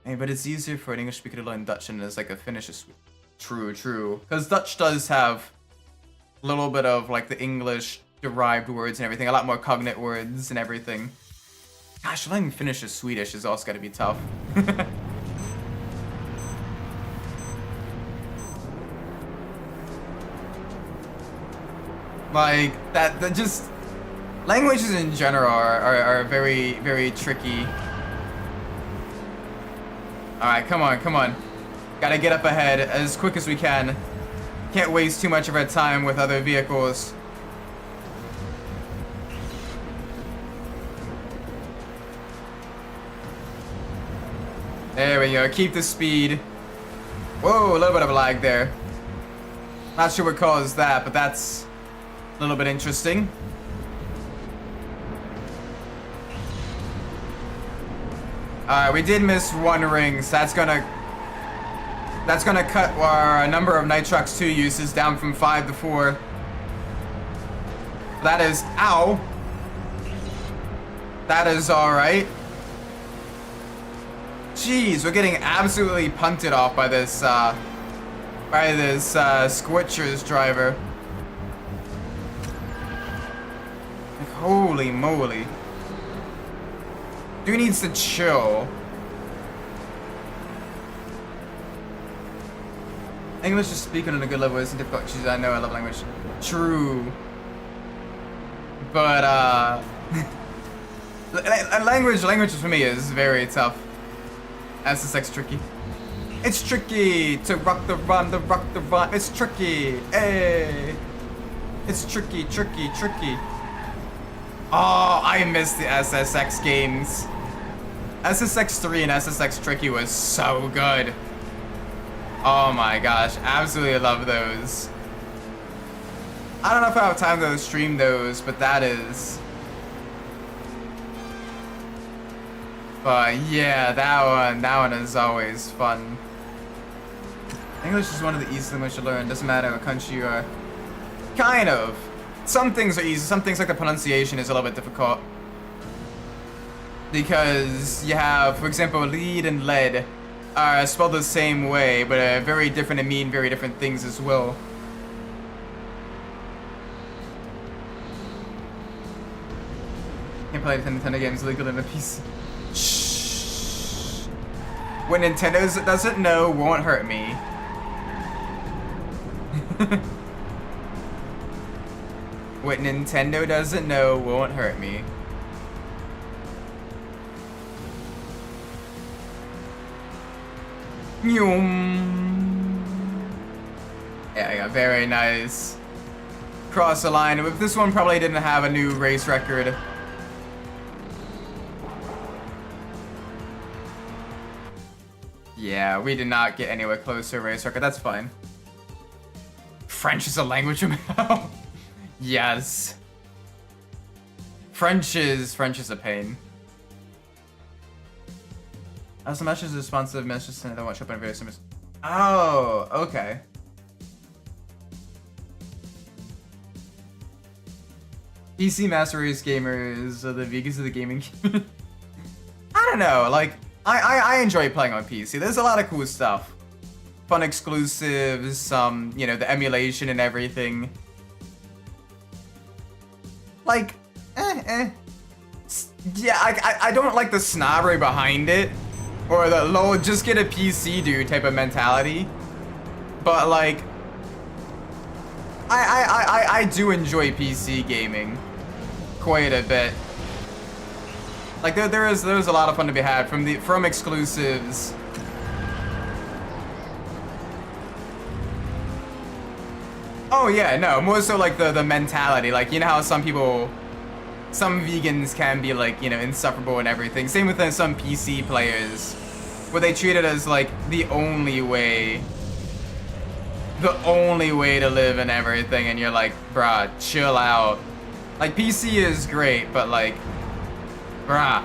Hey, but it's easier for an English speaker to learn Dutch than as like a Finnish. True, true. Because Dutch does have a little bit of like the English derived words and everything, a lot more cognate words and everything. Gosh, learning Finnish or Swedish is also gotta be tough. Like, that just... Languages in general are very, very tricky. Alright, come on, come on. Gotta get up ahead as quick as we can. Can't waste too much of our time with other vehicles. There we go, keep the speed. Whoa, a little bit of a lag there. Not sure what caused that, but that's a little bit interesting. Alright, we did miss 1 ring, so that's gonna cut our number of Nitrox 2 uses down from 5 to 4. That is, ow. That is alright. Jeez, we're getting absolutely punted off by this Squitchers driver. Like, holy moly. Dude needs to chill. English is speaking on a good level isn't difficult. Jeez, I know I love language. True. But, language for me is very tough. SSX tricky. It's tricky to rock the rhyme, It's tricky. Hey. It's tricky, tricky, tricky. Oh, I miss the SSX games. SSX 3 and SSX Tricky was so good. Oh my gosh, absolutely love those. I don't know if I have time to stream those, but that is... But yeah, that one is always fun. English is one of the easiest languages to learn. Doesn't matter what country you are. Kind of. Some things are easy. Some things like the pronunciation is a little bit difficult. Because you have, for example, lead and lead are spelled the same way, but are very different and mean very different things as well. Can't play Nintendo games legal in a PC. Shh. What Nintendo doesn't know won't hurt me. What Nintendo doesn't know won't hurt me. Yeah, very nice. Cross the line. But this one probably didn't have a new race record. Yeah, we did not get anywhere close to a race record. That's fine. French is a language now. Yes. French is a pain. As the match is responsive messages and I don't want to open very similar. Oh, okay. PC Master Race gamers are the vegans of the gaming community. I don't know, like I enjoy playing on PC. There's a lot of cool stuff. Fun exclusives, you know, the emulation and everything. Like, yeah, I don't like the snobbery behind it. Or the lol, just get a PC dude type of mentality. But like, I do enjoy PC gaming quite a bit. Like there's a lot of fun to be had from exclusives. Oh yeah, no, more so like the mentality. Like, you know how some vegans can be like, you know, insufferable and everything. Same with some PC players, where they treat it as like the only way to live and everything, and you're like, bruh, chill out. Like, PC is great, but like, bruh.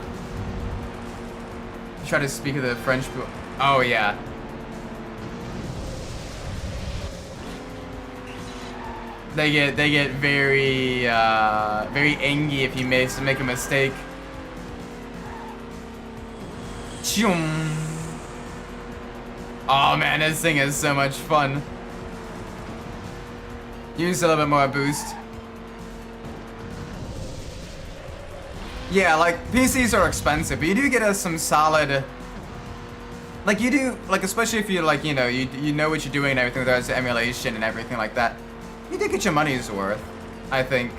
Try to speak of the French people. Oh yeah. They get very very angry if you make a mistake. Choom. Oh man, this thing is so much fun. Use a little bit more boost. Yeah, like PCs are expensive, but you do get us some solid. Like you do, like especially if you like, you know what you're doing and everything with regards to emulation and everything like that. You do get your money's worth, I think.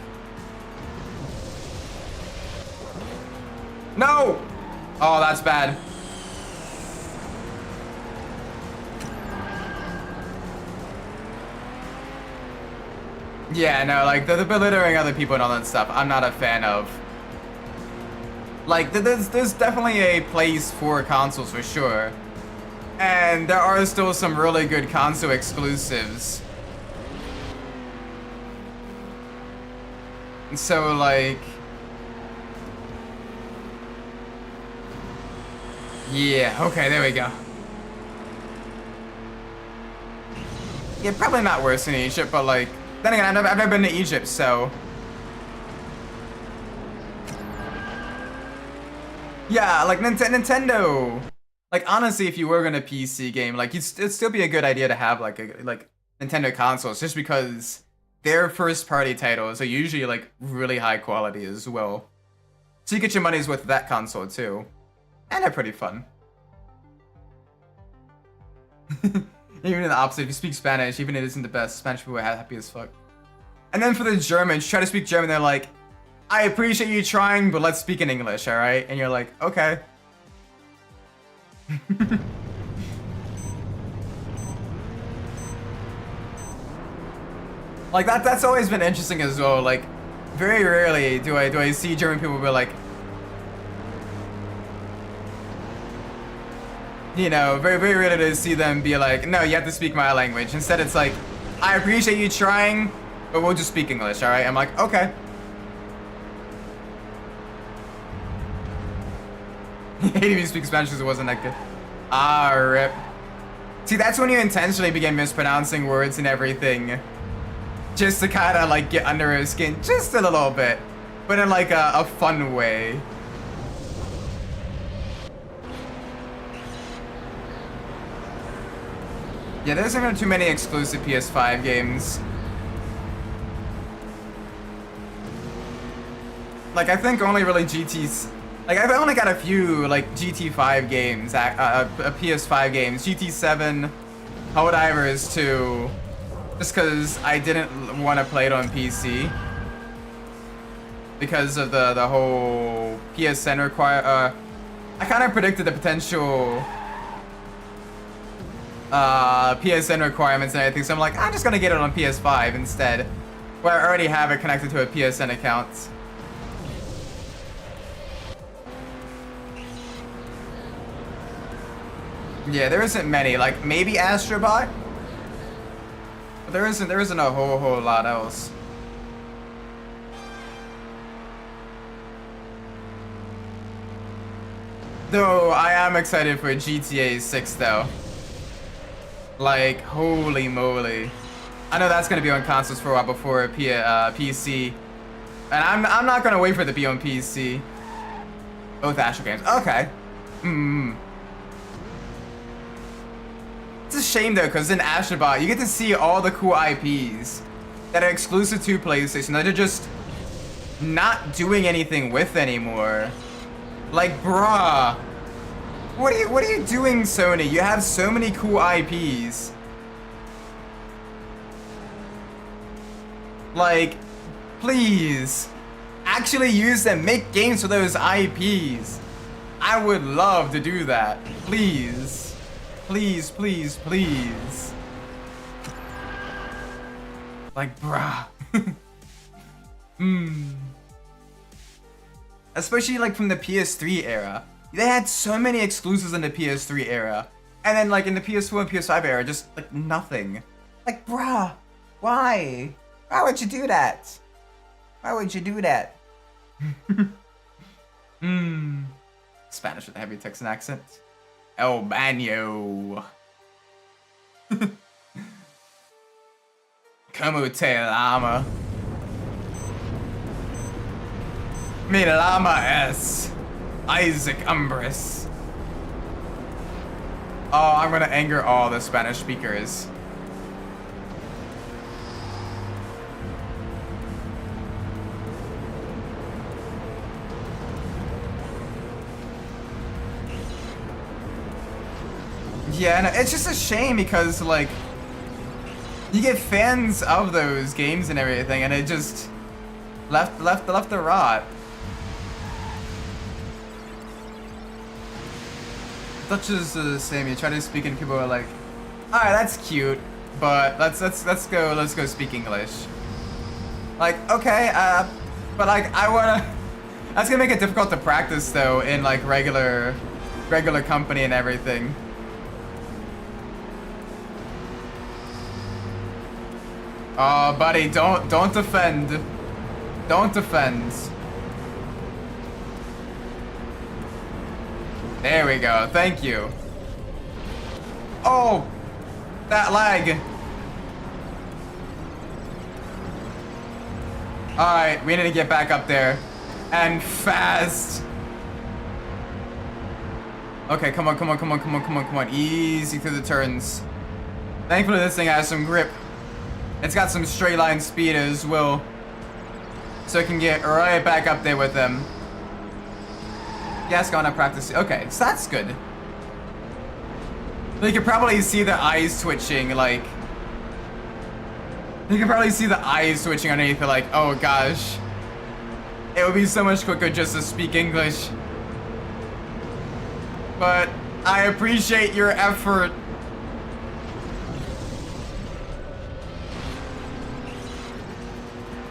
No! Oh, that's bad. Yeah, no, like the belittling other people and all that stuff, I'm not a fan of. Like, there's definitely a place for consoles for sure. And there are still some really good console exclusives. And so, like... Yeah, okay, there we go. Yeah, probably not worse than Egypt, but like... Then again, I've never been to Egypt, so... Yeah, like Nintendo. Like honestly, if you were gonna PC game, like it'd still be a good idea to have like Nintendo consoles, just because their first party titles are usually like really high quality as well. So you get your money's worth with that console too, and they're pretty fun. Even in the opposite, if you speak Spanish, even if it isn't the best, Spanish people are happy as fuck. And then for the Germans, try to speak German, they're like, I appreciate you trying, but let's speak in English, alright? And you're like, okay. Like, that's always been interesting as well. Like, very rarely do I see German people be like, you know, very, very rarely to see them be like, no, you have to speak my language. Instead, it's like, I appreciate you trying, but we'll just speak English, alright? I'm like, okay. I hated if you speak Spanish because it wasn't that good. Ah, rip. See, that's when you intentionally begin mispronouncing words and everything. Just to kind of, like, get under his skin just a little bit. But in, like, a fun way. Yeah, there isn't too many exclusive PS5 games. Like, I think only really GT's... Like, I've only got a few, like, GT5 games, PS5 games. GT7, Helldivers 2, just because I didn't want to play it on PC. Because of the whole PSN I kind of predicted the potential PSN requirements and everything, so I'm like, I'm just going to get it on PS5 instead, where I already have it connected to a PSN account. Yeah, there isn't many. Like maybe Astrobot, but there isn't a whole lot else. Though I am excited for GTA 6 though. Like holy moly, I know that's gonna be on consoles for a while before PC, and I'm not gonna wait for it to be on PC. Both Astro games, okay. It's a shame though, because in Astrobot, you get to see all the cool IPs that are exclusive to PlayStation that they're just not doing anything with anymore. Like, bruh, what are you doing, Sony? You have so many cool IPs. Like, please, actually use them. Make games for those IPs. I would love to do that. Please. Please, please, please. Like, bruh. Especially like from the PS3 era. They had so many exclusives in the PS3 era. And then like in the PS4 and PS5 era, just like nothing. Like, bruh, why? Why would you do that? Why would you do that? Spanish with a heavy Texan accent. El baño. Como te llama? Mi llama es Isaac Umbras. Oh, I'm gonna anger all the Spanish speakers. Yeah, no, it's just a shame because, like, you get fans of those games and everything, and it just left to rot. Dutch is the same. You try to speak and people are like, "All right, that's cute, but let's go speak English." Like, okay, but like I wanna. That's gonna make it difficult to practice though in like regular company and everything. Oh, buddy, don't defend. Don't defend. There we go. Thank you. Oh, that lag. All right, we need to get back up there, and fast. Okay, come on. Easy through the turns. Thankfully, this thing has some grip. It's got some straight line speed as well, so it can get right back up there with them. Yes, gonna practice. Okay, so that's good. You can probably see the eyes twitching, like. You can probably see the eyes twitching underneath it, like, oh gosh. It would be so much quicker just to speak English. But I appreciate your effort.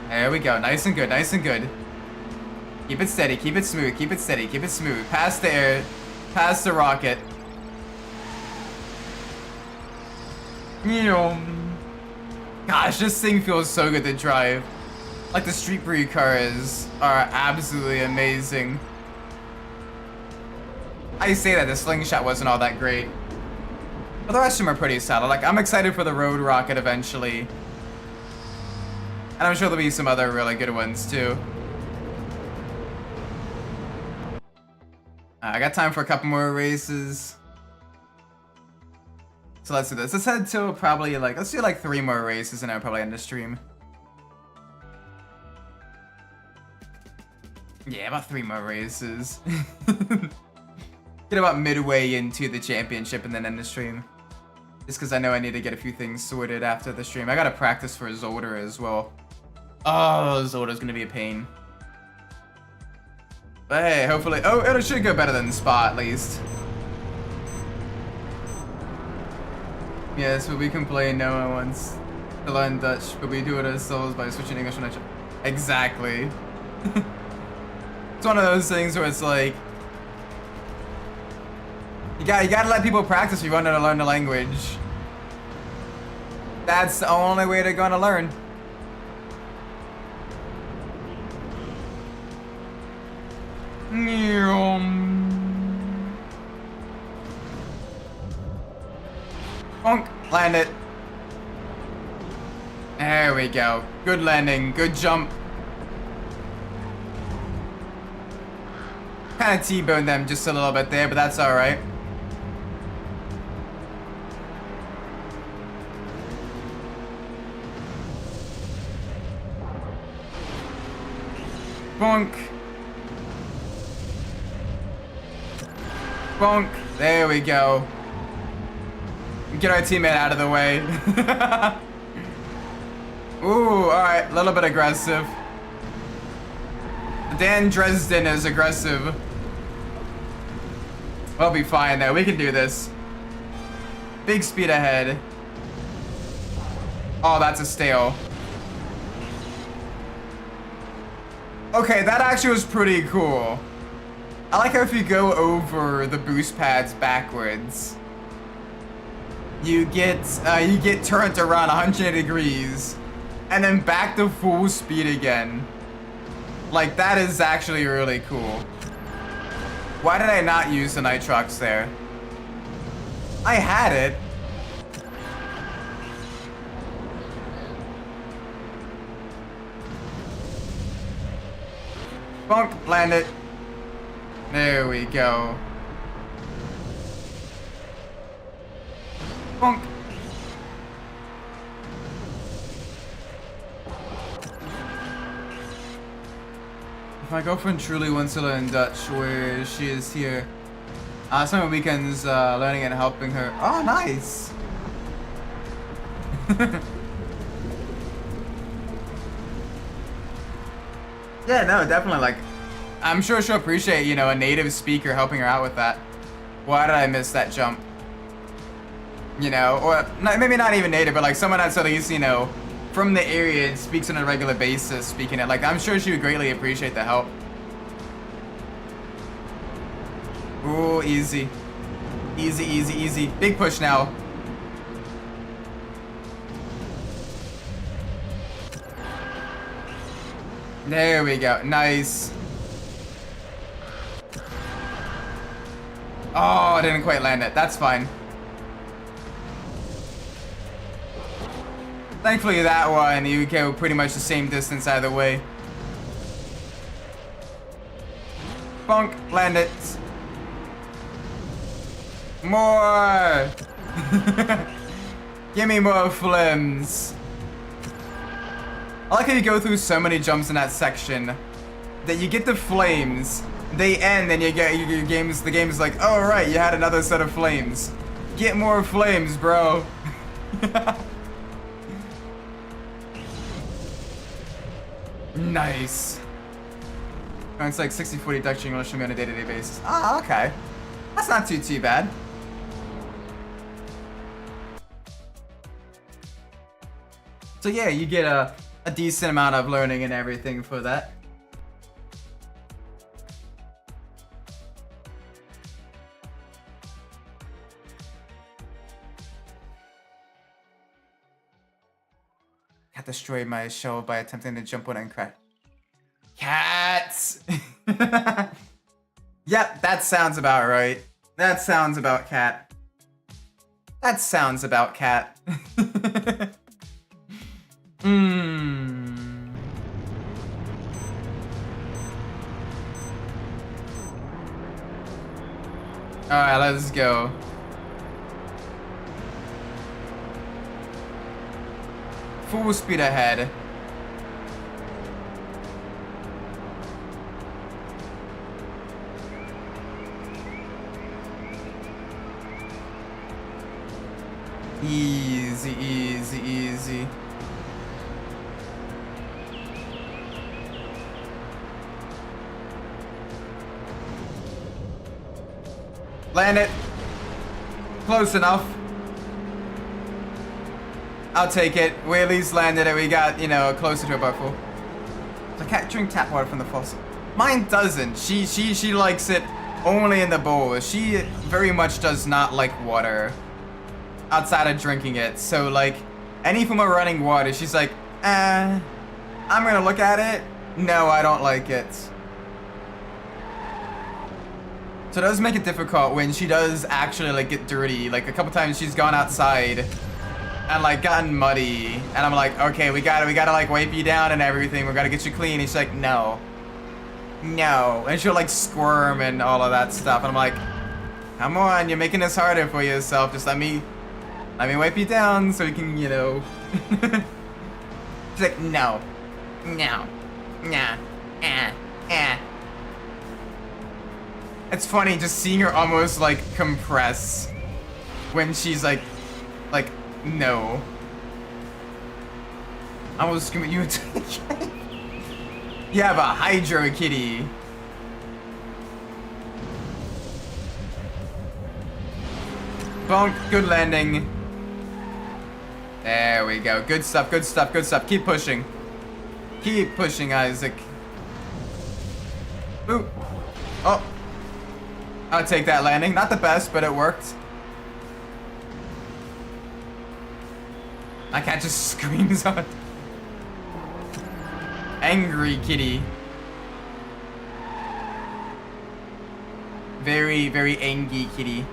There we go, nice and good, nice and good. Keep it steady, keep it smooth, keep it steady, keep it smooth. Past the air, past the rocket. Gosh, this thing feels so good to drive. Like the street breed cars are absolutely amazing. I say that the slingshot wasn't all that great, but the rest of them are pretty solid. Like, I'm excited for the road rocket eventually. And I'm sure there'll be some other really good ones too. I got time for a couple more races. So let's do this. Let's head to probably like, let's do like 3 more races and I'll probably end the stream. Yeah, about 3 more races. Get about midway into the championship and then end the stream. Just because I know I need to get a few things sorted after the stream. I gotta practice for Zolder as well. Oh, Zolder's gonna be a pain. But hey, hopefully, oh, it should go better than Spa at least. Yes, but we complain no one wants to learn Dutch, but we do it ourselves by switching English and Dutch. Exactly. It's one of those things where it's like, you gotta let people practice if you want to learn the language. That's the only way they're gonna learn. Bonk, land it. There we go. Good landing, good jump. Kind of T-boned them just a little bit there, but that's alright. Bonk. Bonk. There we go. Get our teammate out of the way. Ooh, alright. A little bit aggressive. Dan Dresden is aggressive. We'll be fine though, we can do this. Big speed ahead. Oh, that's a stale. Okay, that actually was pretty cool. I like how if you go over the boost pads backwards, you get turned around 180 degrees and then back to full speed again. Like, that is actually really cool. Why did I not use the nitrox there? I had it. Bonk, land it. There we go. Bonk. If my girlfriend truly wants to learn Dutch, where she is here. Some weekends learning and helping her. Oh, nice. Yeah, no, definitely. Like, I'm sure she'll appreciate, you know, a native speaker helping her out with that. Why did I miss that jump? You know, or maybe not even native, but like someone that's at least, you know, from the area and speaks on a regular basis, speaking it. Like, I'm sure she would greatly appreciate the help. Ooh, easy. Easy, easy, easy. Big push now. There we go. Nice. Oh, I didn't quite land it. That's fine. Thankfully, that one, you go pretty much the same distance either way. Bonk. Land it. More. Give me more flims. I like how you go through so many jumps in that section that you get the flames, they end, and you get your games. The game's like, oh right, you had another set of flames. Get more flames, bro. Nice. Oh, it's like 60-40 Dutch English on a day-to-day basis. Ah, okay. That's not too bad. So yeah, you get a decent amount of learning and everything for that. Cat destroyed my shell by attempting to jump on it and crash. Cats! Yep, that sounds about right. That sounds about cat. That sounds about cat. Alright, let's go. Full speed ahead. Easy, easy, easy. Land it. Close enough. I'll take it. We at least landed it. We got, you know, closer to a butt full. So I can't drink tap water from the faucet. Mine doesn't. She likes it only in the bowl. She very much does not like water outside of drinking it. So like any form of running water, she's like, I'm gonna look at it. No, I don't like it. So it does make it difficult when she does actually like get dirty. Like a couple times she's gone outside and like gotten muddy, and I'm like, okay, we gotta like wipe you down and everything. We gotta get you clean. And she's like, no, and she'll like squirm and all of that stuff. And I'm like, come on, you're making this harder for yourself. Just let me wipe you down so you can, you know. She's like, no, nah. It's funny just seeing her almost like compress when she's like, no. I was giving you You have a hydro kitty. Bonk, good landing. There we go. Good stuff, good stuff, good stuff. Keep pushing. Keep pushing, Isaac. Ooh. Oh. I'll take that landing. Not the best, but it worked. My cat just screams on. Angry kitty. Very, very angry kitty.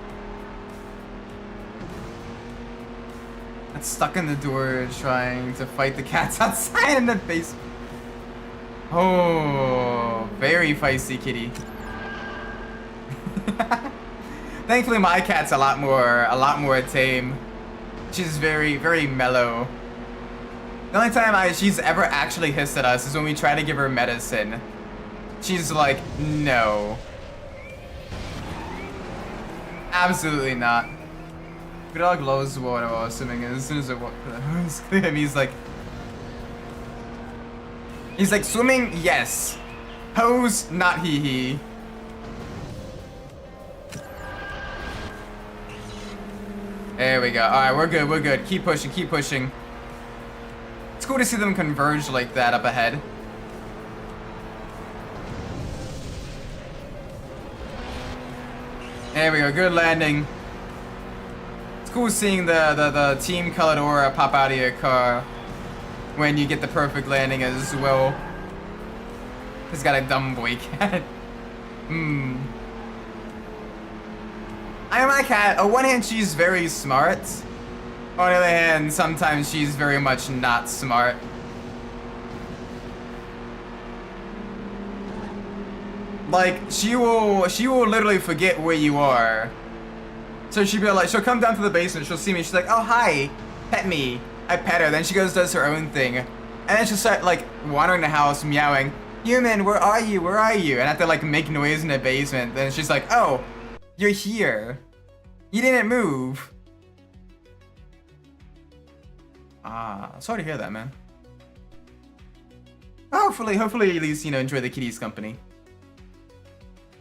That's stuck in the door trying to fight the cats outside in the basement. Oh, very feisty kitty. Thankfully my cat's a lot more tame. She's very, very mellow. The only time she's ever actually hissed at us is when we try to give her medicine. She's like, no. Absolutely not. Good dog loves water while swimming, and as soon as it was clear, he's like, swimming, yes. Hose, not hee-hee. There we go. Alright, we're good, we're good. Keep pushing, keep pushing. It's cool to see them converge like that up ahead. There we go, good landing. It's cool seeing the team colored aura pop out of your car when you get the perfect landing as well. He's got a dumb boy cat. I am my cat. On one hand, she's very smart. On the other hand, sometimes she's very much not smart. Like, she will literally forget where you are. So she'll be like, she'll come down to the basement, she'll see me, she's like, oh hi, pet me. I pet her, then she goes does her own thing. And then she'll start like wandering the house, meowing, human, where are you, where are you? And I have to like make noise in the basement. Then she's like, oh, you're here. You didn't move. Sorry to hear that, man. Hopefully at least, you know, enjoy the kitty's company.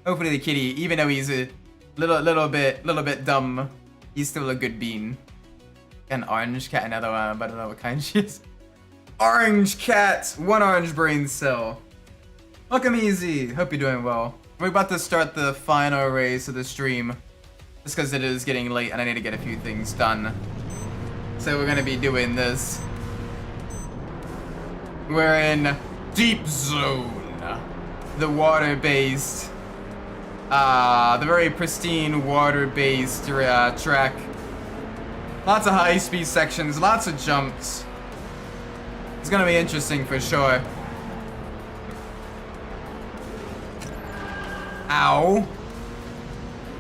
Hopefully the kitty, even though he's a little bit dumb, he's still a good bean. An orange cat, another one, but I don't know what kind she is. Orange cat, one orange brain cell. Welcome, Easy. Hope you're doing well. We're about to start the final race of the stream, just because it is getting late and I need to get a few things done. So we're gonna be doing this. We're in Deep Zone, the water-based, the very pristine water-based track. Lots of high-speed sections, lots of jumps. It's gonna be interesting for sure. Ow.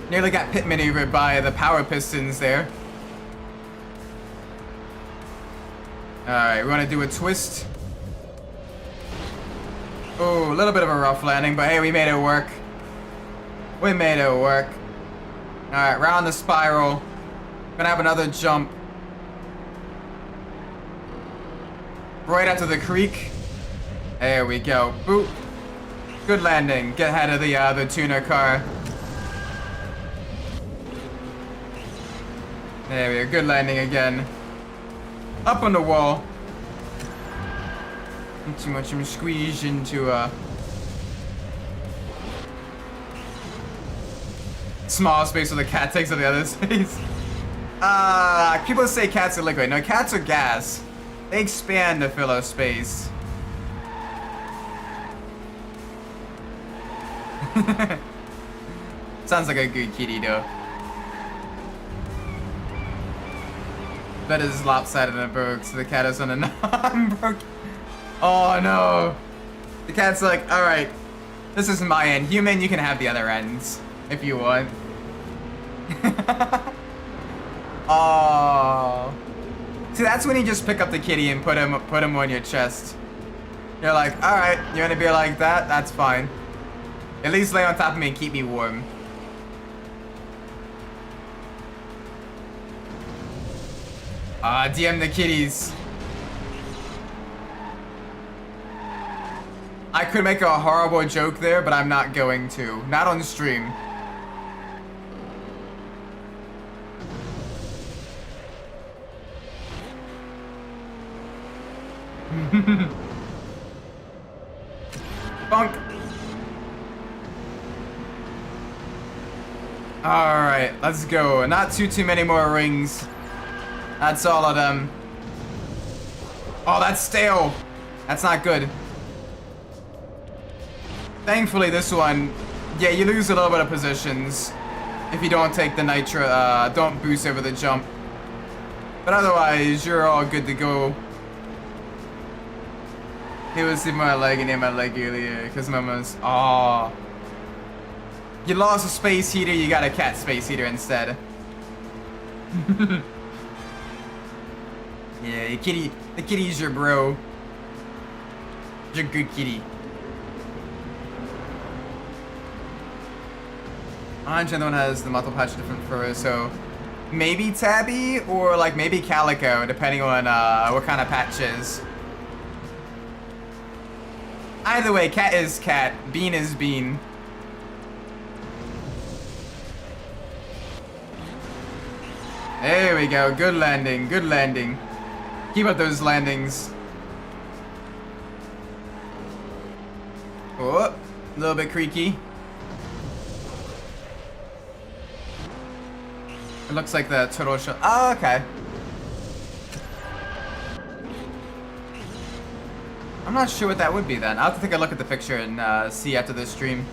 Nearly got pit maneuvered by the power pistons there. Alright, we want to do a twist. Oh, a little bit of a rough landing, but hey, we made it work. We made it work. Alright, round the spiral. Gonna have another jump. Right after the creek. There we go. Boop. Good landing. Get ahead of the tuner car. There we go. Good landing again. Up on the wall. Not too much. I'm squeezed into a small space where the cat takes up the other space. People say cats are liquid. No, cats are gas. They expand to fill up space. Sounds like a good kitty though. That is lopsided and broke, so the cat is on a non-broke. Oh no. The cat's like, alright, this is my end. Human, you can have the other ends if you want. Oh. See, that's when you just pick up the kitty and put him on your chest. You're like, alright, you wanna be like that? That's fine. At least lay on top of me and keep me warm. DM the kitties. I could make a horrible joke there, but I'm not going to. Not on stream. Bunk. Alright, let's go. Not too many more rings. That's all of them. Oh, that's stale. That's not good. Thankfully, this one, yeah, you lose a little bit of positions if you don't take the nitro, don't boost over the jump. But otherwise, you're all good to go. He was in my leg and in my leg earlier because Mama's. Oh. You lost a space heater, you got a cat space heater instead. Yeah, the kitty's your bro. You're a good kitty. Another one has the muscle patch different fur, so maybe Tabby or like maybe Calico, depending on what kind of patch is. Either way, cat is cat, bean is bean. There we go, good landing, good landing. Keep up those landings. Oh, a little bit creaky. It looks like the turtle shell. Oh, okay. I'm not sure what that would be then. I'll have to take a look at the picture and see after this stream.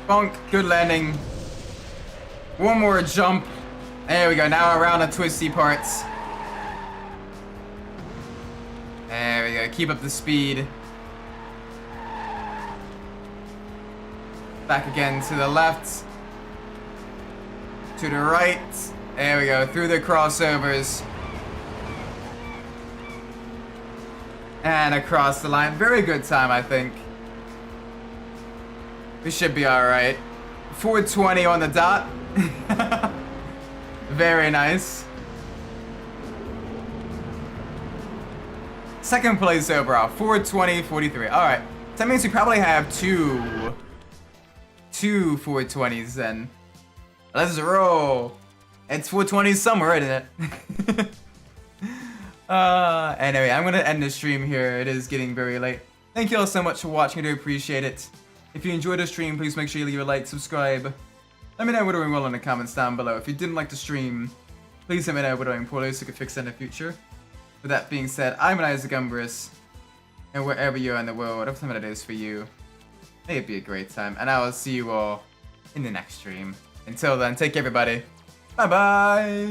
Bonk, good landing. One more jump. There we go, now around the twisty parts. There we go, keep up the speed. Back again to the left. To the right. There we go, through the crossovers. And across the line. Very good time, I think. We should be alright. 420 on the dot. Very nice. Second place overall, 420.43. Alright, so that means we probably have two 420s then. Let's roll. It's 420 somewhere, isn't it? Anyway, I'm gonna end the stream here. It is getting very late. Thank you all so much for watching. I do appreciate it. If you enjoyed the stream, please make sure you leave a like, subscribe. Let me know what doing well in the comments down below. If you didn't like the stream, please let me know what doing poorly so we can fix that in the future. With that being said, I'm Isaac Umbras, and wherever you are in the world, whatever time it is for you, may it be a great time, and I will see you all in the next stream. Until then, take care everybody. Bye bye!